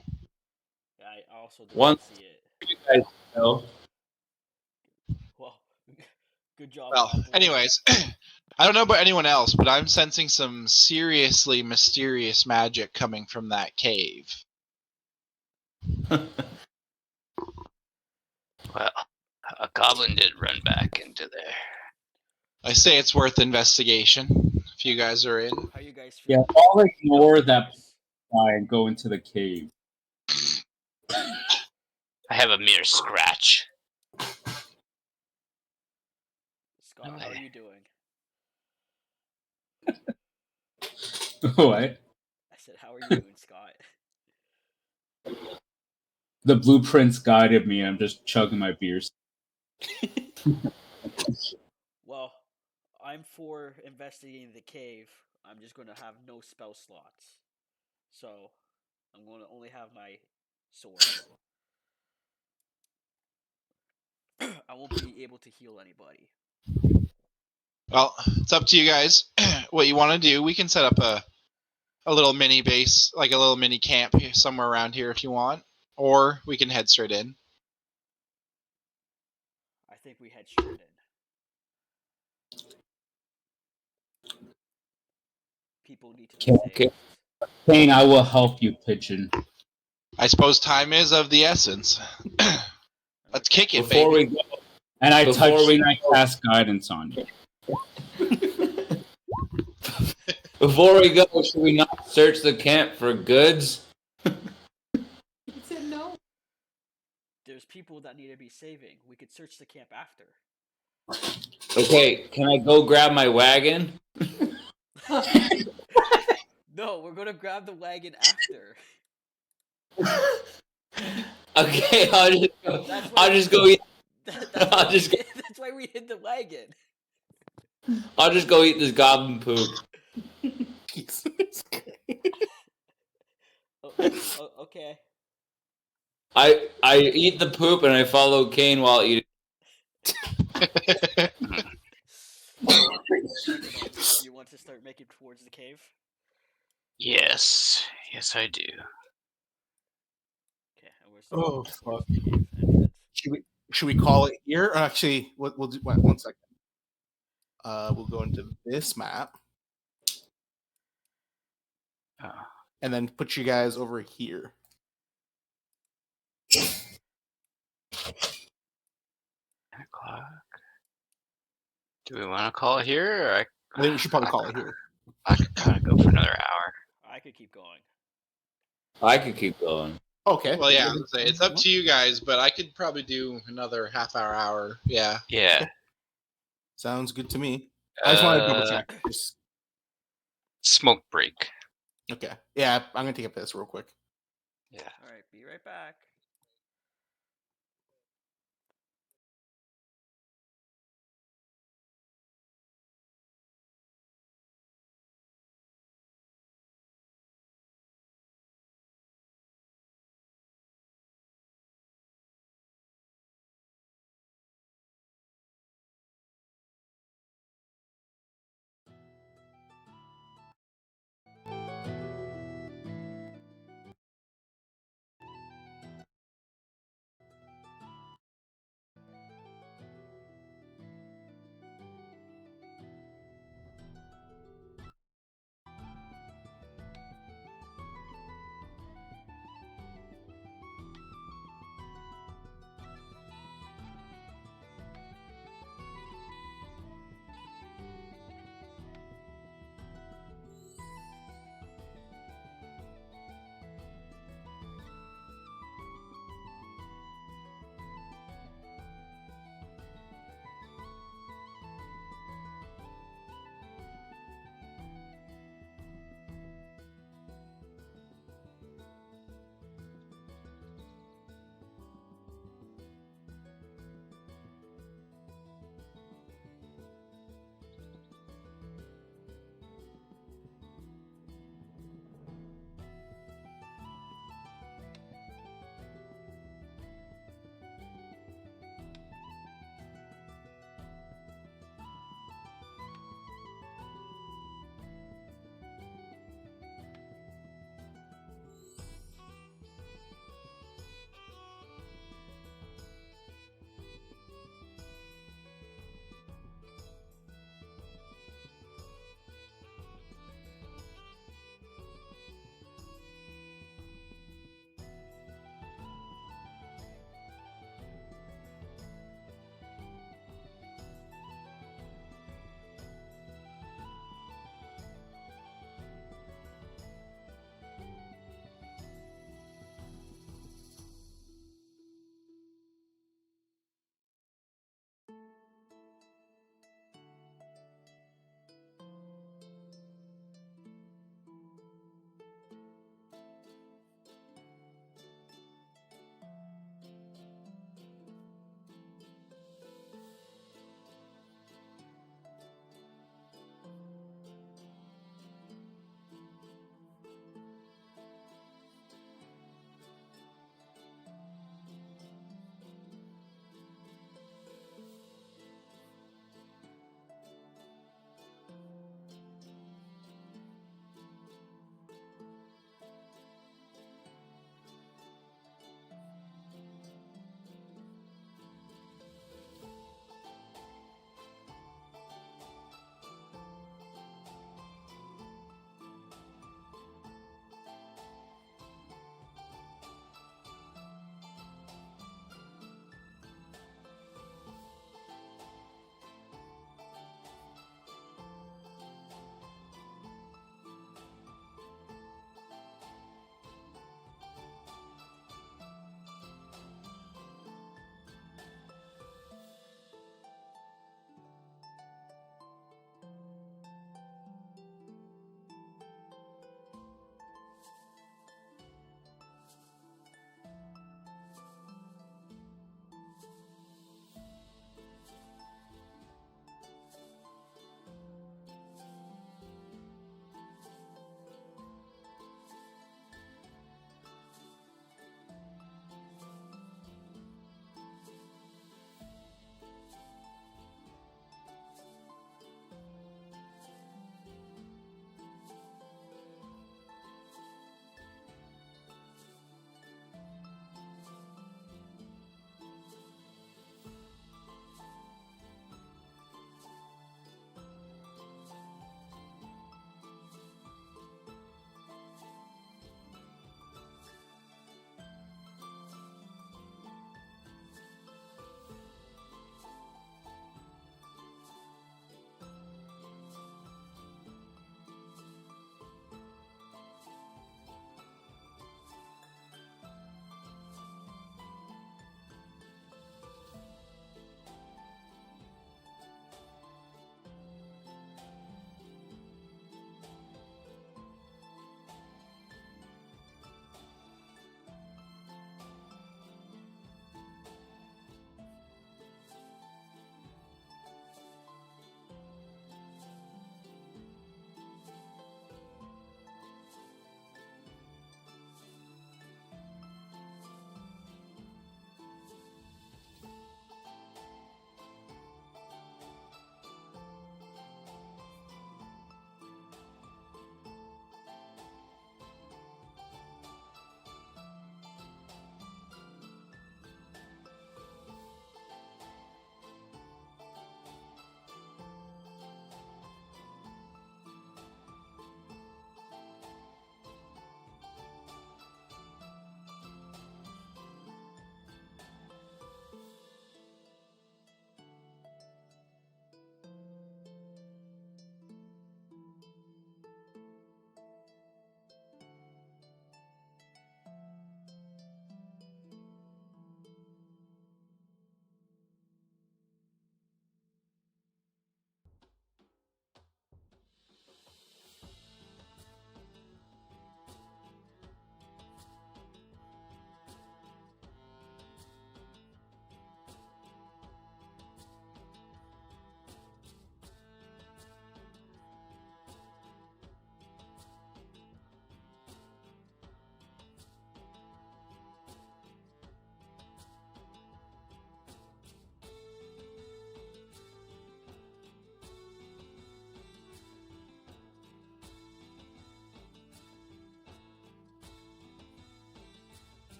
I also didn't One- see it. You guys know. Well, good job. Well, Pop Wolf. anyways, I don't know about anyone else, but I'm sensing some seriously mysterious magic coming from that cave. Well, a goblin did run back into there. I say it's worth investigation if you guys are in. How you guys Yeah, feel? I'll ignore that guy and go into the cave. I have a mere scratch. Scott, how are you doing? What? I said, how are you doing, Scott? The blueprints guided me. I'm just chugging my beers. Well, I'm for investigating the cave. I'm just going to have no spell slots. So, I'm going to only have my sword. I won't be able to heal anybody. Well, it's up to you guys. What you want to do, we can set up a little mini base, like a little mini camp here, somewhere around here if you want. Or we can head straight in. I think we head straight in. People need to be Okay. saved. Kane, I will help you, pigeon. I suppose time is of the essence. Let's kick it, Before baby. we go, And I Before touch we and I cast guidance on you. should we not search the camp for goods? He said no. There's people that need to be saving. We could search the camp after. Okay, can I go grab my wagon? No, we're going to grab the wagon after. Okay, I'll That's why just go eat. that's why we hid the wagon. I'll just go eat this goblin poop. Okay. I eat the poop and I follow Kane while eating. You want to start making towards the cave? Yes. Yes, I do. Okay, and we're Oh, starting fuck. the cave entrance. Should we call it here? Actually, we'll do one second. We'll go into this map and then put you guys over here. 10 o'clock. Do we want to call it here? Or I think we should probably call it here. I could kind of go for another hour. I could keep going. I could keep going. Okay. Well, yeah, I was gonna say, it's up to you guys, but I could probably do another half hour. Yeah. Yeah. Sounds good to me. I just want to double Uh, check. Just Smoke break. okay. Yeah, I'm gonna take a piss real quick. Yeah. All right, be right back.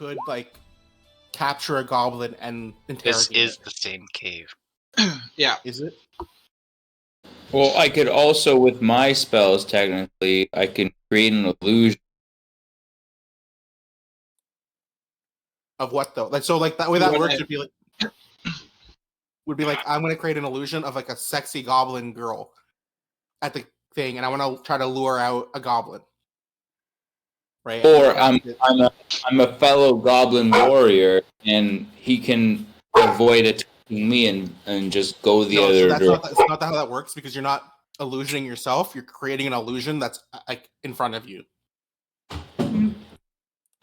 could like capture a goblin and This interrogate is it. the same cave. Yeah. Is it? Well, I could also, with my spells, technically, I can create an illusion. Of what though? Like so, like that way You that wanna- works would be like I'm gonna create an illusion of like a sexy goblin girl at the thing, and I want to try to lure out a goblin. Right. Or And cast it. I'm a fellow goblin warrior, and he can avoid attacking me and just go the No, other so that's direction. that's not how that works because you're not illusioning yourself. You're creating an illusion that's like in front of you.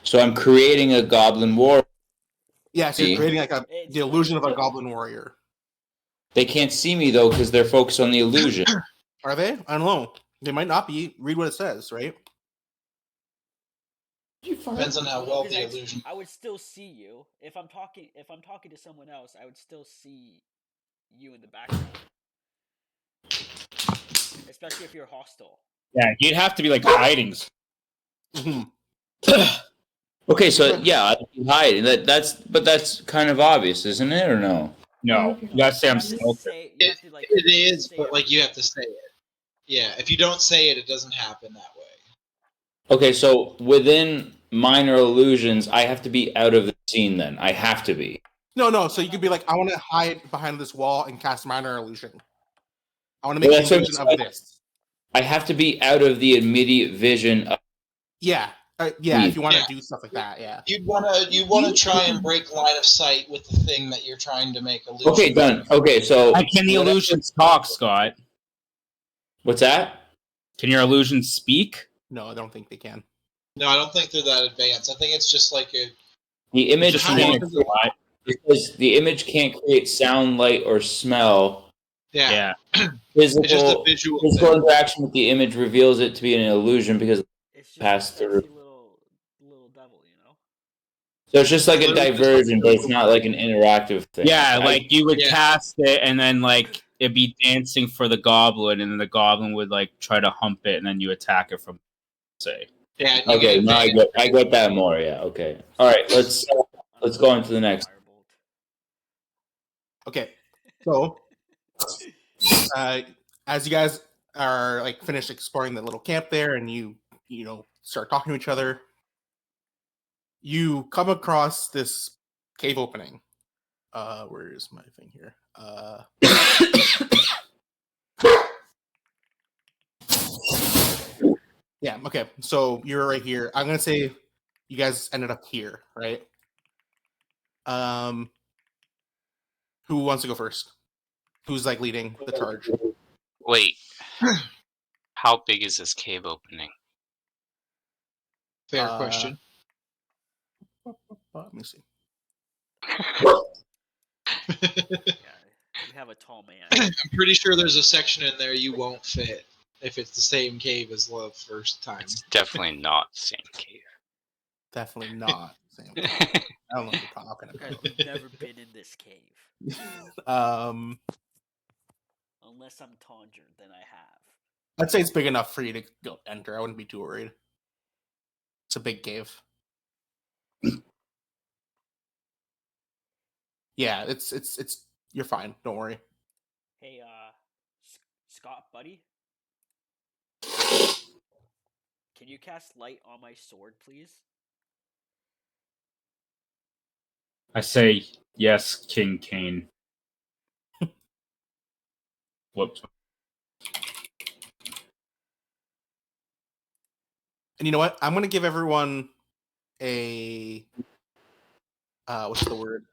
So I'm creating a goblin warrior. Yeah, so you're See? creating like It's the illusion of a funny. goblin warrior. They can't see me though because they're focused on the illusion. Are they? I don't know. They might not be. Read what it says, right? You fart? Depends on how well Because the illusion. I would still see you if I'm talking. If I'm talking to someone else, I would still see you in the background. Especially if you're hostile. Yeah, you'd have to be like hiding. Mhm. Okay, so yeah, I'm hiding. That's kind of obvious, isn't it, or no? No, you gotta say You I'm have to stealthy. say. You have to like. It is, say but like you have to say it. Yeah, if you don't say it, it doesn't happen that way. Okay, so within minor illusions, I have to be out of the scene. Then I have to be. No. So you could be like, I want to hide behind this wall and cast minor illusion. I want to Well, make that's the what I'm illusion of saying. this. I have to be out of the immediate vision of. Yeah, yeah. If you want to Yeah. do stuff like that, yeah. You wanna try and break line of sight with the thing that you're trying to make illusion. Okay, done. Okay, so Like, can the illusions talk, Scott? what's that? Can your illusions speak? No, I don't think they can. No, I don't think they're that advanced. I think it's just like a. The image Just How can't, long does it- because the image can't create sound, light, or smell. Yeah. Yeah. It's just a Physical visual physical thing. interaction with the image reveals it to be an illusion because It's just Pass a through. sexy little devil, you know. so it's just like a Literally just diversion, but it's not like an interactive thing. Yeah, like you would Yeah. cast it, and then like it'd be dancing for the goblin, and then the goblin would like try to hump it, and then you attack it from say. Yeah. and you Okay, get now advantage. I get that more. Yeah. Okay. All right. Let's go on to the next. Firebolt. Okay, so as you guys are like finished exploring the little camp there, and you know start talking to each other, you come across this cave opening. Where is my thing here? Yeah. Okay. So you're right here. I'm gonna say you guys ended up here, right? Who wants to go first? Who's like leading the charge? Wait. How big is this cave opening? Fair question. Let me see. Yeah, we have a tall man. I'm pretty sure there's a section in there you won't fit if it's the same cave as the first time. It's definitely not the same cave. Definitely not the same. I don't know what you're talking about. I've never been in this cave. Unless I'm Tanger, then I have. I'd say it's big enough for you to go enter. I wouldn't be too worried. It's a big cave. Yeah, it's you're fine. Don't worry. Hey, Scott, buddy. Can you cast light on my sword, please? I say yes, King Kane. Whoops. And you know what? I'm gonna give everyone a what's the word?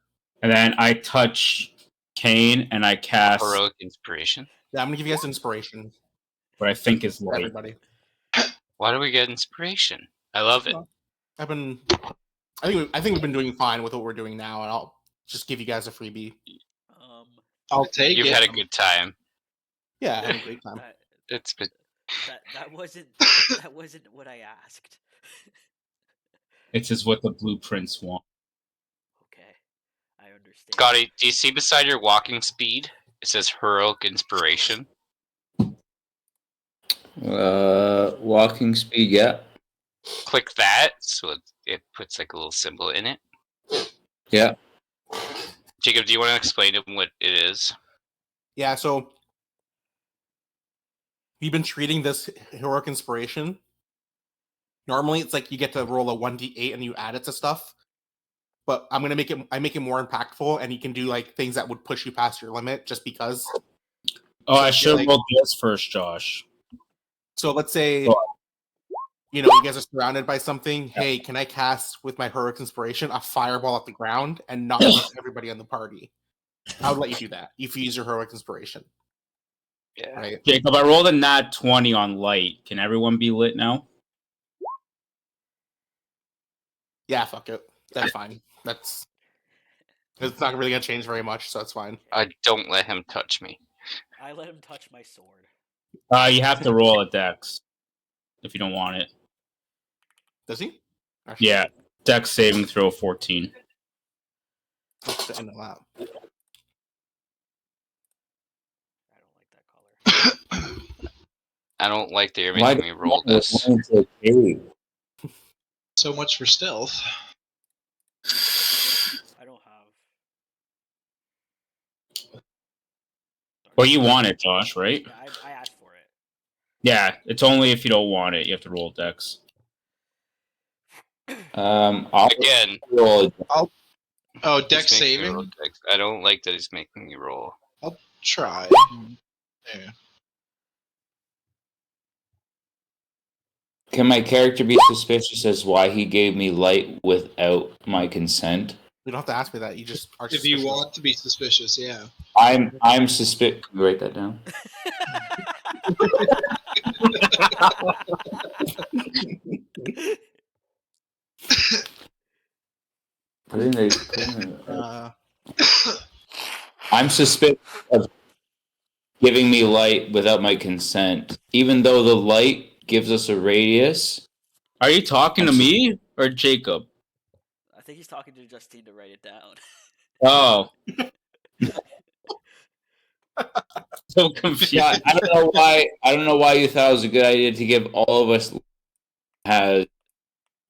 And then I touch Kane, and I cast Heroic inspiration. Yeah, I'm gonna give you guys inspiration what I think is for light. everybody. Why do we get inspiration? I love it. I think we've been doing fine with what we're doing now, and I'll just give you guys a freebie. I'll take You've it. had a good time. Yeah, I had a great time. It's been That wasn't what I asked. It's just what the blueprints want. Okay, I understand. Scotty, do you see beside your walking speed? It says heroic inspiration. Walking speed. Yeah. click that, so it puts like a little symbol in it. Yeah. Jacob, do you want to explain to him what it is? Yeah, so you've been treating this heroic inspiration. Normally, it's like you get to roll a 1d8 and you add it to stuff. But I make it more impactful, and you can do like things that would push you past your limit just because. Oh, I So should like- roll this first, Josh. So let's say, Go you guys are surrounded by something. Hey, can I cast with my heroic inspiration a fireball at the ground and knock out everybody on the party? I would let you do that if you use your heroic inspiration. Yeah. Right? Jacob, I rolled a nat 20 on light. Can everyone be lit now? Yeah, fuck it. That's fine. It's not really gonna change very much, so that's fine. I don't let him touch me. I let him touch my sword. You have to roll a dex if you don't want it. Does he? Actually, Yeah, dex saving throw 14. let's end it out. I don't like that color. I don't like that you're Why making me roll this. So much for stealth. I don't have. Well, you want it, Josh, right? Yeah, I asked for it. Yeah, it's only if you don't want it. You have to roll dex. I'll Again, roll. Oh, he's dex making me roll saving? dex. I don't like that he's making me roll. Try. There. Can my character be suspicious as why he gave me light without my consent? You don't have to ask me that. You just are. If you suspicious. want to be suspicious, yeah. I'm suspicious. Can you write that down? Put it in the- I'm suspicious of giving me light without my consent, even though the light gives us a radius. Are you talking to me or Jacob? I think he's talking to Justine to write it down. Oh. So confused. Yeah, I don't know why. I don't know why you thought it was a good idea to give all of us has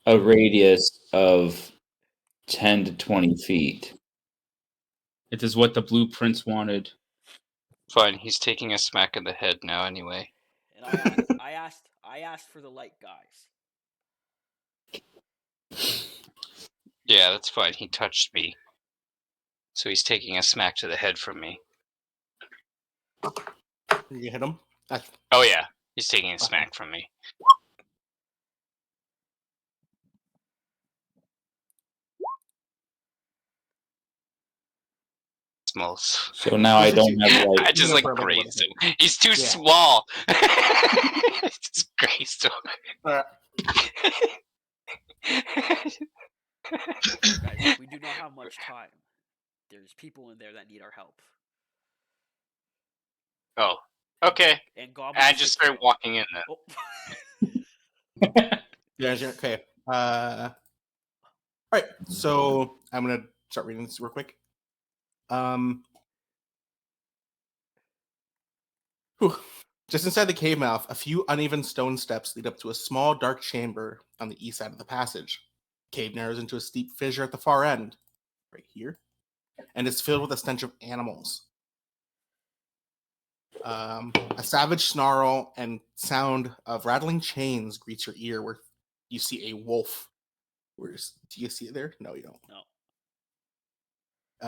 a radius of 10 to 20 feet. It is what the blueprints wanted. Fine, he's taking a smack in the head now anyway. And I asked for the light, guys. Yeah, that's fine. He touched me. So he's taking a smack to the head from me. You hit him. That's Oh yeah, he's taking a smack from me. Smalls. So now I don't have light. I just like for like a little grazed him. He's too Yeah. small. I just grazed him. Guys, we do not have much time. There's people in there that need our help. Oh, okay. And goblins. I just started walking in then. Oh. Yeah, okay. All right. So I'm gonna start reading this real quick. Whew. Just inside the cave mouth, a few uneven stone steps lead up to a small, dark chamber on the east side of the passage. The cave narrows into a steep fissure at the far end, right here, and is filled with a stench of animals. A savage snarl and sound of rattling chains greets your ear, where you see a wolf. Do you see it there? No, you don't. No.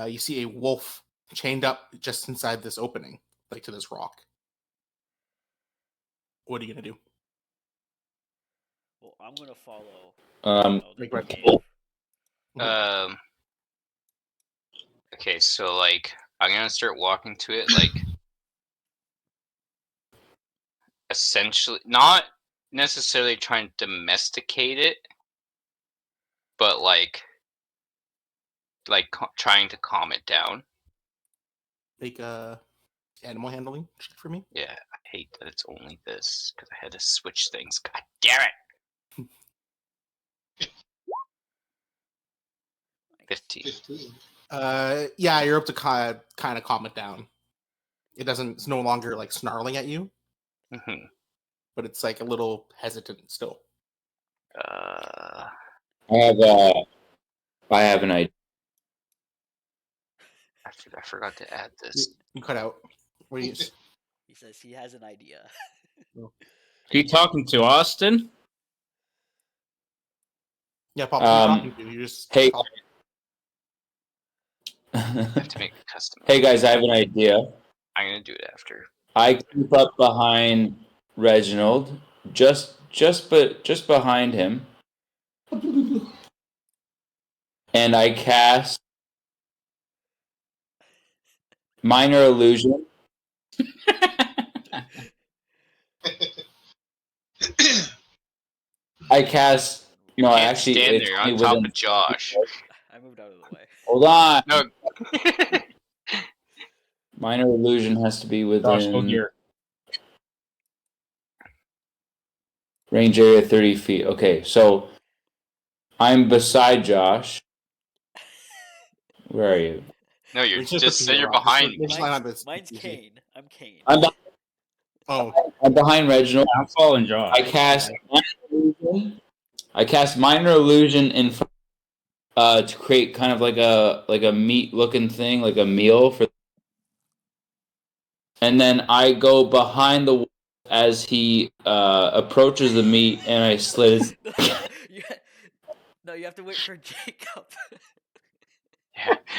You see a wolf chained up just inside this opening, like to this rock. What are you gonna do? Well, I'm gonna follow. Like the what? cave. Okay, so like I'm gonna start walking to it, like essentially not necessarily trying to domesticate it, but like trying to calm it down. Make animal handling check for me. Yeah, I hate that it's only this because I had to switch things. God damn it! 15. 15. Yeah, you're up to kind of calm it down. It's no longer like snarling at you, Mm-hmm. but it's like a little hesitant still. Uh, I have an idea. I forgot to add this. You cut out. What do you? He says he has an idea. Who you talking to, Austin? Yeah, Pop. Who you talking to? You just Hey. talk. I have to make a custom. Hey guys, I have an idea. I'm gonna do it after. I keep up behind Reginald, just behind him, and I cast Minor Illusion. I cast. No, Can't actually, stand it's there only on top within. of Josh. I moved out of the way. Hold on. No. Minor Illusion has to be Josh, go within here. range area 30 feet. Okay, so I'm beside Josh. Where are you? No, you're We just just put say Peter you're on. behind me. Just line up this. Mine's easy. Kane. I'm Kane. Oh, I'm behind Reginald. I'm following Josh. I cast Minor Illusion. I cast Minor Illusion in front, to create kind of like a meat looking thing, like a meal for. And then I go behind the wolf as he approaches the meat, and I slit his. you, no, you have to wait for Jacob.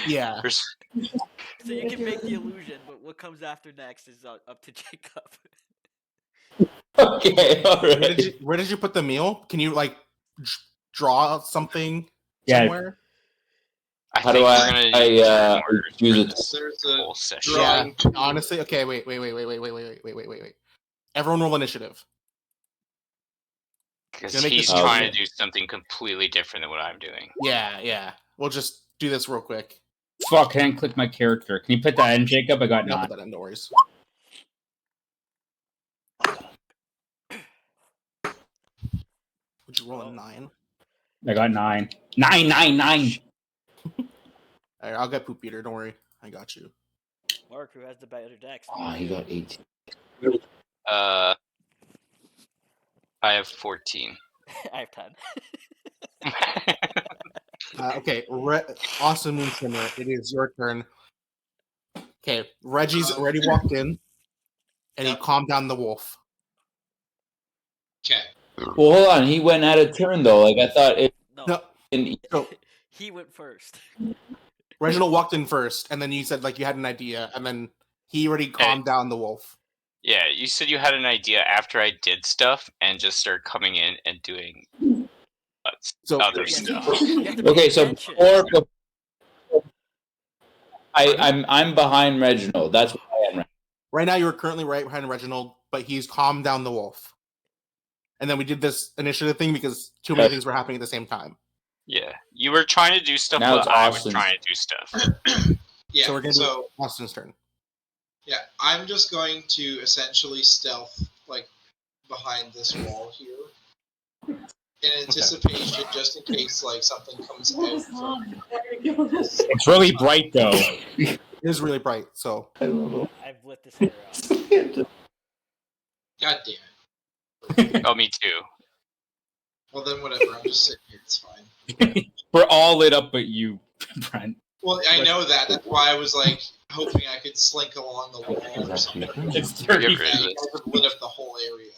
yeah. There's- So you can make the illusion, but what comes after next is up to Jacob. Okay, all right. Where did you put the meal? Can you like draw something Yeah. somewhere? I How think do we're I, gonna I use turn orders use for it? this There's a whole session. drawing. Yeah. Honestly, okay. Wait. Everyone roll initiative. Because Gonna make he's this trying easier. to do something completely different than what I'm doing. Yeah. We'll just do this real quick. Fuck, I didn't click my character. Can you put that in, Jacob? I got I'll 9. put that in. No worries. Would you roll a 9? I got 9. 9. All right, I'll get Poop Eater. Don't worry, I got you. Mark, who has the better dex? Oh, he got 18. I have 14. I have 10. Okay, awesome Moonshimmer. It is your turn. Okay, Reggie's already walked in, and he calmed down the wolf. Okay. Well, hold on. He went out of turn though. Like I thought it. No, so He went first. Reginald walked in first, and then you said like you had an idea, and then he already calmed down the wolf. Yeah, you said you had an idea after I did stuff and just started coming in and doing So other Yeah, stuff. you have to pay Okay, so attention. before I'm behind Reginald. That's what I am. right now you're currently right behind Reginald, but he's calmed down the wolf. And then we did this initiative thing because too many things were happening at the same time. Yeah, you were trying to do stuff Now while it's I was Austin's. trying to do stuff. Yeah. So we're gonna do Austin's turn. Yeah, I'm just going to essentially stealth like behind this wall here in anticipation, just in case like something comes out from. It's really bright though. It is really bright, so I've lit this area up. God damn it. Oh, me too. Well then, whatever. I'm just sitting here. It's fine. We're all lit up but you, Brent. Well, I know that. That's why I was like hoping I could slink along the wall or something. It's Get 30 rid of And feet. you this. guys have lit up the whole area.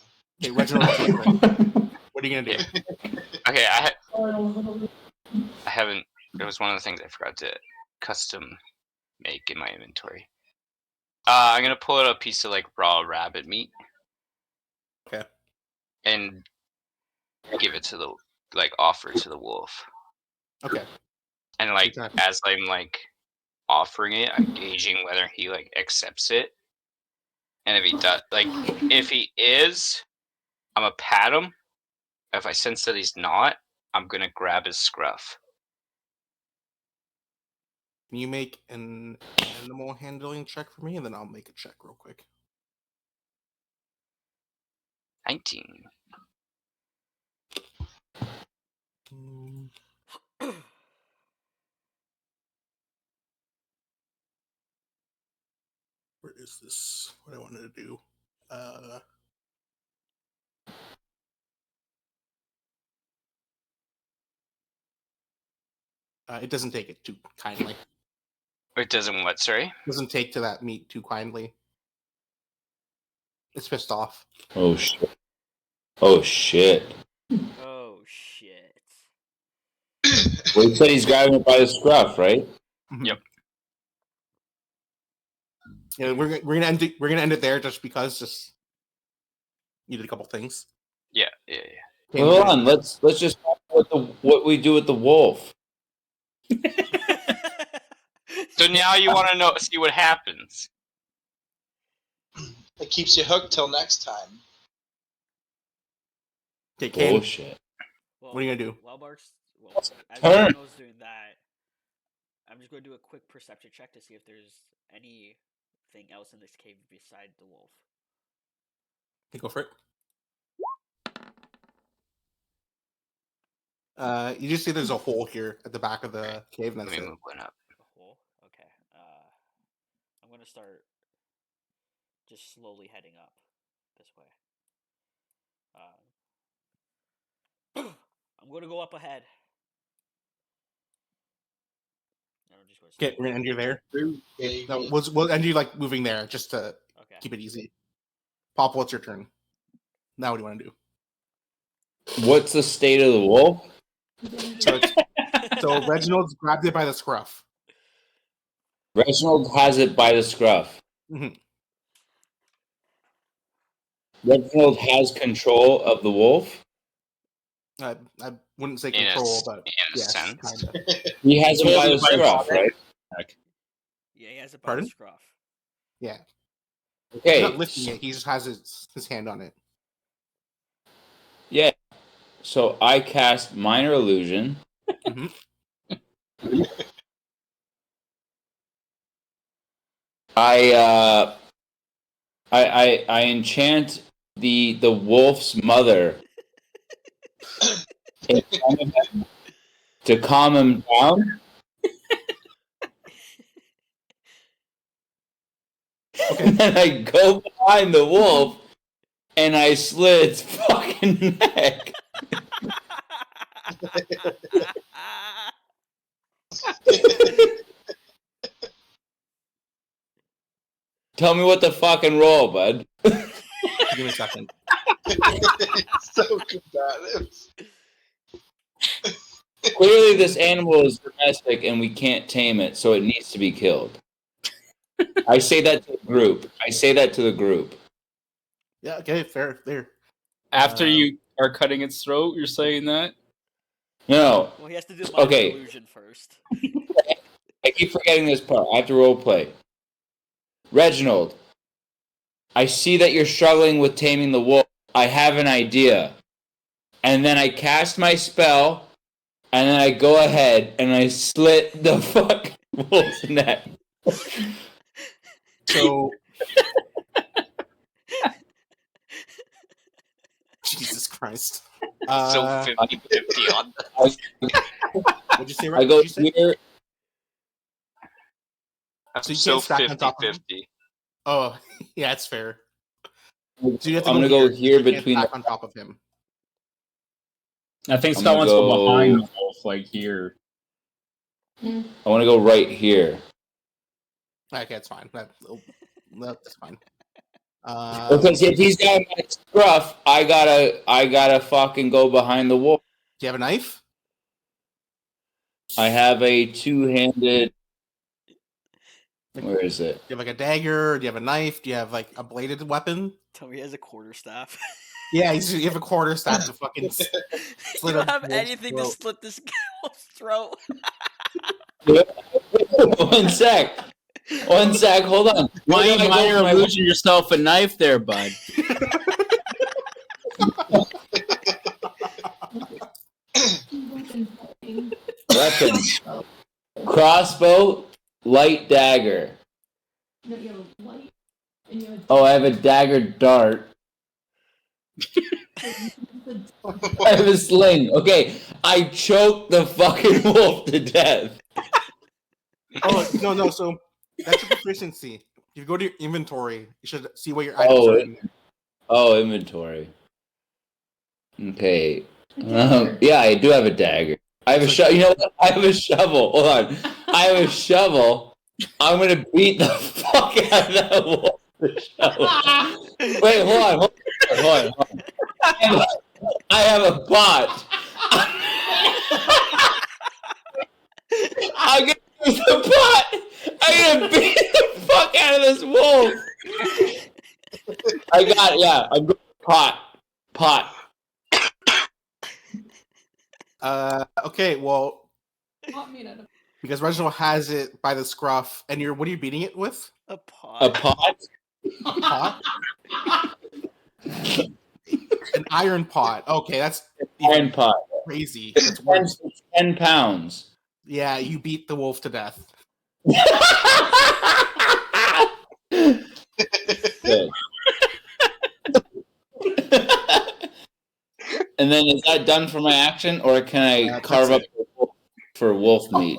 okay, Reginald, it's your turn. What are you gonna do? Okay, I haven't. It was one of the things I forgot to custom make in my inventory. I'm gonna pull out a piece of like raw rabbit meat. Okay. And give it to the offer to the wolf. Okay. And like Okay. as I'm like offering it, I'm gauging whether he like accepts it. And if he does, like if he is, I'm gonna pat him. If I sense that he's not, I'm gonna grab his scruff. Can you make an animal handling check for me, and then I'll make a check real quick. 19. Where is this? What I wanted to do? It doesn't take it too kindly. It doesn't what? Sorry. It doesn't take to that meat too kindly. It's pissed off. Oh shit. Oh shit. Oh shit. Well, he said he's grabbing it by the scruff, right? Mhm. Yep. Yeah, we're gonna end it there just because you did a couple things. Yeah. Okay, Hold on, let's just talk about what we do with the wolf. So now you want to see what happens. It keeps you hooked till next time. Okay, Kane, Bullshit. Well, what are you gonna do? While Mark's as Turn. Reginald's doing that, I'm just going to do a quick perception check to see if there's anything else in this cave beside the wolf. Okay, go for it. You just see there's a hole here at the back of the cave, and Let that's me it. move one up. A hole? Okay. I'm going to start just slowly heading up this way. I'm going to go up ahead. No, I'm just going to Okay, we're gonna end you there. Baby. No, we'll end you like moving there just to Okay. keep it easy. Pop, what's your turn? Now, what do you want to do? What's the state of the wolf? So Reginald's grabbed it by the scruff. Reginald has it by the scruff. Mhm. Reginald has control of the wolf. I wouldn't say In a control, s- but in a yes, sense. kind of. He has it by the Totally scruff, by right? Yeah, he has it by Pardon? the scruff. Yeah, he's Okay. not lifting it. He just has his hand on it. Yeah. So I cast Minor Illusion. Mhm. I enchant the wolf's mother in front of him to calm him down. And then I go behind the wolf and I slit its fucking neck. Tell me what the fucking roll, bud. Give me a second. So combative. Clearly, this animal is domestic and we can't tame it, so it needs to be killed. I say that to the group. Yeah, okay, fair. There. After you are cutting its throat, you're saying that? No, Well, he has to do minor Okay. illusion first. I keep forgetting this part. I have to role play. Reginald, I see that you're struggling with taming the wolf. I have an idea. And then I cast my spell, and then I go ahead and I slit the fucking wolf's neck. So, Jesus Christ. So 50-50 on that. What'd you say? I go What'd you say? here. I'm So you so can't stack on top of him? 50-50. Oh, yeah, it's fair. I'm So you have to gonna go here you can't between stack the. on top of him. I think I'm Scott gonna wants to go go- behind the wolf, like here. I want to go right here. Okay, it's fine. That's fine. Because if he's got my scruff, I gotta fucking go behind the wolf. Do you have a knife? I have a two-handed. Where is it? Do you have like a dagger? Do you have a knife? Do you have like a bladed weapon? Tell me he has a quarterstaff. Yeah, you have a quarterstaff to fucking You slit don't a have wolf's anything to throat. slit this wolf's throat. One sec. Hold on. Why Where you do I go minor for my- illusion yourself a knife there, bud? Weapon. Crossbow, light dagger. No, you have a light and you have Oh, I have a dagger dart. I have a sling. Okay, I choked the fucking wolf to death. Oh no! So that's your proficiency. If you go to your inventory, you should see what your items are in there. Oh, inventory. Okay. Yeah, I do have a dagger. I have a shovel. You know what? I have a shovel. Hold on. I have a shovel. I'm gonna beat the fuck out of that wolf with the shovel. Wait, hold on. I have a bot. I'm gonna use the bot. I'm gonna beat the fuck out of this wolf. I got it. Yeah, I'm going pot. Okay, well, Not me, none of because Reginald has it by the scruff, and what are you beating it with? A pot. A pot. Pot? An iron pot. Okay, that's Iron pot. crazy. That's worse. 10 pounds. Yeah, you beat the wolf to death. Good. And then is that done for my action, or can I carve up for wolf meat?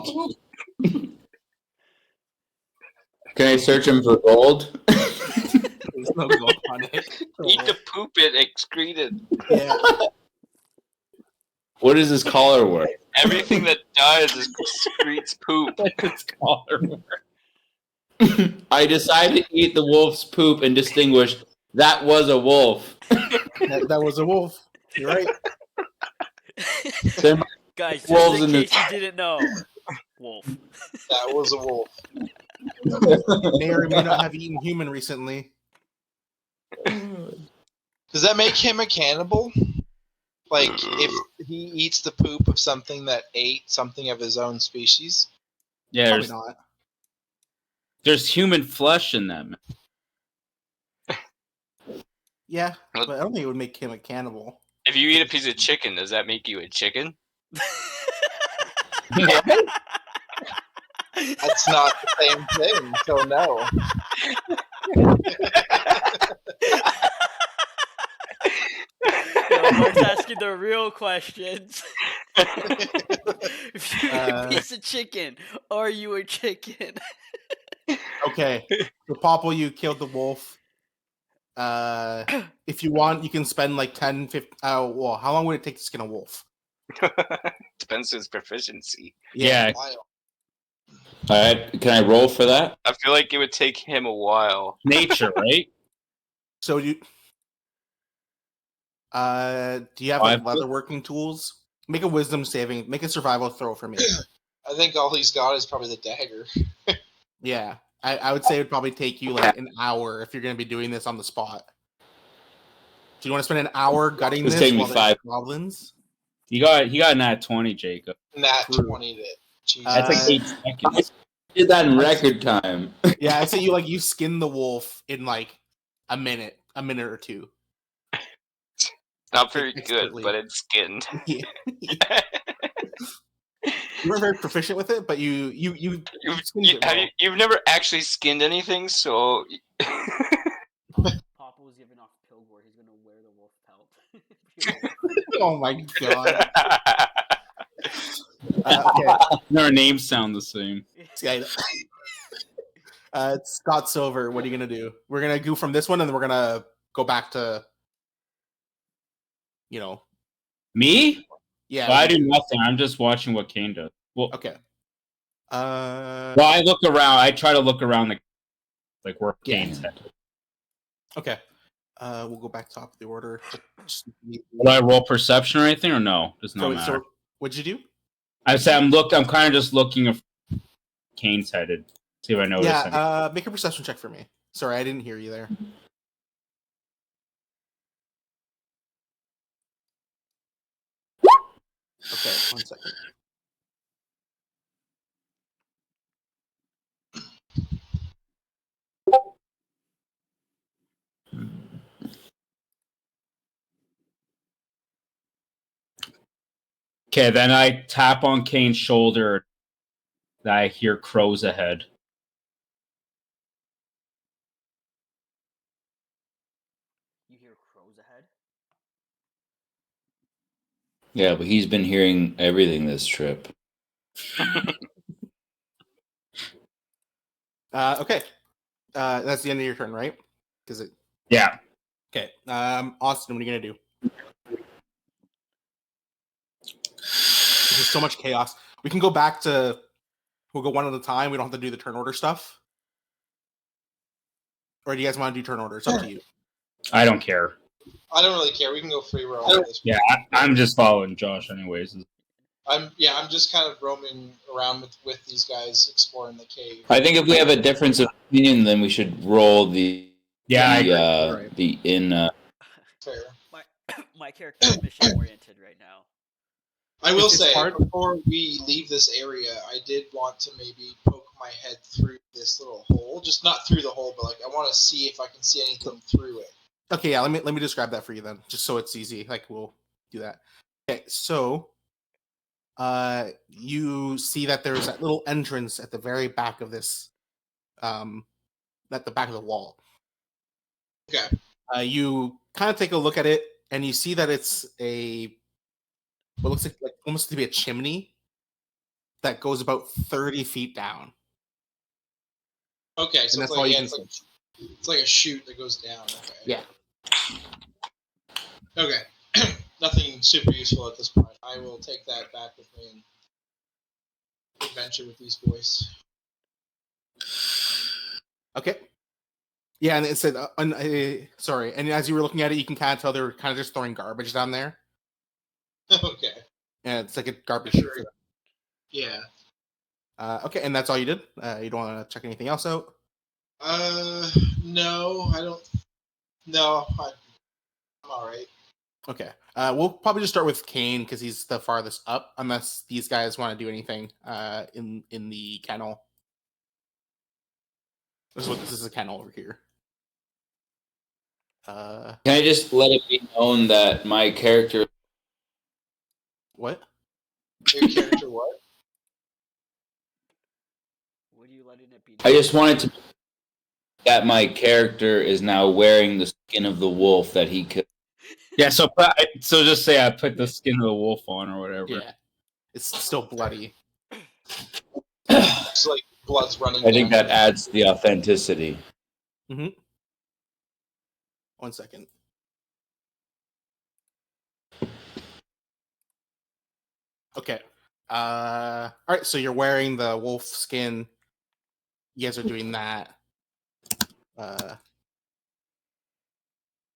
Can I search him for gold? There's no gold on it. Eat the poop it excreted. Yeah. What is his collar worth? Everything that dies is excretes poop. Its collar. I decided to eat the wolf's poop and distinguish that was a wolf. That was a wolf. You're right. There might Guys, just wolves in in the- case you didn't know, wolf. That was a wolf. May or may not have eaten human recently. Does that make him a cannibal? Like, if he eats the poop of something that ate something of his own species? Yeah, Probably there's, not. there's human flesh in them. Yeah, but I don't think it would make him a cannibal. If you eat a piece of chicken, does that make you a chicken? That's not the same thing, so no. Yo, Mark's asking the real questions. If you eat a piece of chicken, are you a chicken? Okay, so Popple, you killed the wolf. If you want, you can spend like 10, 15... well, how long would it take to skin a wolf? Depends on his proficiency. Yeah. Wild. Alright, can I roll for that? I feel like it would take him a while. Nature, right? So do you have like leatherworking tools? Make a wisdom saving. Make a survival throw for me. I think all he's got is probably the dagger. Yeah, I would say it would probably take you like an hour if you're going to be doing this on the spot. Do you want to spend an hour gutting It's this taking me while there's 5. goblins? He got a nat 20, Jacob. Nat True. 20 that. Jesus. That's like 8 seconds. I did that in record time. Yeah, I'd say you skin the wolf in like a minute or two. Not very good, Expertly. but it's skinned. Yeah. You weren't very proficient with it, but you skinned it well. You've never actually skinned anything, so Papa was giving off Pilgor. He's gonna wear the wolf pelt. Oh my god. Okay. Our names sound the same. It's Scott Silver. What are you gonna do? We're gonna go from this one, and then we're gonna go back to, Me? yeah. Well, I do nothing. I'm just watching what Kane does. Well, Okay. well, I look around. I try to look around like where Kane's headed. Okay. We'll go back top of the order. Will I roll perception or anything, or no? Does not matter. So what'd you do? I say I'm kind of just looking if Kane's headed. See if I notice anything. Yeah. Make a perception check for me. Sorry, I didn't hear you there. Okay, 1 second. Okay, then I tap on Kane's shoulder. That I hear crows ahead. You hear crows ahead? Yeah, but he's been hearing everything this trip. Okay. That's the end of your turn, right? Yeah. Okay. Austin, what are you gonna do? just so much chaos. We can go back to. We'll go one at a time. We don't have to do the turn order stuff. Or do you guys want to do turn order? It's up to you. I don't care. I don't really care. We can go free roam at this point. Yeah, I'm just following Josh anyways. I'm just kind of roaming around with these guys exploring the cave. I think if we have a difference of opinion, then we should roll the Right. the in. Fair. My character is mission oriented right now. I will It's say, hard. before we leave this area, I did want to maybe poke my head through this little hole. Just not through the hole, but like I want to see if I can see anything through it. Okay, yeah. Let me describe that for you then, just so it's easy. Like we'll do that. Okay, so you see that there's that little entrance at the very back of this, at the back of the wall. Okay. You kind of take a look at it, and you see that it's what looks like almost to be a chimney that goes about 30 feet down. Okay, so that's it's all like, you yeah, can it's like a chute that goes down. Okay. Yeah. Okay. Nothing super useful at this point. I will take that back with me and adventure with these boys. Okay. Yeah, and it said, sorry. And as you were looking at it, you can kind of tell they were kind of just throwing garbage down there. Okay. And it's like a garbage chute. Sure. Yeah. Okay, and that's all you did? You don't want to check anything else out? No, I don't. No, I'm all right. Okay. We'll probably just start with Kane because he's the farthest up, unless these guys want to do anything in the kennel. This is a kennel over here. Can I just let it be known that my character? What? Your character what? What are you letting it be? I just wanted to that my character is now wearing the skin of the wolf that he could. Yeah, so just say I put the skin of the wolf on or whatever. Yeah. It's still bloody. It's like blood's running. I think down. that adds the authenticity. Mm-hmm. 1 second. Okay. All right, so you're wearing the wolf skin. You guys are doing that.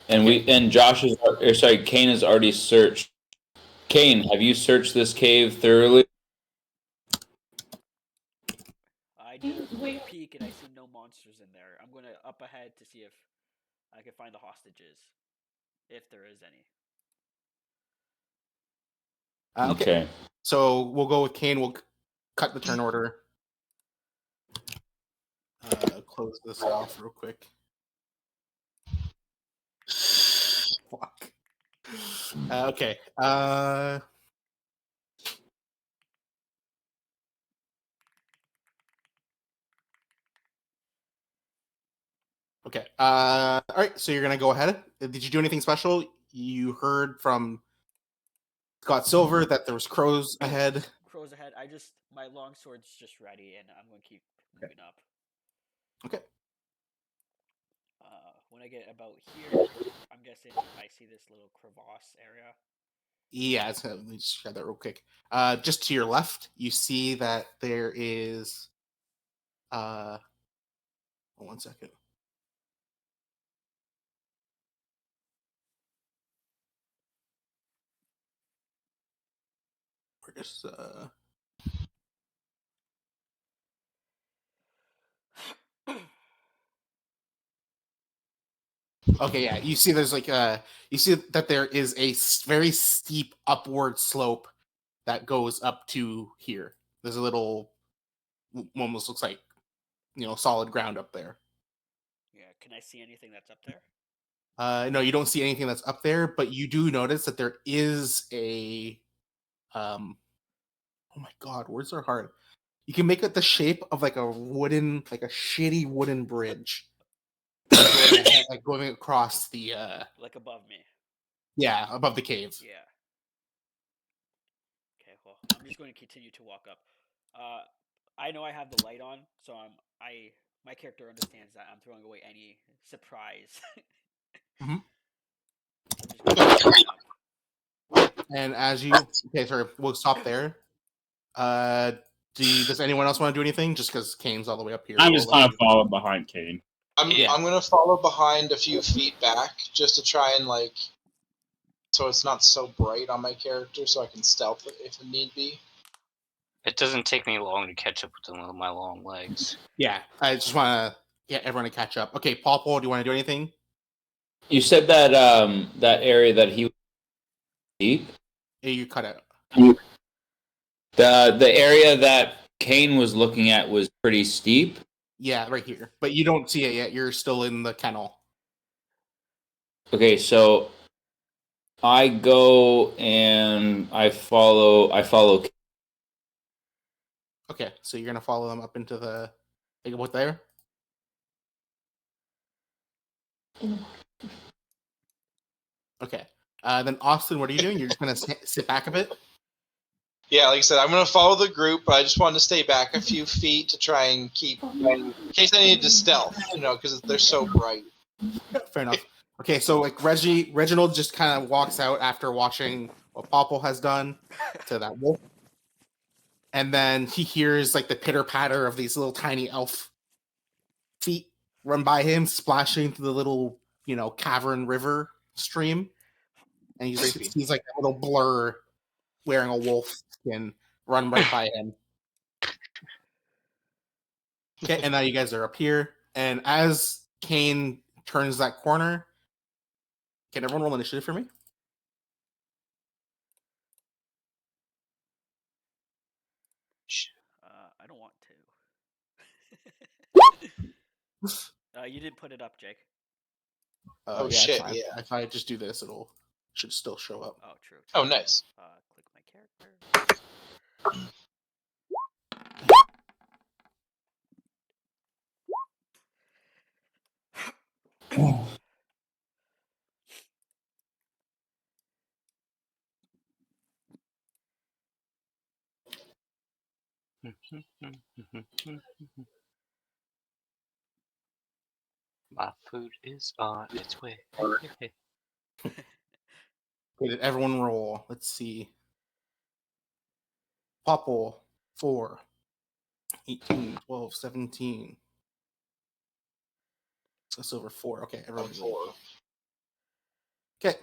And Josh is, or sorry, Kane has already searched. Kane, have you searched this cave thoroughly? I do a peek and I see no monsters in there. I'm going to up ahead to see if I can find the hostages, if there is any. Okay. So we'll go with Kane. We'll cut the turn order. Close this off real quick. Fuck. Okay. Okay. All right. So you're gonna go ahead. Did you do anything special? You heard from Scott Silver that there was crows ahead. Crows ahead. My longsword's just ready, and I'm going to keep moving up. Okay. When I get about here, I'm guessing I see this little crevasse area. Yeah, let me just share that real quick. Just to your left, you see that there is. 1 second. We're just. Okay, yeah. You see, there's like you see that there is a very steep upward slope that goes up to here. There's a little, almost looks like, solid ground up there. Yeah, can I see anything that's up there? No, you don't see anything that's up there, but you do notice that there is a, oh my god, words are hard. You can make it the shape of like a shitty wooden bridge. Going across the like above me. Yeah, above the cave. Yeah. Okay, well, I'm just going to continue to walk up. I know I have the light on, so my character understands that I'm throwing away any surprise. Mm-hmm. So I'm just going to up. And as you, okay, sorry, we'll stop there. Does anyone else want to do anything? Just because Kane's all the way up here. I'm just kind of following behind Kane. I'm gonna follow behind a few feet back just to try and like, so it's not so bright on my character, so I can stealth it if need be. It doesn't take me long to catch up with them with my long legs. Yeah, I just want to get everyone to catch up. Okay, Paul, do you want to do anything? You said that that area that he was deep. Yeah, you cut out. The area that Kane was looking at was pretty steep. Yeah, right here. But you don't see it yet. You're still in the kennel. Okay, so I go and I follow. Okay, so you're gonna follow them up into the. What there? Okay. Then Austin, what are you doing? You're just gonna sit back a bit. Yeah, like I said, I'm gonna follow the group, but I just wanted to stay back a few feet to try and keep, in case I need to stealth, because they're so bright. Yeah, fair enough. Okay, so like Reginald just kind of walks out after watching what Popple has done to that wolf, and then he hears like the pitter patter of these little tiny elf feet run by him, splashing into the little cavern river stream, and he sees like a little blur wearing a wolf skin run right by him. Okay, and now you guys are up here, and as Kane turns that corner, can everyone roll initiative for me? I don't want to. You didn't put it up, Jake. Oh, Yeah, shit, fine. yeah. If I just do this, should still show up. Oh, true. Oh, nice. Click my character. My food is on its way. Okay, did everyone roll? Let's see. Popple, 4, 18, 12, 17. So Silver, 4. Okay, everyone. 4. Okay.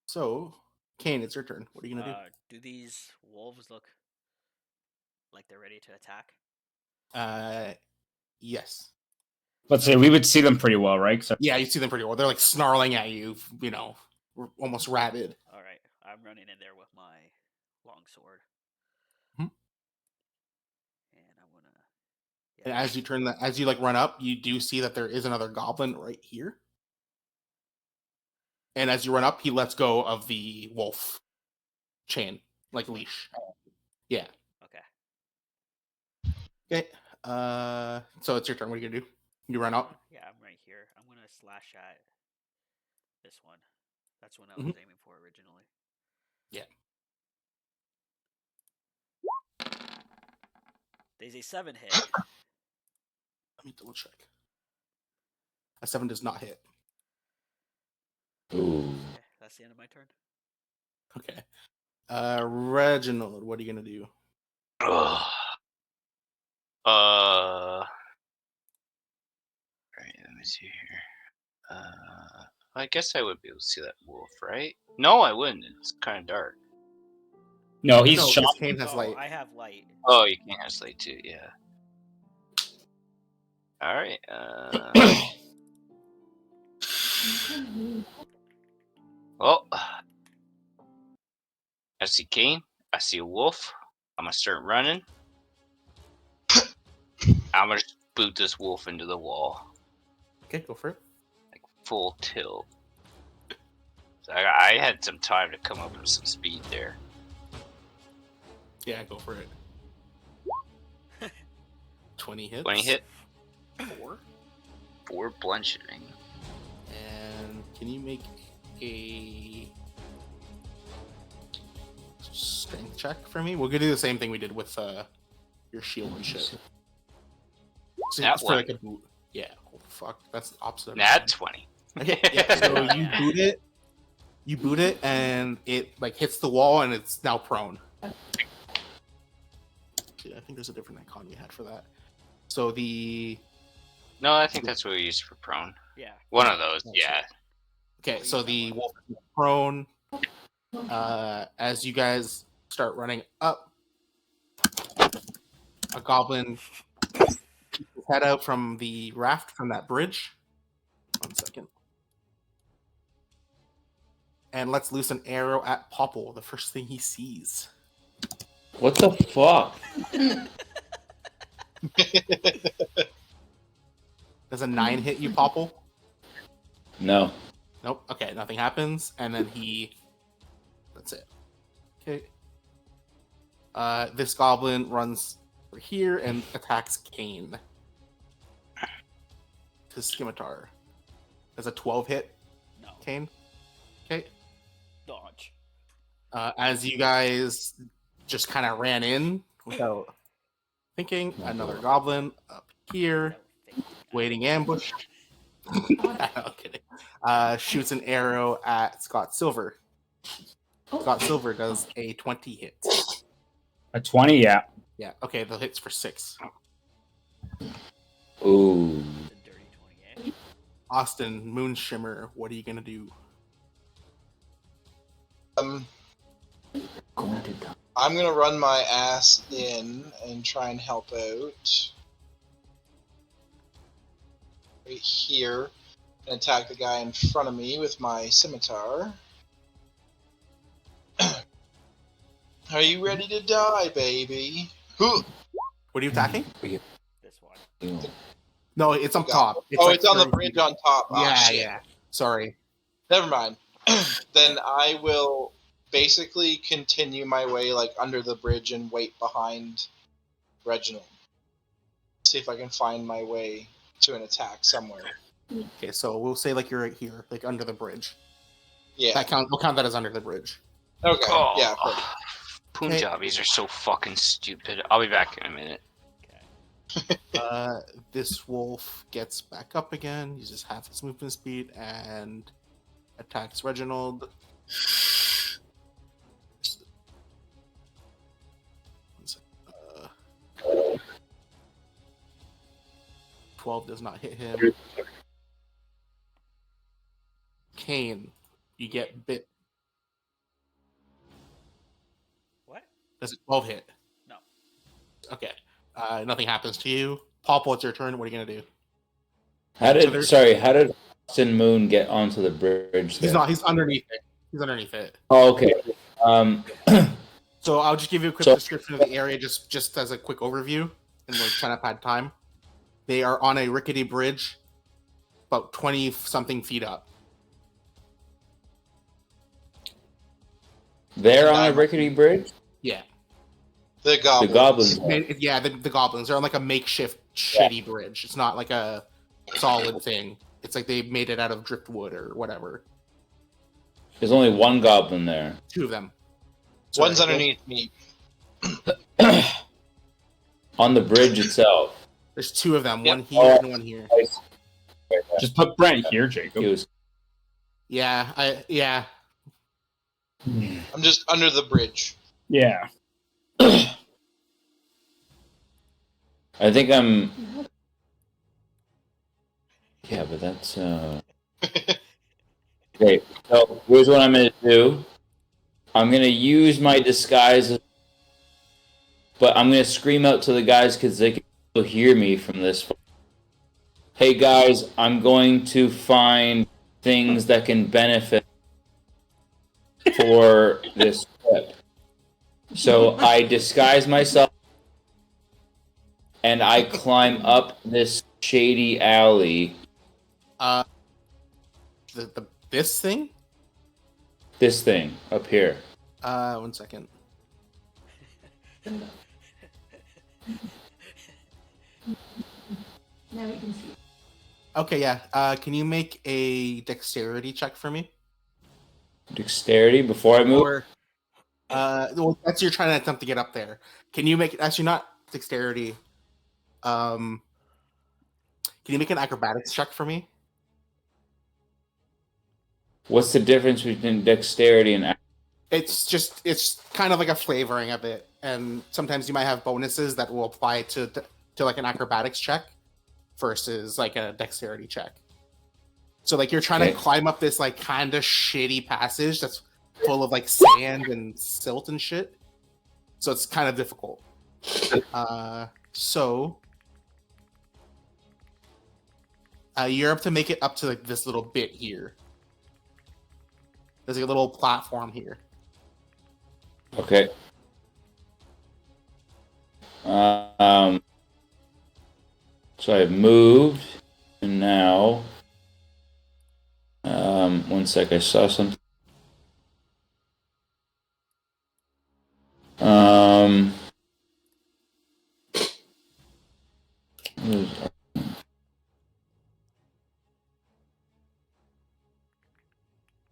So, Kane, it's your turn. What are you going to Do these wolves look like they're ready to attack? do? Yes. Let's say we would see them pretty well, right? Yeah, you see them pretty well. They're like snarling at you, almost rabid. All right, I'm running in there with my long sword, Mhm. and I'm gonna. And as you run up, you do see that there is another goblin right here. And as you run up, he lets go of the wolf chain, like leash. Yeah. Okay. Okay. So it's your turn. What are you gonna do? You run up. Yeah, I'm right here. I'm gonna slash at this one. That's what I was aiming for originally. Yeah. There's a 7 hit. Let me double check. A 7 does not hit. Ooh. Okay, that's the end of my turn. Okay. Reginald, what are you gonna do? Right, let me see here. I guess I would be able to see that wolf, right? No, I wouldn't. It's kind of dark. No, he's No, shot. because Kane has Oh, light. I have light. Oh, you can't have light too, yeah. All right. Well, I see Kane. I see a wolf. I'm gonna start running. I'm gonna boot this wolf into the wall. Okay, go for it. Like full tilt. So I had some time to come up with some speed there. Yeah, go for it. 20 hits. 20 hit. 4. 4 bludgeoning. And can you make a strength check for me? We're gonna do the same thing we did with your shield and shit. So Nat it's for 1. like a boot. Yeah. Oh, fuck. That's the opposite. Of Nat 20. Okay. Yeah. So you boot it. You boot it, and it like hits the wall, and it's now prone. think there's a different icon we had for that. So the No, I think that's what we used for prone. Yeah. One of those, That's yeah. okay. So the wolf is prone. As you guys start running up, a goblin head out from the raft from that bridge. 1 second. And let's loose an arrow at Popple, the first thing he sees. What the fuck? Does a 9 hit you, Popple? No. Nope. Okay, nothing happens. And then that's it. Okay. This goblin runs over here and attacks Kane. His scimitar. Does a 12 hit, No. Kane? Okay. Dodge. As you guys just kind of ran in without thinking, another goblin up here, waiting ambush. I'm kidding. Shoots an arrow at Scott Silver. Scott Silver does a 20 hit. A 20, yeah. Yeah, okay, the hit's for 6. Ooh. The dirty 20, eh? Austin, Moonshimmer, what are you gonna do? I'm gonna run my ass in and try and help out. Right here. And attack the guy in front of me with my scimitar. Are you ready to die, baby? Huh. What are you attacking? This one. No, it's up top. It's on the 30 bridge feet. on top. Ah, Yeah, shit. yeah. Sorry. Never mind. Then I will basically continue my way like under the bridge and wait behind Reginald. See if I can find my way to an attack somewhere. Okay, so we'll say like you're right here, like under the bridge. Yeah. We'll count that as under the bridge. Okay. Oh, Yeah. Perfect. Punjabis are so fucking stupid. I'll be back in a minute. Okay. This wolf gets back up again, uses half its movement speed, and attacks Reginald. 12 does not hit him. Kane, you get bit. What? Does it 12 hit? No. Okay. Nothing happens to you. Popple, it's your turn. What are you gonna do? How So did there's- how did Austin Moon get onto the bridge? He's there? not. He's underneath it. He's underneath it. Oh, okay. So I'll just give you a quick So- description of the area, just as a quick overview, and like kind of had time. They are on a rickety bridge, about 20 something feet up. They're on a rickety bridge. Yeah, The goblins. The goblins. yeah. The goblins. They're on like a makeshift shitty bridge. It's not like a solid thing. It's like they made it out of driftwood or whatever. There's only one goblin there. 2 of them. One's Sorry. underneath me. On the bridge itself. There's 2 of them. Yep. One here and one here. Just put Brent here, Jacob. He was. Yeah. Yeah. I'm just under the bridge. Yeah. I think I'm. Yeah, but that's. Okay, so here's what I'm gonna do. I'm gonna use my disguise, but I'm gonna scream out to the guys because they can still hear me from this. Hey guys, I'm going to find things that can benefit for this trip. So I disguise myself and I climb up this shady alley. This thing. This thing up here. 1 second. Now we can see. Okay, yeah. Can you make a dexterity check for me? Dexterity before I move. Or, well, that's you're trying to attempt to get up there. Can you make actually not dexterity? Can you make an acrobatics check for me? What's the difference between dexterity and It's kind of like a flavoring of it. and sometimes you might have bonuses that will apply to like an acrobatics check versus like a dexterity check. So like you're trying to climb up this like kind of shitty passage that's full of like sand and silt and shit. So it's kind of difficult. You're up to make it up to like this little bit here. There's like a little platform here. Okay. So I've moved, and now, one sec, I saw something.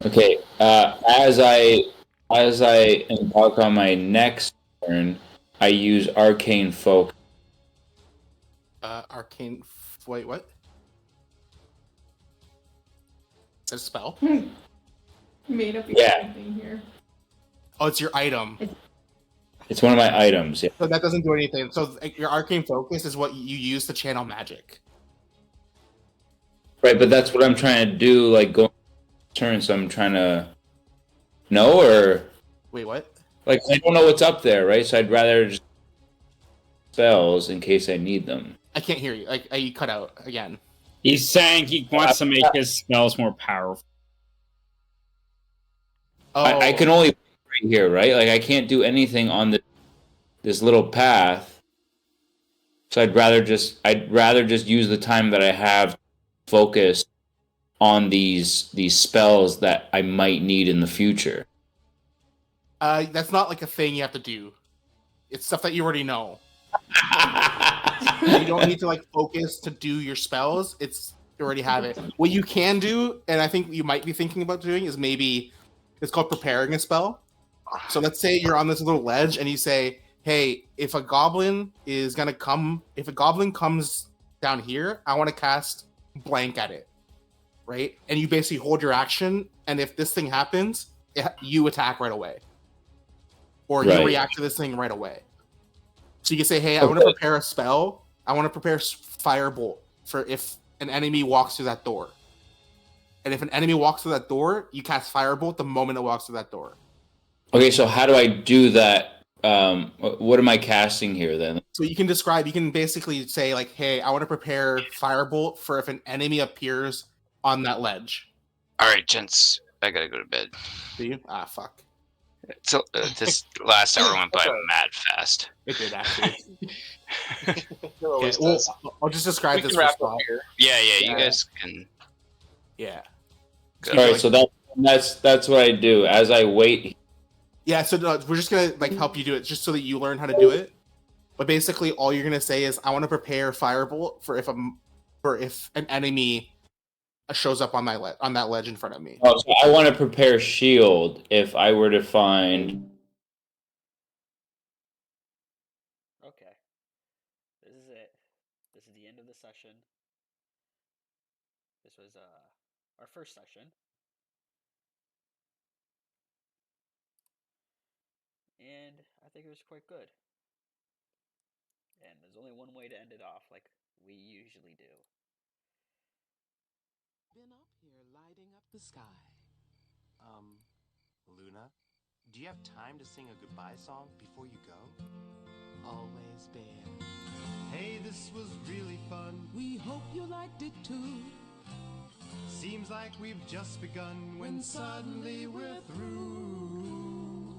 Okay, as I embark on my next turn, I use arcane focus. Wait, what? Is that a spell? Made up Yeah. something here. Oh, it's your item. It's one of my items. Yeah. So that doesn't do anything. So your arcane focus is what you use to channel magic. Right, but that's what I'm trying to do. Like going turn, so I'm trying to. No, or Wait, what? like I don't know what's up there, right? So I'd rather just spells in case I need them. I can't hear you. Like you cut out again. He's saying he wants to make his spells more powerful. Oh, I can only right here, right? Like I can't do anything on this little path. So I'd rather just use the time that I have focus on these spells that I might need in the future. That's not like a thing you have to do. It's stuff that you already know. You don't need to like focus to do your spells. You already have it. What you can do, and I think you might be thinking about doing, is maybe it's called preparing a spell. So let's say you're on this little ledge and you say, hey, if a goblin comes down here, I want to cast blank at it. Right? And you basically hold your action, and if this thing happens, you attack right away. Or you react to this thing right away. So you can say, hey, I want to prepare a spell. I want to prepare Firebolt for if an enemy walks through that door. And if an enemy walks through that door, you cast Firebolt the moment it walks through that door. Okay, so how do I do that? What am I casting here then? So you can basically say like, hey, I want to prepare Firebolt for if an enemy appears on that ledge. All right, gents, I gotta go to bed. Do you? Ah, fuck. So this last hour went by mad fast. It did actually. It always Okay, does. I'll just describe We this can wrap for up Scott. here. Yeah, Yeah. you guys can. Yeah. Go. All right, so that's what I do as I wait. Yeah, so we're just gonna like help you do it, just so that you learn how to do it. But basically, all you're gonna say is, "I want to prepare Firebolt for if an enemy shows up on that ledge in front of me." Oh, so I want to prepare shield if I were to find. Okay. This is it. This is the end of the session. This was our first session. And I think it was quite good. And there's only one way to end it off, like we usually do. Been up here lighting up the sky. Luna, do you have time to sing a goodbye song before you go? Always Bear. Hey, this was really fun. We hope you liked it too. Seems like we've just begun when suddenly we're through.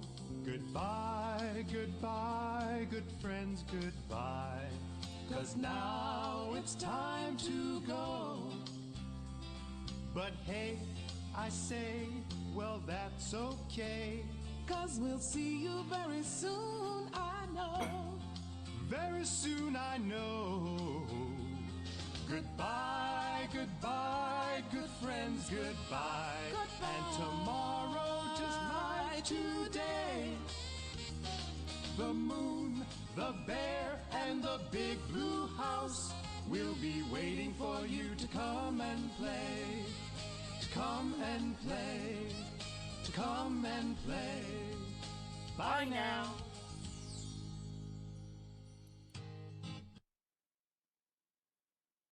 Goodbye, goodbye, good friends, goodbye. 'Cause now it's time to go. But hey, I say, well, that's okay. 'Cause we'll see you very soon, I know. Very soon, I know. Goodbye, goodbye, good friends, goodbye. And tomorrow, just like today, the moon, the bear, and the big blue house will be waiting for you to come and play. To come and play. To come and play. Bye now.